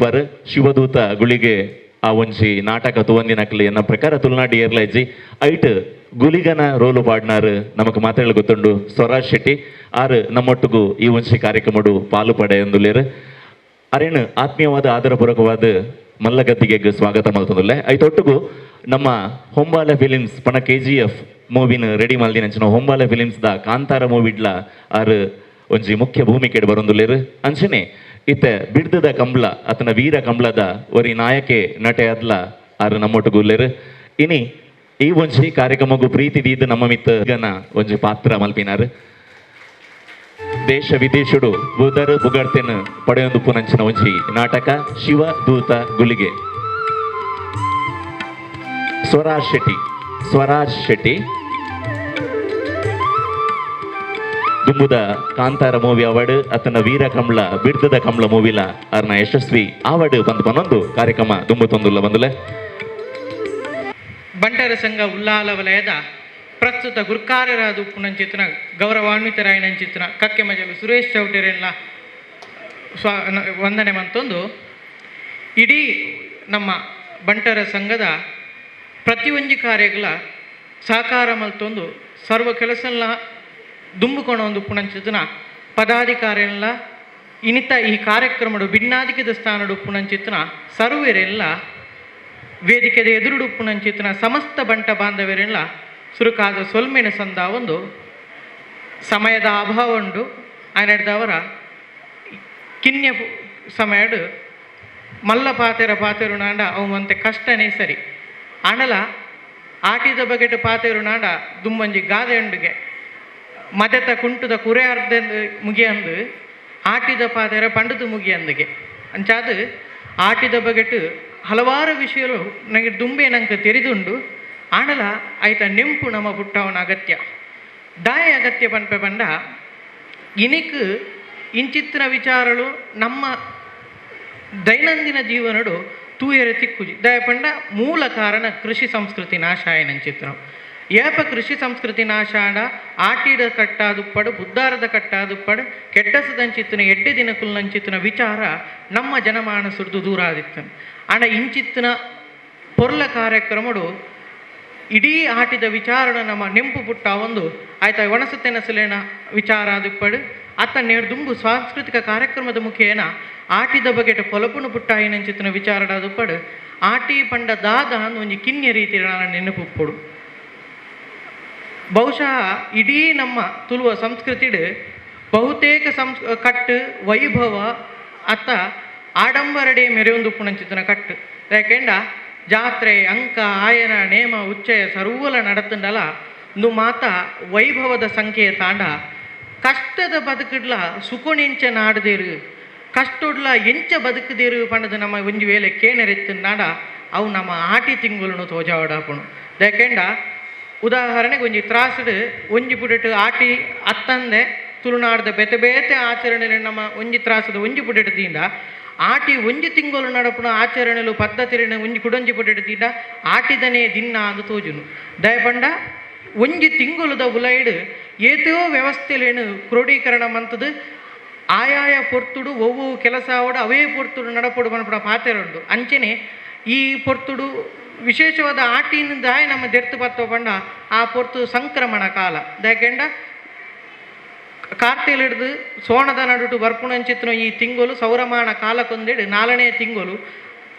ವರ ಶಿವದೂತ ಗುಳಿಗೆ ಆ ಒಂಜಿ ನಾಟಕ ತುವಂದಿನಕ್ಲಿ ಎನ್ನ ಪ್ರಕಾರ ತುಳುನಾಡು ಏರ್ಲೈಜಿ ಐಟ್ ಗುಲಿಗನ ರೋಲು ಪಾಡ್ನಾರು ನಮಕ್ ಮಾತಾಡಲು ಗೊತ್ತುಂಡು ಸ್ವರಾಜ್ ಶೆಟ್ಟಿ ಆರು ನಮ್ಮೊಟ್ಟಿಗೂ ಈ ಒಂಜಿ ಕಾರ್ಯಕ್ರಮಡು ಪಾಲು ಪಡೆ ಎಂದುಲೇರು ಅರೇನು ಆತ್ಮೀಯವಾದ ಆದರಪೂರ್ವಕವಾದ ಮಲ್ಲಗದ್ದಿಗೆ ಸ್ವಾಗತ ಮಲ್ತಂದುಲ್ಲೆ ಐತೊಟ್ಟಿಗೂ ನಮ್ಮ ಹೊಂಬಾಲ ಫಿಲಿಮ್ಸ್ ಪಣ KGF ಮೂವಿನ ರೆಡಿ ಮಲ್ದಿನಂಚಿನ ಹೊಂಬಾಲ ಫಿಲಿಮ್ಸ್ ದ ಕಾಂತಾರ ಮೂವಿಡ್ಲ ಆರು ಒಂಜಿ ಮುಖ್ಯ ಭೂಮಿಕೆ ಬರೊಂದುಲ್ಲೇರು ಅಂಚನೆ ಇತ್ತ ಬಿಡ್ದದ ಕಂಬಳ ಅತನ ವೀರ ಕಂಬಳದ ಒರಿ ನಾಯಕೆ ನಟೆ ಅದ್ಲ ಆರು ನಮ್ಮೊಟ್ಟಿಗುಲ್ಲೇರು ಇನಿ ಈ ಒಂಜಿ ಕಾರ್ಯಕ್ರಮಗೂ ಪ್ರೀತಿ ದೀದ್ ನಮ್ಮ ಮಿತ್ತ ಗನ ಒಂಜಿ ಪಾತ್ರ ಮಲ್ಪಿನಾರ್ ದೇಶ ವಿದೇಶಡು ಬುಧರು ಬುಗಡ್ತೆನ್ ಪಡೆಯೊಂದು ಪುನಂಚಿನ ಒಂಜಿ ನಾಟಕ ಶಿವ ದೂತ ಗುಳಿಗೆ. ಸ್ವರಾಜ್ ಶೆಟ್ಟಿ ದುಂಬುದ ಕಾಂತಾರ ಮೂವಿ ಅವಾರ್ಡ್ ಅತನ ವೀರ ಕಮಲ ಬಿಡ್ದದ ಕಮಲ ಮೂವಿಲ ಅರ್ನ ಯಶಸ್ವಿ ಅವಾರ್ಡ್ ಬಂದು ಪನ್ನೊಂದು ಕಾರ್ಯಕ್ರಮ ದುಂಬುತೊಂದುಲ್ಲ ಬಂದುಲೆ. ಬಂಟರ ಸಂಘ ಉಲ್ಲಾಲ ವಲಯದ ಪ್ರಸ್ತುತ ಗುರ್ಕಾರ್ಯರಾದ ಉಪ್ಪುನಂಚಿತ್ತಿನ ಗೌರವಾನ್ವಿತರಾಯನಂಚಿತ್ತಿನ ಕಕ್ಕೆ ಮಜಲು ಸುರೇಶ್ ಚೌಟೆರೆಲ್ಲ ವಂದನೆ ಮಂತೊಂದು ಇಡೀ ನಮ್ಮ ಬಂಟರ ಸಂಘದ ಪ್ರತಿಯೊಂದು ಕಾರ್ಯಗಳ ಸಹಕಾರ ಮಲ್ತೊಂದು ಸರ್ವ ಕೆಲಸಲ್ಲ ದುಂಬುಕೊಣ ಒಂದು ಉಪ್ಪುನಂಚಿತ್ತಿನ ಪದಾಧಿಕಾರಿಯಲ್ಲ ಇನಿತ ಈ ಕಾರ್ಯಕ್ರಮಡು ಭಿನ್ನಾಧಿಕದ ಸ್ಥಾನಡು ಉಪ್ಪುನಂಚಿತ್ತಿನ ಸರ್ವರೆಲ್ಲ ವೇದಿಕೆದ ಎದುರುಡು ಉಪ್ಪುನಂಚಿತ್ತಿನ ಸಮಸ್ತ ಬಂಟ ಬಾಂಧವರೆಲ್ಲ ಸುರುಕಾದ ಸೊಲ್ಮೆನ ಸಂದ ಒಂದು ಸಮಯದ ಅಭಾವ ಉಂಡು ಆಯ್ನಡ್ದವರ ಕಿನ್ಯ ಸಮಯಡು ಮಲ್ಲ ಪಾತೆರು ನಾಂಡ ಅವು ಅಂತೆ ಕಷ್ಟನೇ ಸರಿ ಆಂಡಲ ಆಟಿದ ಬಗೆಟ್ ಪಾತೆರು ನಾಂಡ ದುಮ್ಮಂಜಿ ಗಾದೆ ಉಂಡುಗೆ ಮದತ ಕುಂಟುದ ಕುರೆ ಅರ್ಧ ಮುಗಿಯಂದು ಆಟಿದ ಪಾತೆರ ಪಂಡದು ಮುಗಿಯಂದಿಗೆ ಅಂಚಾದು ಆಟಿದ ಬಗೆಟ್ ಹಲವಾರು ವಿಷಯಗಳು ನನಗೆ ದುಂಬೆ ನಂಗೆ ತೆರೆದುಂಡು ಆಂಡಲ ಆಯ್ತ ನೆಂಪು ನಮ್ಮ ಪುಟ್ಟವನ ಅಗತ್ಯ ದಾಯ ಅಗತ್ಯ ಪನ್ಪೆ ಬಂಡ ಇನಿಕ್ ಇಂಚಿತ್ತಿನ ವಿಚಾರಗಳು ನಮ್ಮ ದೈನಂದಿನ ಜೀವನಡು ತೂಯರೆ ತಿಕ್ಕುಜಿ ದಯ ಪಂಡ ಮೂಲ ಕಾರಣ ಕೃಷಿ ಸಂಸ್ಕೃತಿ ನಾಶ ಆಯನಂಚಿತ್ತು ಏಪ ಕೃಷಿ ಸಂಸ್ಕೃತಿ ನಾಶ ಆಂಡ ಆಟಿದ ಕಟ್ಟಾದುಪ್ಪಡು ಬುದ್ಧಾರದ ಕಟ್ಟಾದುಪ್ಪಡು ಕೆಡ್ಡಸದಂಚಿತ್ತಿನ ಎಡ್ಡೆ ದಿನಕುಲ್ನಂಚಿತ್ತಿನ ವಿಚಾರ ನಮ್ಮ ಜನಮಾನಸುರ್ದು ದೂರ ಆದಿತ್ತು ಆಂಡ ಇಂಚಿತ್ತಿನ ಪೊರ್ಲ ಕಾರ್ಯಕ್ರಮಡು ಇಡೀ ಆಟಿದ ವಿಚಾರಣ ನಮ್ಮ ನೆಂಪು ಪುಟ್ಟ ಒಂದು ಆಯ್ತಾ ಒಣಸತೆನಸಲೇನ ವಿಚಾರ ಆದಿಪ್ಪಡು ಅತ್ತ ದುಂಬು ಸಾಂಸ್ಕೃತಿಕ ಕಾರ್ಯಕ್ರಮದ ಮುಖೇನ ಆಟಿದ ಬಗೆಟ್ ಪೊಲಪುನು ಪುಟ್ಟ ಏನಂಚಿತ್ತಿನ ವಿಚಾರಡಾದುಪ್ಪಡು ಆಟಿ ಪಂಡ ದಾದ ಒಂದು ಕಿನ್ಯ ರೀತಿ ನಾನು ನೆನಪುಪ್ಪಡು ಬಹುಶಃ ಇಡೀ ನಮ್ಮ ತುಳುವ ಸಂಸ್ಕೃತಿಡು ಬಹುತೇಕ ಕಟ್ಟು ವೈಭವ ಅತ್ತ ಆಡಂಬರಡೆ ಮೆರೆಯೊಂದು ಪುಣಂಚಿತ್ತಿನ ಕಟ್ಟು ಯಾಕೆಂಡ ಜಾತ್ರೆ ಅಂಕ ಆಯನ ನೇಮ ಉಚ್ಚಯ ಸರ್ವಲ ನಡತಂಡಲ ಒಂದು ಮಾತ ವೈಭವದ ಸಂಖ್ಯೆಯ ತಾಂಡ ಕಷ್ಟದ ಬದುಕಡ್ಲ ಸುಕೊಣೆಂಚ ನಾಡದೇರು ಕಷ್ಟೊಡ್ಲ ಎಂಚ ಬದುಕದೇರು ಪಂಡದು ನಮ್ಮ ಒಂಜಿ ವೇಳೆ ಕೇಣರೆತ್ತಂದಾಂಡ ಅವು ನಮ್ಮ ಆಟಿ ತಿಂಗುలను ತೋಜಾವಡಾಪುಣು ಯಾಕೆಂಡ ಉದಾಹರಣೆಗೆ ಒಂಜಿ ತ್ರಾಸಡು ಒಂಜಿ ಪುಡೆಟ್ ಆಟಿ ಅತ್ತಂದೆ ತುಳುನಾಡದ ಬೇತೆ ಬೇತೆ ಆಚರಣೆ ನಮ್ಮ ಒಂಜಿ ತ್ರಾಸದ ಒಂಜಿ ಪುಡೆಟ್ ತೀಂಡ ಆಟಿ ಒಂಜಿ ತಿಂಗಳು ನಡಪುನ ಆಚರಣೆಲು ಪದ್ಧತಿನ ಒಂಜಿ ಕುಡೊಂಜಿ ಪುಡೆಟ್ ತೀಂಡ ಆಟಿದನೇ ದಿನ ಅಂದು ತೋಜುನು ದಯಪಂಡ ಒಂಜಿ ತಿಂಗುಲದ ಉಲೈಡ್ ಏತೋ ವ್ಯವಸ್ಥೆಲೇನು ಕ್ರೋಢೀಕರಣ ಮಂತದು ಆಯಾಯ ಪೊರ್ತುಡು ಒವ್ವು ಕೆಲಸ ಆವಡು ಅವೇ ಪೊರ್ತುಡು ನಡಪಡು ಪನ್ಪಡ ಪಾತೆರುಂಡು ಅಂಚನೆ ಈ ಪೊರ್ತುಡು ವಿಶೇಷವಾದ ಆಟಿನಿಂದ ನಮ್ಮ ದೆರ್ತು ಪತ್ತವ ಪಂಡ ಆ ಪೊರ್ತು ಸಂಕ್ರಮಣ ಕಾಲ ಯಾಕೆಂಡ ಕಾರ್ತೆಲಿಡ್ದು ಸೋಣದ ನಡುಟು ಬರ್ಪುಣಂಚಿತ್ನ ಈ ತಿಂಗಳು ಸೌರಮಾನ ಕಾಲಕ್ಕೊಂದೆಡು 4ನೇ ತಿಂಗಳು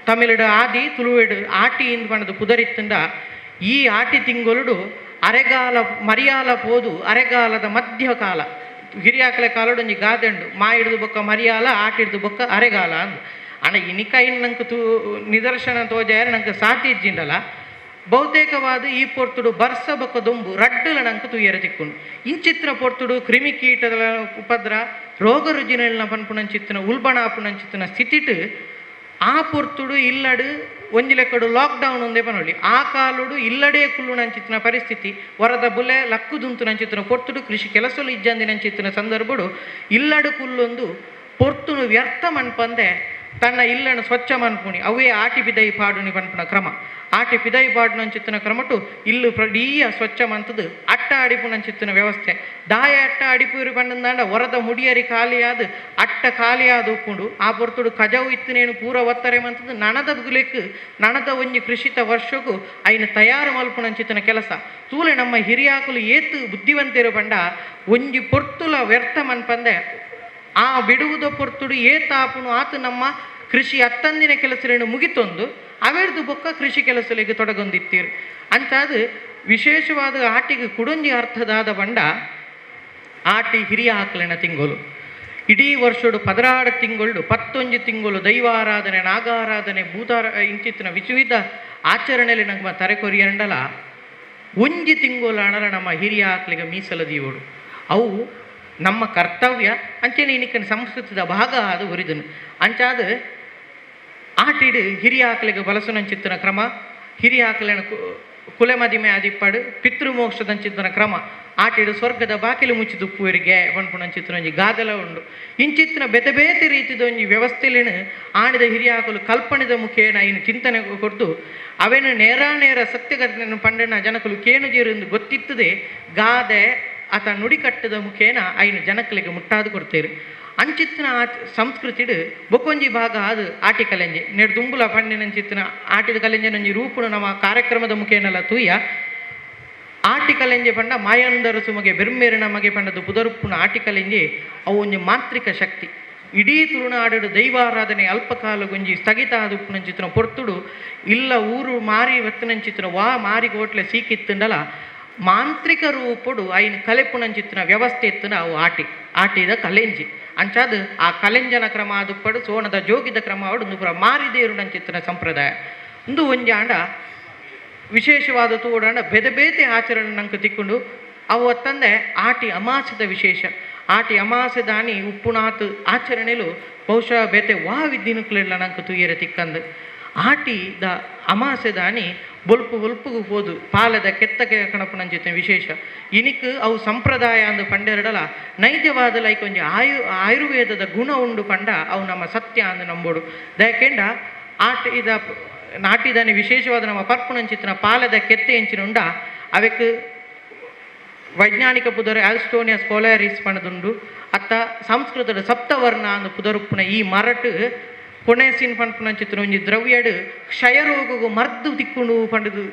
ತಮಿಳುಡು ಆದಿ ತುಳುವೆಡು ಆಟಿ ಇಂದು ಪಣದು ಪುದರಿತ್ತಂಡ ಈ ಆಟಿ ತಿಂಗಳು ಅರೆಗಾಲ ಮರಿಯಾಲ ಪೋದು ಅರೆಗಾಲದ ಮಧ್ಯಕಾಲ ಹಿರಿಯಾಕಲೆ ಕಾಲಡು ಒಂಜಿ ಗಾದೆಂಡು ಮಾ ಹಿಡ್ದು ಬೊಕ್ಕ ಮರಿಯಾಲ ಆಟಿಡ್ದು ಬೊಕ್ಕ ಅರೆಗಾಲ ಅಂದು ಅಣ್ಣ ಇನಿಕಾಯಿನ ನಂಗೆ ನಿದರ್ಶನ ತೋಜಾರ ನಂಗೆ ಸಾತಿ ಇಜ್ಜಿಂಡಲ್ಲ ಬಹುತೇಕವಾದ ಈ ಪೊರ್ತುಡು ಬರ್ಸ ಬೊಕ್ಕ ದೊಂಬು ರಡ್ಡುಲ ನಂಗೆ ತುಯ್ಯರ ತಿಕ್ಕೊಂಡು ಇಂಚಿತ್ರ ಪೊರ್ತುಡು ಕ್ರಿಮಿಕೀಟದ ಉಪದ್ರ ರೋಗ ರುಜಿನ ಪನ್ಪುಣಂಚಿತ್ತಿನ ಉಲ್ಬಣಾಪುಣಂಚಿತ್ತಿನ ಸ್ಥಿತಿಟ್ ಆ ಪೊರ್ತುಡು ಇಲ್ಲಡು ಒಂಜಿ ಲೆಕ್ಕಡು ಲಾಕ್ಡೌನ್ ಒಂದೇ ಪನೊಳ್ಳಿ ಆ ಕಾಲುಡು ಇಲ್ಲಡೇ ಕುಲ್ಲುನಂಚಿತ್ತಿನ ಪರಿಸ್ಥಿತಿ ವರದ ಬುಲೆ ಲಕ್ಕುದುಂತು ನಂಚಿತ್ತಿನ ಪೊರ್ತುಡು ಕೃಷಿ ಕೆಲಸಲು ಇಜ್ಜಂದಿನಂಚಿತ್ತಿನ ಸಂದರ್ಭಡು ಇಲ್ಲಡು ಕುಲ್ಲೊಂದು ಪೊರ್ತುನು ವ್ಯರ್ಥ ಮನ್ಪಂದೆ ತನ್ನ ಇಲ್ಲನ್ನು ಸ್ವಚ್ಛ ಮನ್ಪುಣಿ ಅವೇ ಆಟಿ ಪಿದೈ ಪಾಡುನಿ ಪನ್ಪುನ ಕ್ರಮ ಆಟಿ ಪಿದೈ ಪಾಡುನಂಚಿತ್ತಿನ ಕ್ರಮಟು ಇಲ್ಲು ಪ್ರಡೀಯ ಸ್ವಚ್ಛ ಮಂತದು ಅಟ್ಟ ಅಡಿಪುನಂಚಿತ್ತಿನ ವ್ಯವಸ್ಥೆ ದಾಯ ಅಟ್ಟ ಅಡಿಪುರಿ ಪಂಡಂದಾಂಡ ವರದ ಮುಡಿಯರಿ ಖಾಲಿಯಾದ ಅಟ್ಟ ಖಾಲಿಯಾದ ಉಪ್ಪುಂಡು ಆ ಪೊರ್ತುಡು ಕಜವು ಇತ್ತಿನೇನು ಪೂರ ಒತ್ತರೆ ಮಂತದ್ದು ನನದ ಬುಗುಲೆಕ್ ನನದ ಒಂಜಿ ಕೃಷಿತ ವರ್ಷಕ್ಕೂ ಐನು ತಯಾರು ಮಲ್ಪುನಂಚಿತ್ತಿನ ಕೆಲಸ ತೂಲೆ ನಮ್ಮ ಹಿರಿಯಾಕುಲು ಏತು ಬುದ್ಧಿವಂತರು ಪಂಡ ಒಂಜಿ ಪೊರ್ತುಲ ವ್ಯರ್ಥ ಮನ್ಪಂದೆ ಆ ಬಿಡುವುದ ಪೊರ್ತುಡು ಏತಾಪುನು ಆತು ನಮ್ಮ ಕೃಷಿ ಹತ್ತಂದಿನ ಕೆಲಸಗಳನ್ನು ಮುಗಿತೊಂದು ಅವೆಡ್ದು ಬೊಕ್ಕ ಕೃಷಿ ಕೆಲಸಲಿಗೆ ತೊಡಗೊಂದಿತ್ತೀರು ಅಂತಾದು ವಿಶೇಷವಾದ ಆಟಿಗೆ ಕುಡೊಂಜಿ ಅರ್ಥದಾದ ಬಂಡ ಆಟಿ ಹಿರಿಯ ಆಕಲಿನ ತಿಂಗಳು ಇಡೀ ವರ್ಷಡು 16 ತಿಂಗಳು 11 ತಿಂಗಳು ದೈವಾರಾಧನೆ ನಾಗಾರಾಧನೆ ಭೂತಾರ ಇಂಚಿತ್ತಿನ ವಿವಿಧ ಆಚರಣೆಯಲ್ಲಿ ನಮ್ಮ ತರೆ ಕೊರಿಯಂಡಲ ಒಂಜಿ ತಿಂಗುಲಾಣಲ ನಮ್ಮ ಹಿರಿಯ ಆಕಲಿಗೆ ಮೀಸಲು ದೀವೋಡು ಅವು ನಮ್ಮ ಕರ್ತವ್ಯ ಅಂಚೆನೆ ಇನಿಕನ ಸಂಸ್ಕೃತದ ಭಾಗ ಅದು ಉರಿದನು ಅಂಚಾದ ಆಟಿಡು ಹಿರಿಯ ಆಕಲಿಗೆ ಬಳಸುನಂಚಿತ್ತಿನ ಕ್ರಮ ಹಿರಿಯ ಆಕಲಿನ ಕುಲೆ ಮದಿಮೆ ಆದಿಪ್ಪಡು ಪಿತೃಮೋಕ್ಷದಂಚಿತ್ತಿನ ಕ್ರಮ ಆಟಿಡು ಸ್ವರ್ಗದ ಬಾಕಿಲು ಮುಚ್ಚಿದುಪ್ಪುವರಿಗೆ ಪಂಪುನಂಚಿತ್ತಿನ ಒಂಜಿ ಗಾದಲ ಉಂಡು ಇಂಚಿತ್ತಿನ ಬೇತೆ ಬೇತೆ ರೀತಿದ ಒಂಜಿ ವ್ಯವಸ್ಥೆಲೇನು ಆಣಿದ ಹಿರಿಯ ಆಕಲು ಕಲ್ಪನೆದ ಮುಖೇನ ಇನ್ನು ಚಿಂತನೆ ಕೊಡ್ದು ಅವೇನು ನೇರ ಸತ್ಯಘಟನೆಯನ್ನು ಪಂಡನ ಜನಕಲು ಕೇನು ಜೀರೆಂದು ಗೊತ್ತಿತ್ತದೆ ಗಾದೆ ಆತ ನುಡಿಕಟ್ಟದ ಮುಖೇನ ಐನು ಜನಕಲಿಗೆ ಮುಟ್ಟಾದು ಕೊಡ್ತೇರು ಅಂಚಿತ್ತಿನ ಸಂಸ್ಕೃತಿಡು ಬೊಕೊಂಜಿ ಭಾಗ ಅದು ಆಟಿ ಕಲೆಂಜೆ ನೆಡು ದುಂಬುಲ ಪಂಡಿನಂಚಿತ್ತಿನ ಆಟಿದ ಕಲೆಂಜನಂಜಿ ರೂಪುನು ನಮ್ಮ ಕಾರ್ಯಕ್ರಮದ ಮುಖೇನಲ್ಲ ತೂಯ ಆಟಿ ಕಲೆಂಜೆ ಪಂಡ ಮಾಯಂದರ ಸುಮಗೆ ಬೆರ್ಮೇರು ನಮಗೆ ಪಂಡದು ಪುದರುಪ್ಪುನ ಆಟಿ ಕಲೆಂಜೆ ಅವು ಒಂಜಿ ಮಾಂತ್ರಿಕ ಶಕ್ತಿ ಇಡೀ ತುಳುನಾಡು ದೈವಾರಾಧನೆ ಅಲ್ಪಕಾಲ ಗುಂಜಿ ಸ್ಥಗಿತ ಆದುಪ್ಪುನಂಚಿತ್ತಿನ ಪೊರ್ತುಡು ಇಲ್ಲ ಊರು ಮಾರಿ ವತ್ತನಂಚಿತ್ತಿನ ವಾ ಮಾರಿ ಗೋಟ್ಲೆ ಸೀಕಿತ್ತಂಡಲ ಮಾಂತ್ರಿಕ ರೂಪುಡು ಐನು ಕಲೆಪುನಂಚಿತ್ತಿನ ವ್ಯವಸ್ಥೆ ಇತ್ತನ ಅವು ಆಟಿದ ಕಲೆಂಜಿ ಅಂಚಾದ ಆ ಕಲೆಂಜನ ಕ್ರಮ ಆದುಪ್ಪಡು ಸೋಣದ ಜೋಗಿದ ಕ್ರಮ ಅವಡು ಪುರ ಮಾರಿದೇರು ನಂಚಿತ್ತಿನ ಸಂಪ್ರದಾಯ ಒಂದು ಒಂಜಿ ಆಂಡ ವಿಶೇಷವಾದ ತೂಡಾಂಡ ಬೇತೆ ಬೇತೆ ಆಚರಣೆ ನಂಗೆ ತಿಕ್ಕೊಂಡು ಅವು ತಂದೆ ಆಟಿ ಅಮಾಸದ ವಿಶೇಷ ಆಟಿ ಅಮಾಸೆ ದಾನಿ ಉಪ್ಪುನಾತ್ ಆಚರಣೆಲು ಬಹುಶಃ ಬೇತೆ ವಾ ವಿದ್ದಿನುಕ್ಲೆಲ್ಲ ನಂಗೆ ತೂಯರ ತಿಕ್ಕಂದು ಆಟಿದ ಅಮಾಸೆ ದಾನಿ ಬೊಲ್ಪುಗು ಹೋದು ಪಾಲದ ಕೆತ್ತಕ್ಕೆ ಕಣಪುನಂಚಿತ್ತಿನ ವಿಶೇಷ ಇನಿಕ್ ಅವು ಸಂಪ್ರದಾಯ ಅಂದು ಪಂಡೆರಡಲ ನೈಜವಾದ ಲೈಕ್ ಒಂಜಿ ಆಯುರ್ವೇದದ ಗುಣ ಉಂಡು ಪಂಡ ಅವು ನಮ್ಮ ಸತ್ಯ ಅಂದು ನಂಬೋಡು ದಯಕೆಂಡ ನಾಟಿದಾನೆ ವಿಶೇಷವಾದ ನಮ್ಮ ಪರ್ಪುನಂಚಿತ್ತಿನ ಪಾಲದ ಕೆತ್ತೆ ಎಂಚಿನ ಉಂಡ ಅವಕ್ಕೆ ವೈಜ್ಞಾನಿಕ ಪುದರ್ ಆಲ್ಸ್ಟೋನಿಯಾ ಸ್ಕೋಲಾರಿಸ್ ಪಣದುಂಡು ಅತ್ತ ಸಂಸ್ಕೃತದ ಸಪ್ತವರ್ಣ ಅಂದು ಪುದರುಪ್ಪುನ ಈ ಮರಟು ಕೊನೆಸಿನ್ ಪಂಪುನಂಚಿತ್ತಿನ ಒಂಜಿ ದ್ರವ್ಯಡು ಕ್ಷಯರೋಗಗೂ ಮರ್ದು ತಿಕ್ಕೊಂಡು ಪಂಡದು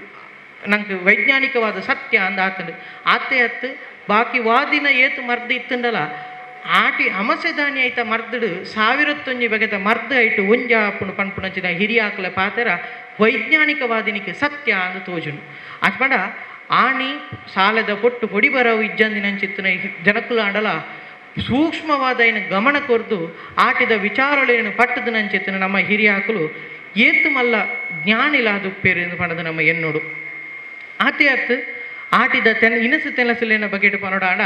ನಂಗೆ ವೈಜ್ಞಾನಿಕವಾದ ಸತ್ಯ ಅಂದ ಆತಂಡು ಅತ್ತು ಬಾಕಿ ವಾದಿನ ಏತು ಮರ್ದು ಇತ್ತಂಡಲ ಆಟಿ ಹಮಸೆದಾನಿ ಐತ ಮರ್ದಡು 1001 ಬಗೆದ ಮರ್ದ ಐಟು ಒಂಜ ಆಪುನು ಪಂಪುನಂಚಿದ ಹಿರಿಯಾಕಲ ಪಾತೆರ ವೈಜ್ಞಾನಿಕವಾದಿನಿಕೆ ಸತ್ಯ ಅಂದು ತೋಜುಂಡು ಅಚ್ಪಂಡ ಆಣಿ ಸಾಲದ ಪೊಟ್ಟು ಪೊಡಿ ಬರವು ಇಜ್ಜಂದಿನಂಚಿತ್ತಿನ ಜನಕುಲ ಆಂಡಲ ಸೂಕ್ಷ್ಮವಾದ ಏನು ಗಮನ ಕೊರ್ದು ಆಟಿದ ವಿಚಾರಗಳೇನು ಪಟ್ಟದ ನಂಚಿತ್ತಿನ ನಮ್ಮ ಹಿರಿಯಾಕಲು ಏತು ಮಲ್ಲ ಜ್ಞಾನಿಲಾದುಪ್ಪೇರು ಎಂದು ಪಣದು ನಮ್ಮ ಎನ್ನೋಡು ಆತೆ ಆಟಿದ ಇನಸು ತೆಲಸಲೇನ ಬಗೆಟ್ ಪನೋಡಾಂಡ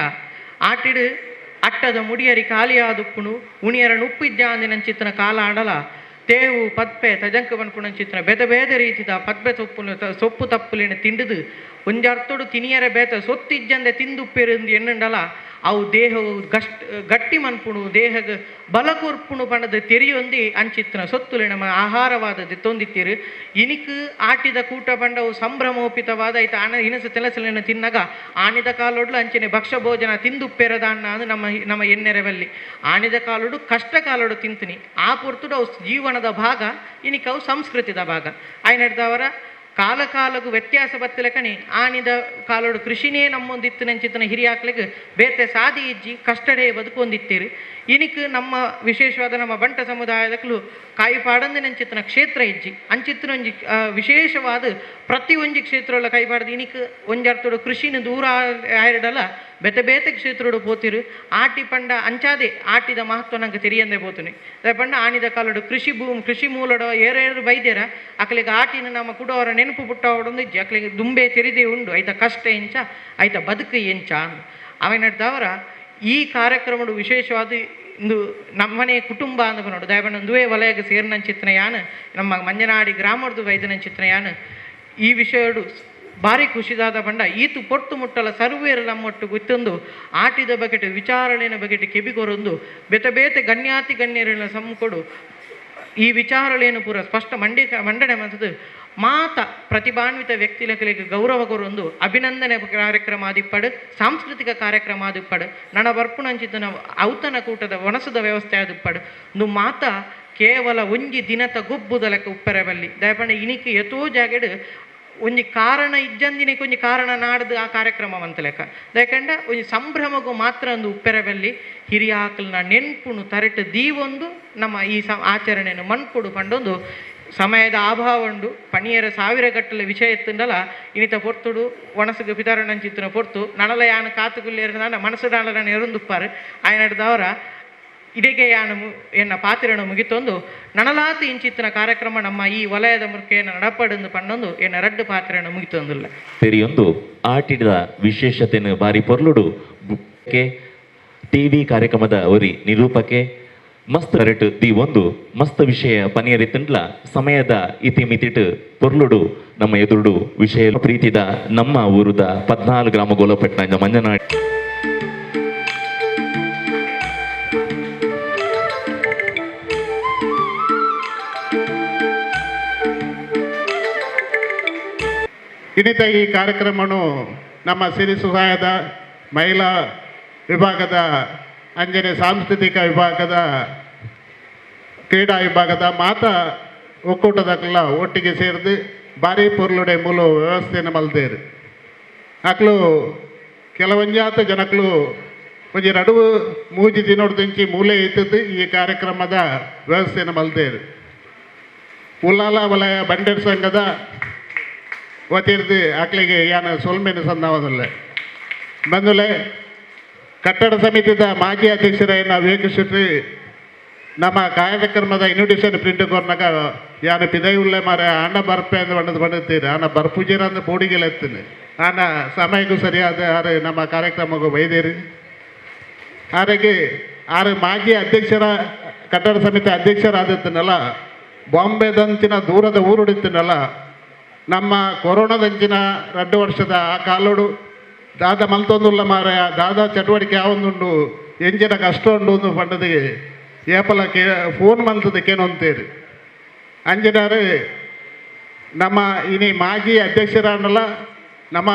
ಆಟಿಡು ಅಟ್ಟದ ಮುಡಿಯರಿ ಖಾಲಿಯಾದುಪ್ಪುನು ಉಣಿಯರ ಉಪ್ಪಿದ್ದ ಅಂದಿನಂಚಿತ್ತಿನ ಕಾಲ ಆಂಡಲ ತೇವು ಪದ್ಪೆ ತಜಂಕ ಪನ್ಪುನಂಚಿತ್ತಿನ ಬೇತೆ ಬೇತೆ ರೀತಿದ ಪದ್ಪೆ ಸೊಪ್ಪು ತಪ್ಪುಲಿನ ತಿಂಡಿದು ಒಂಜರ್ತೋಡು ತಿನಿಯರ ಬೇತ ಸೊತ್ತಿಜ್ಜಂದೆ ತಿಂದುಪ್ಪೇರು ಎಂದು ಎನ್ನುಂಡಲ ಅವು ದೇಹವು ಗಟ್ಟಿ ಮನ್ಪುಣು ದೇಹಗ ಬಲ ಕೊರ್ಪುಣು ಪಣದ ತೆರಿಯೊಂದಿ ಅಂಚಿತ್ತಿನ ಸೊತ್ತುಲೆ ನಮ್ಮ ಆಹಾರವಾದದ್ದು ತೊಂದಿತ್ತೀರು ಇನಿಕ್ ಆಟಿದ ಕೂಟ ಪಂಡವು ಸಂಭ್ರಮೋಪಿತವಾದ ಐತ ಇನಸು ತೆಲಸಲಿನ ತಿನ್ನಗ ಆಣಿದ ಕಾಲೊಡ್ಲು ಅಂಚನೆ ಭಕ್ಷ್ಯ ಭೋಜನ ತಿಂದುಪ್ಪೆರದ ಅನ್ನ ಅಂದು ನಮ್ಮ ಎನ್ನೆರೆವಲ್ಲಿ ಆಣಿದ ಕಾಲೊಡು ಕಷ್ಟ ಕಾಲೊಡು ತಿಂತೀನಿ ಆ ಪೊರ್ತುಡು ಅವು ಜೀವನದ ಭಾಗ ಇನಿಕ್ ಅವು ಸಂಸ್ಕೃತಿದ ಭಾಗ ಆಯ್ನಡ್ದವರ ಕಾಲಕ್ಕೂ ವ್ಯತ್ಯಾಸ ಬತ್ತಲೆಕನಿ ಆಣಿದ ಕಾಲೋಡು ಕೃಷಿನೇ ನಮ್ಮೊಂದಿತ್ತಿನಂಚಿತ್ತಿನ ಹಿರಿಯಾಕ್ಲಿಗೆ ಬೇತೆ ಸಾದಿ ಇಜ್ಜಿ ಕಷ್ಟಡೇ ಬದುಕೊಂದಿತ್ತೀರಿ ಇನಿಕ್ ನಮ್ಮ ವಿಶೇಷವಾದ ನಮ್ಮ ಬಂಟ ಸಮುದಾಯದಕ್ಕೂ ಕಾಯಿ ಪಾಡಂದಿನಂಚಿತ್ತಿನ ಕ್ಷೇತ್ರ ಇಜ್ಜಿ ಅಂಚಿತ್ತಿನ ಒಂಜಿ ವಿಶೇಷವಾದ ಪ್ರತಿ ಒಂಜಿ ಕ್ಷೇತ್ರಗಳ ಕೈ ಪಾಡ್ದು ಇನಿಕ್ ಒಂಜರ್ತೋಡು ಕೃಷಿನ ದೂರ ಆಯ್ರಡಲ್ಲ ಬೇತೆ ಬೇತೆ ಕ್ಷೇತ್ರಡು ಪೋತಿರು ಆಟಿ ಪಂಡ ಅಂಚಾದೆ ಆಟಿದ ಮಹತ್ವ ನಂಗೆ ತೆರಿಯಂದೆ ಪೋತುನಿ ಪಂಡ ಆಣಿದ ಕಾಲಡು ಕೃಷಿ ಮೂಲಡ ಏರೇರು ಬೈದ್ಯರ ಅಕಲಿಗೆ ಆಟಿನ ನಮ್ಮ ಕುಡವರ ನೆನಪು ಪುಟ್ಟವಡೊಂದು ಇಜ್ಜಿ ಅಕಲಿಗೆ ದುಂಬೆ ತೆರಿದೇ ಉಂಡು ಐತ ಕಷ್ಟ ಎಂಚ ಐತ ಬದುಕು ಎಂಚ ಅವನಡ್ದವರ ಈ ಕಾರ್ಯಕ್ರಮಡು ವಿಶೇಷವಾದ ಇಂದು ನಮ್ಮನೆ ಕುಟುಂಬ ಅಂದ ನೋಡು ದಯಪಂಡ ಒಂದುವೇ ವಲಯಗೆ ಸೇರಿನಂಚಿತ್ತಿನ ಯಾನು ನಮ್ಮ ಮಂಜನಾಡಿ ಗ್ರಾಮದ್ದು ವೈದ್ಯನಂಚಿತ್ತಿನ ಯಾನು ಈ ವಿಷಯಡು ಭಾರಿ ಖುಷಿದಾದ ಪಂಡ ಈತು ಪೊಟ್ಟು ಮುಟ್ಟಲ ಸರ್ವೇರು ನಮ್ಮೊಟ್ಟು ಗೊತ್ತೊಂದು ಆಟಿದ ಬಗೆಟ್ ವಿಚಾರಣೆಯ ಬಗೆಟ್ ಕೆಬಿಕೊರೊಂದು ಬೇತೆ ಬೇತೆ ಗಣ್ಯಾತಿ ಗಣ್ಯರಿನ ಸಮ್ಮುಕೊಡು ಈ ವಿಚಾರಗಳೇನು ಪೂರ ಸ್ಪಷ್ಟ ಮಂಡನೆ ಮಂತದ್ದು ಮಾತ ಪ್ರತಿಭಾನ್ವಿತ ವ್ಯಕ್ತಿಗಳಿಗೆ ಗೌರವ ಕೊರೊಂದು ಅಭಿನಂದನೆ ಕಾರ್ಯಕ್ರಮ ಆದಿಪ್ಪಡು ಸಾಂಸ್ಕೃತಿಕ ಕಾರ್ಯಕ್ರಮ ಆದಿಪ್ಪಡು ನಡ ಬರ್ಪುನಂಚಿನ ಔತಣ ಕೂಟದ ಒಣಸದ ವ್ಯವಸ್ಥೆ ಆದಿಪ್ಪಡು ಒಂದು ಮಾತ ಕೇವಲ ಒಂಜಿ ದಿನದ ಗೊಬ್ಬುದ ಲೆಕ್ಕ ಉಪ್ಪೆರಬಲ್ಲಿ ದಯಪಂಡ ಇನಿಕ್ ಎತೋ ಜಾಗೆಡು ಒಂಜಿ ಕಾರಣ ಇಜ್ಜಂದಿನಕ್ಕೆ ಒಂಜಿ ಕಾರಣ ನಾಡ್ದು ಆ ಕಾರ್ಯಕ್ರಮ ಅಂತ ಲೆಕ್ಕ ಯಾಕಂಡ ಒಂಜಿ ಸಂಭ್ರಮಗೂ ಮಾತ್ರ ಒಂದು ಉಪ್ಪೆರಬಲ್ಲಿ ಹಿರಿಯಾಕಲ್ನ ನೆನ್ಪುನು ತರೆಟ್ ದೀವೊಂದು ನಮ್ಮ ಈ ಆಚರಣೆಯನ್ನು ಮನ್ಪುಡು ಪಂಡೊಂದು ಸಮಯದ ಅಭಾವ ಉಂಡು ಪಣಿಯರ 1000 ಗಟ್ಟಲೆ ವಿಷಯ ಎತ್ತುಂಡಲ ಇನಿತ ಪೊರ್ತುಡು ಒಣಸಗ ಪಿತಾರಣಂಚಿತ್ತಿನ ಪೊರ್ತು ನಳಲ ಯಾನ ಕಾತುಗುಲ್ಲೇರ ಮನಸ್ಸು ನಾಳನ ಎರುಂದುಪ್ಪಾರು ಆಯ್ನಡ್ದವರ ಇಡೆಗೆ ಯಾನು ಎನ್ನ ಪಾತಿರನು ಮುಗಿತೊಂದು ನನಲಾತಿ ಇಂಚಿತ್ತಿನ ಕಾರ್ಯಕ್ರಮ ನಮ್ಮ ಈ ವಲಯದ ಮುಖೇನ ನಡಪಡೆಂದು ಪಂಡೊಂದು ಎನ್ನ ರಡ್ಡು ಪಾತಿರನು ಮುಗಿತೊಂದುಲ್ಲ ತೆರಿಯೊಂದು ಆಟಿದ ವಿಶೇಷತೆಯನ್ನು ಬಾರಿ ಪೊರ್ಲುಡು ಟಿವಿ ಕಾರ್ಯಕ್ರಮದ ಒರಿ ನಿರೂಪಕೆ ಮಸ್ತ್ ಕರೆಕ್ಟ್ ದಿ ಒಂದು ಮಸ್ತ್ ವಿಷಯ ಪನಿಯರಿತ್ತಂಡ್ಲ ಸಮಯದ ಇತಿಮಿತಿಟ್ ಪೊರ್ಲುಡು ನಮ್ಮ ಎದುರುಡು ವಿಷಯ ಪ್ರೀತಿದ ನಮ್ಮ ಊರುದ 14 ಗ್ರಾಮ ಗೋಲಪಟ್ನ ಮಂಜನಾಡಿ ಇನ್ನಿತ ಈ ಕಾರ್ಯಕ್ರಮವನ್ನು ನಮ್ಮ ಸಿರಿ ಸಹಾಯದ ಮಹಿಳಾ ವಿಭಾಗದ ಅಂಜನೆ ಸಾಂಸ್ಕೃತಿಕ ವಿಭಾಗದ ಕ್ರೀಡಾ ವಿಭಾಗದ ಒಕ್ಕೂಟದಕ್ಕೆಲ್ಲ ಒಟ್ಟಿಗೆ ಸೇರಿದು ಭಾರಿ ಪೊರ್ಲುಡೆ ಮೂಲ ವ್ಯವಸ್ಥೆಯನ್ನು ಮಲ್ದೇರು ಅಕ್ಲು ಕೆಲವೊಂಜಾತ ಜನಕ್ಕಳು ಒಂಜಿ ರಡುವು ಮೂಜಿ ದಿನೋಡ್ದಿಂಚಿ ಮೂಲೆ ಇತ್ತದ್ದು ಈ ಕಾರ್ಯಕ್ರಮದ ವ್ಯವಸ್ಥೆಯನ್ನು ಮಲ್ದೇರು ಉಲ್ಲಾಲ ವಲಯ ಬಂಡೇರ್ ಸಂಘದ ಒತ್ತಿರ್ದು ಅಕ್ಲಿಗೆ ಯಾನ ಸೊಲ್ಮೇನ ಸಂದಾವದಲ್ಲ ಬಂದುಲೆ ಕಟ್ಟಡ ಸಮಿತಿದ ಮಾಜಿ ಅಧ್ಯಕ್ಷರನ್ನ ವೀಕ್ಷಿಸಿ ನಮ್ಮ ಕಾರ್ಯಕ್ರಮದ ಇನ್ವಿಟೇಷನ್ ಪ್ರಿಂಟ್ ಕೊರ್ನಾಗ ಯಾನ ಪಿದೈ ಉಳ್ಳೆ ಮಾರೆ ಹಣ ಬರ್ಪೆ ಅಂತ ಬಂಡತೀರಿ ಹಣ ಬರ್ಪೂಜಿರ ಅಂತ ಬೋಡಿಗೆಲ್ಲ ಎತ್ತೀನಿ ಹಣ ಸಮಯಕ್ಕೂ ಸರಿಯಾದ ಆರು ನಮ್ಮ ಕಾರ್ಯಕ್ರಮಕ್ಕೂ ಬೈದೇರಿ ಆರೆಗೆ ಆರು ಮಾಜಿ ಅಧ್ಯಕ್ಷರ ಕಟ್ಟಡ ಸಮಿತಿ ಅಧ್ಯಕ್ಷರಾದಿತ್ತನಲ್ಲ ಬಾಂಬೆದಂಚಿನ ದೂರದ ಊರುಡಿತ್ತನಲ್ಲ ನಮ್ಮ ಕೊರೋನಾದಂಚಿನ 2 ವರ್ಷದ ಆ ಕಾಲೋಡು ದಾದ ಮಲ್ತೊಂದುಲ್ಲ ಮಾರಾಯ ದಾದ ಚಟುವಟಿಕೆ ಯಾವೊಂದುಂಡು ಎಂಜಿನ ಕಷ್ಟ ಉಂಡು ಒಂದು ಪಂಡದಿಗೆ ಏಪಲಕ್ಕೆ ಫೋನ್ ಮಲ್ತದಕ್ಕೇನು ಅಂತೇರಿ ಅಂಜಿನಾರು ನಮ್ಮ ಇನಿ ಮಾಜಿ ಅಧ್ಯಕ್ಷರನ್ನಲ್ಲ ನಮ್ಮ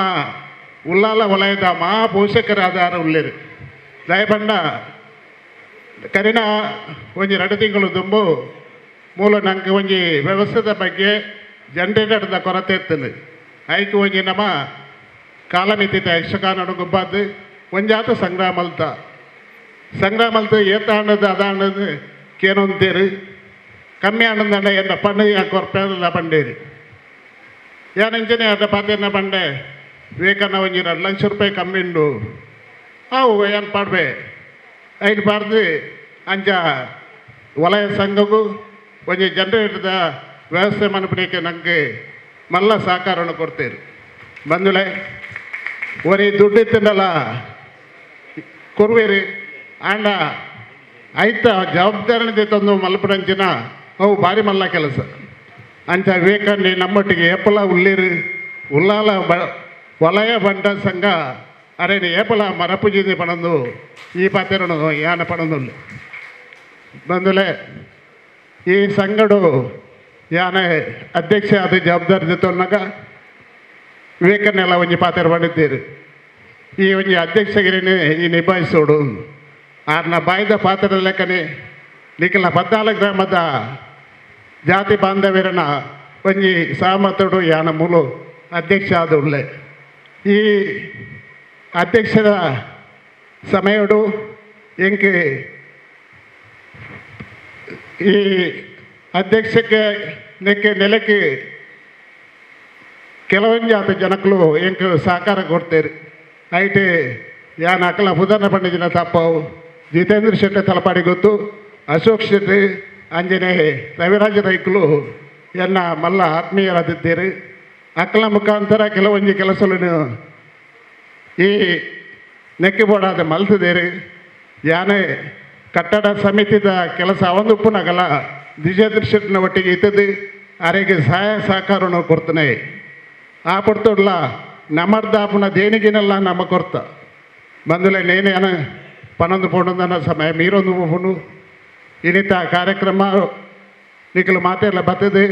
ಉಲ್ಲಾಲ ವಲಯದ ಮಹಾ ಪೋಷಕರಾದ ಉಳ್ಳೇರು ದಯಪಂಡ ಕರಿನ ಒಂಜಿ 2 ತಿಂಗಳು ತುಂಬು ಮೂಲ ನಂಗೆ ಒಂಜಿ ವ್ಯವಸ್ಥೆದ ಬಗ್ಗೆ ಜನರೇಟರ್ದ ಕೊರತೆ ಇರ್ತದೆ ಐಕೆ ಒಂಜಿ ನಮ್ಮ ಕಾಲಮಿತಿತ ಯಕ್ಷಗಾನ ಗುಬ್ಬಾದು ಒಂಜಾತ ಸಂಗ್ರಾಮಲ್ತ ಏತ ಹಣ್ಣದ ಅದ ಹಣ್ಣದು ಕೇನೊಂತೇರು ಕಮ್ಮಿ ಹಣ್ಣದ ಎನ್ನ ಪಂಡ ಕೊರಪೆಲ್ಲ ಪಂಡೇರಿ ಯಾನಂಚನೆ ಅದ ಪಾತೆನ ಪಂಡೆ ವಿವೇಕನ್ನ ಒಂಜಿ 2 ಲಕ್ಷ ರೂಪಾಯಿ ಕಮ್ಮಿ ಉಂಡು ಅವು ಏನು ಪಾಡ್ಬೆ ಐದು ಪಾಡ್ದು ಅಂಚ ವಲಯ ಸಂಘಗೂ ಒಂಜಿ ಜನರೇಟರ್ದ ವ್ಯವಸ್ಥೆ ಮನಪಡಿಕೆ ನನಗೆ ಮಲ್ಲ ಸಹಕಾರವನ್ನು ಕೊಡ್ತೀರಿ ಬಂದುಲೆ ಒರಿ ದುಡ್ಡು ಇತ್ತನಲ್ಲ ಕೊರ್ವೇರಿ ಆಂಡ ಆಯ್ತ ಜವಾಬ್ದಾರಿನಿಂದ ತಂದು ಮಲ್ಪಡಂಚಿನ ಅವು ಭಾರಿ ಮಲ್ಲ ಕೆಲಸ ಅಂಚ ವಿವೇಕನ್ನಿ ನಮ್ಮೊಟ್ಟಿಗೆ ಏಪಲ ಉಳ್ಳೀರು ಉಲ್ಲಾಲ ವಲಯ ಬಂಡ ಸಂಘ ಅರೇನು ಏಪಲ ಮರಪುಜಿದೆ ಪಣಂದು ಈ ಪಾತ್ರೆನು ಯಾನ ಪಣಂದು ಬಂದುಲೆ ಈ ಸಂಘಡು ಯಾನ ಅಧ್ಯಕ್ಷ ಆದ ಜವಾಬ್ದಾರಿ ತೊನ್ನಾಗ ವಿವೇಕನ್ನೆಲ್ಲ ಒಂಜಿ ಪಾತ್ರ ಮಾಡಿದ್ದೀರಿ ಈ ಒಂಜಿ ಅಧ್ಯಕ್ಷಗಿರಿನೇ ಈ ನಿಭಾಯಿಸೋಡು ಆರ್ನ ಬಾಯ್ದ ಪಾತ್ರದ ಲೆಕ್ಕನೆ ನಿಖಿಲ 14 ಗ್ರಾಮದ ಜಾತಿ ಬಾಂಧವ್ಯರನ್ನ ಒಂಜಿ ಸಹಮತಡು ಯಾನ ಮೂಲು ಅಧ್ಯಕ್ಷ ಆದ ಉಳ್ಳೆ ಈ ಅಧ್ಯಕ್ಷರ ಸಮಯಡು ಎಂಕೆ ಈ ಅಧ್ಯಕ್ಷಕ್ಕೆ ನೆಲಕ್ಕೆ ಕೆಲವೊಂದು ಜನಕ್ಕಳು ಎಂಕು ಸಹಕಾರ ಕೊಡ್ತೇರಿ ಐಟೆ ಯಾನ ಅಕಲ ಬುಧನ ಪಂಡಿಜಿನ ತಪ್ಪವು ಜಿತೇಂದ್ರ ಶೆಟ್ಟಿ ತಲಪಾಡಿ ಗೊತ್ತು ಅಶೋಕ್ ಶೆಟ್ಟಿ ಅಂಜನೆ ರವಿರಾಜ ರೈಕಲು ಎನ್ನ ಮಲ್ಲ ಆತ್ಮೀಯರಾದಿದ್ದೀರಿ ಅಕಲ ಮುಖಾಂತರ ಕೆಲವೊಂದು ಕೆಲಸಗಳನ್ನು ಈ ನೆಕ್ಕಿಬೋಡಾದ ಮಲ್ತಿದ್ದೀರಿ ಯಾನೇ ಕಟ್ಟಡ ಸಮಿತಿದ ಕೆಲಸ ಅವೊಂದುಪ್ಪುನಾಗಲ್ಲ ದ್ವಿಜೇಂದ್ರ ಶೆಟ್ಟಿನ ಒಟ್ಟಿಗೆ ಇದ್ದದ್ದು ಅರೆಗೆ ಸಹಾಯ ಸಹಕಾರವನ್ನು ಕೊಡ್ತಾನೆ ಆ ಪಡ್ತೋಡ್ಲ ನಮ್ಮರ್ದಾಪುನ ದೇಣಿಗೆನೆಲ್ಲ ನಮ್ಮ ಕೊರ್ತ ಬಂದುಲೆ ನೇನೇನ 12 ಪೌಂಡನ ಸಮಯ ಮೀರೊಂದು ಪುಂಡು ಇನ್ನಿತ ಕಾರ್ಯಕ್ರಮ ನಿಖಲು ಮಾತೆಲ್ಲ ಬರ್ತದೆ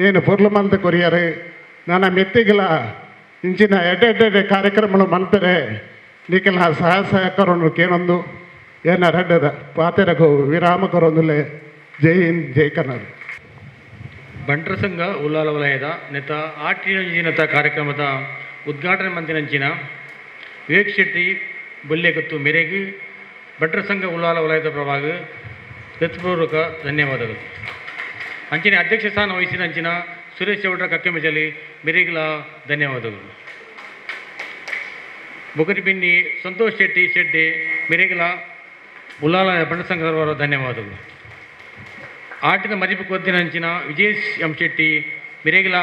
ಏನು ಪೊರ್ಲು ಮಂತ ಕೊರಿಯರು ನನ್ನ ಮೆತ್ತಿಗೆಲ್ಲ ಇಂಚಿನ ಎಡ್ಡೆ ಕಾರ್ಯಕ್ರಮಗಳು ಮನ್ಪರೆ ನಿಖಲ ಸಹಾಯ ಸಹಕಾರವನ್ನು ಕೇಳೊಂದು ಏನ ರೆಡ್ಡದ ಪಾತೆರಗು ವಿರಾಮ ಕೊರೊಂದುಲೆ ಜೈ ಹಿಂದ್ ಜೈ ಕನ್ನಡ ಬಂಟರ ಸಂಘ ಉಲ್ಲಾಲ ವಲಯದ ನೆತ ಆಟಿನಂಚಿನತ ಕಾರ್ಯಕ್ರಮದ ಉದ್ಘಾಟನೆ ಮಂದಿನಂಚಿನ ವಿವೇಕ್ ಶೆಟ್ಟಿ ಬೊಲ್ಲೆಗತ್ತು ಮೇರೆಗೆ ಬಂಟರ ಸಂಘ ಉಲ್ಲಾಲ ವಲಯದ ಪರವಾಗ ಹೃತ್ಪೂರ್ವಕ ಧನ್ಯವಾದಗಳು. ಅಂಚಿನ ಅಧ್ಯಕ್ಷ ಸ್ಥಾನ ವಹಿಸಿನಂಚಿನ ಸುರೇಶ್ ಚೌಡ್ರ ಕಕ್ಕೆಮೆಜಲಿ ಮೇರೆಗಿಲ ಧನ್ಯವಾದಗಳು. ಬೊಗರಿಬಿನ್ನಿ ಸಂತೋಷ್ ಶೆಡ್ಡೆ ಮೇರೆಗಿಲ ಉಲ್ಲಾಲ ಬಂಟರ ಸಂಘದವರ ಧನ್ಯವಾದಗಳು. ಆಟಿನ ಮರಿಪು ಕೊದ್ದಿನಂಚಿನ ವಿಜಯ್ ಎಂ ಶೆಟ್ಟಿ ಮಿರೇಗಿಲ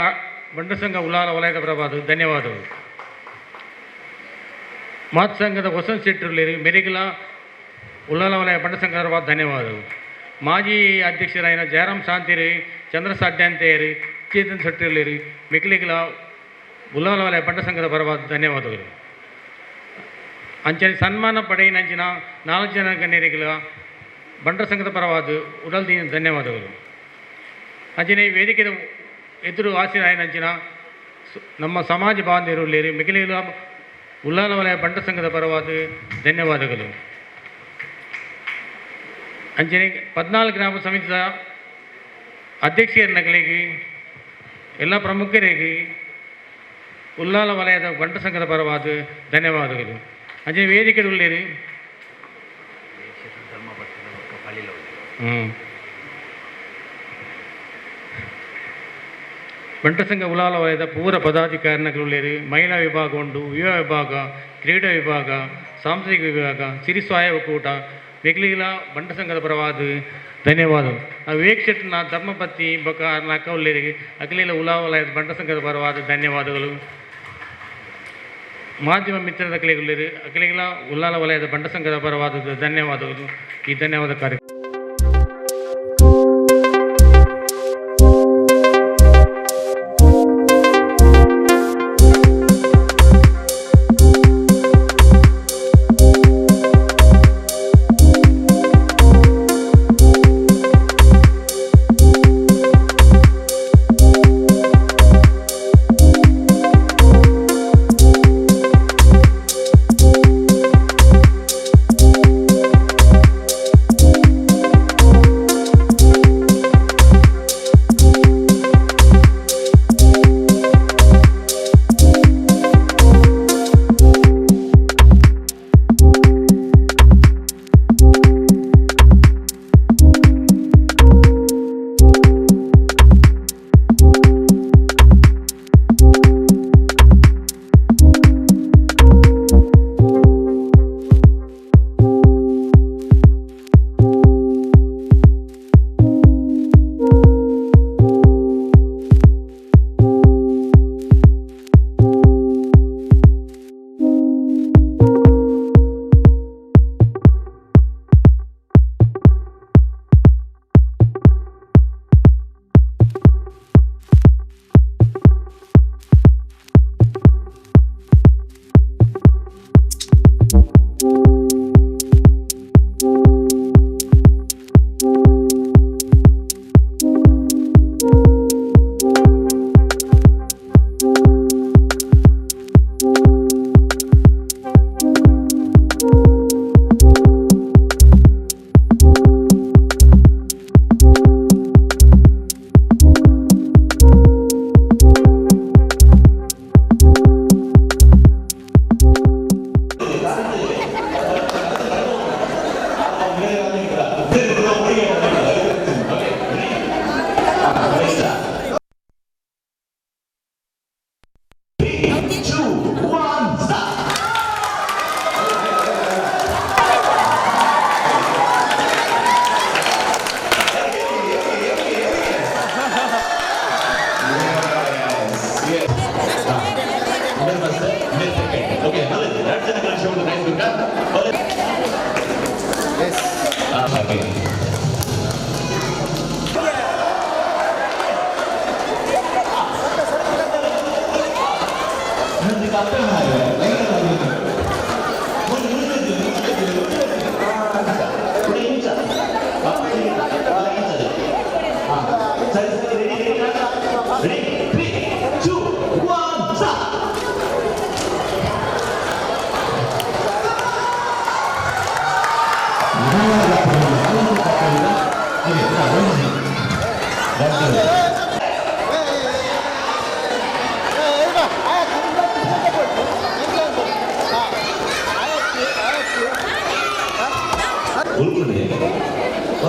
ಬಂಡ ಸಂಘ ಉಲ್ಲಾಲ ವಲಯದ ಪ್ರಭಾದ ಧನ್ಯವಾದಗಳು. ಮಾತು ಸಂಘದ ವಸಂತ ಶೆಟ್ಟರ್ಲೇರಿ ಮೆರಿಗಿಲ ಉಲ್ಲಾಲ ವಲಯ ಬಂಡ ಸಂಘದ ಧನ್ಯವಾದಗಳು. ಮಾಜಿ ಅಧ್ಯಕ್ಷರಾಯಿನ ಜಯರಾಮ್ ಶಾಂತಿರಿ, ಚಂದ್ರ ಸಾಡ್ಯಾಂತೆಯರಿ, ಚೇತನ್ ಶೆಟ್ಟಿರ್ಲೇರಿ ಮಿಕ್ಲಿಗಿಲ ಉಲ್ಲಾಲ ವಲಯ ಬಂಡ ಸಂಘದ ಪರವಾದ ಧನ್ಯವಾದಗಳು. ಅಂಚನೆ ಸನ್ಮಾನ ಪಡೆಯಿನಂಚಿನ 4 ಜನ ಗಣ್ಯರಿಗಿಲ ಬಂಡ ಸಂಘದ ಪರವಾದ ಉಡಲ್ದೀನ ಧನ್ಯವಾದಗಳು. ಅಂಚನೆ ವೇದಿಕೆಯ ಎದುರು ಆಸಿರಾಯಿನಂಚಿನ ನಮ್ಮ ಸಮಾಜ ಬಾಂಧವರುಳ್ಳೇರಿ ಮಿಗಿಲಿಲ ಉಲ್ಲಾಲ ವಲಯ ಬಂಡ ಸಂಘದ ಪರವಾದ ಧನ್ಯವಾದಗಳು. ಅಂಚನೆ 14 ಗ್ರಾಮ ಸಮಿತಿಯ ಅಧ್ಯಕ್ಷರಗಳಿಗೆ ಎಲ್ಲ ಪ್ರಮುಖರಿಗೆ ಉಲ್ಲಾಲ ವಲಯದ ಬಂಡ ಸಂಘದ ಪರವಾದ ಧನ್ಯವಾದಗಳು. ಅಂಚನೆ ವೇದಿಕೆ ಉಳ್ಳೇರಿ ಬಂಟ ಸಂಘ ಉಲ್ಲಾಲ ವಲಯದ ಪೂರ ಪದಾಧಿಕಾರಿಗಳಿರು ಮಹಿಳಾ ವಿಭಾಗ ಉಂಡು, ಯುವ ವಿಭಾಗ, ಕ್ರೀಡಾ ವಿಭಾಗ, ಸಾಂಸ್ಕೃತಿಕ ವಿಭಾಗ, ಸಿರಿ ಸಹಾಯ ಒಕ್ಕೂಟ ಮಿಗಿಲಿಗಿಲ ಬಂಟ ಸಂಘದ ಪರವಾದ ಧನ್ಯವಾದಗಳು. ವಿವೇಕ್ ಶೆಟ್ಟರ್ನ ಧರ್ಮಪತ್ನಿ ಬೊಕ್ಕ ಅಕ್ಕ ಉಳ್ಳೇರಿಗೆ ಅಖಿಲ ಉಲ್ಲಾಲ ವಲಯದ ಬಂಟ ಸಂಘದ ಪರವಾದ ಧನ್ಯವಾದಗಳು. ಮಾಧ್ಯಮ ಮಿತ್ರದ ಕಲೆಗಳಿರು ಅಖಿಲ ಉಲ್ಲಾಲ ವಲಯದ ಬಂಡ ಸಂಘದ ಪರವಾದ ಧನ್ಯವಾದಗಳು. ಈ ಧನ್ಯವಾದ ಕಾರ್ಯಕ್ರಮ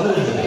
Ultimate.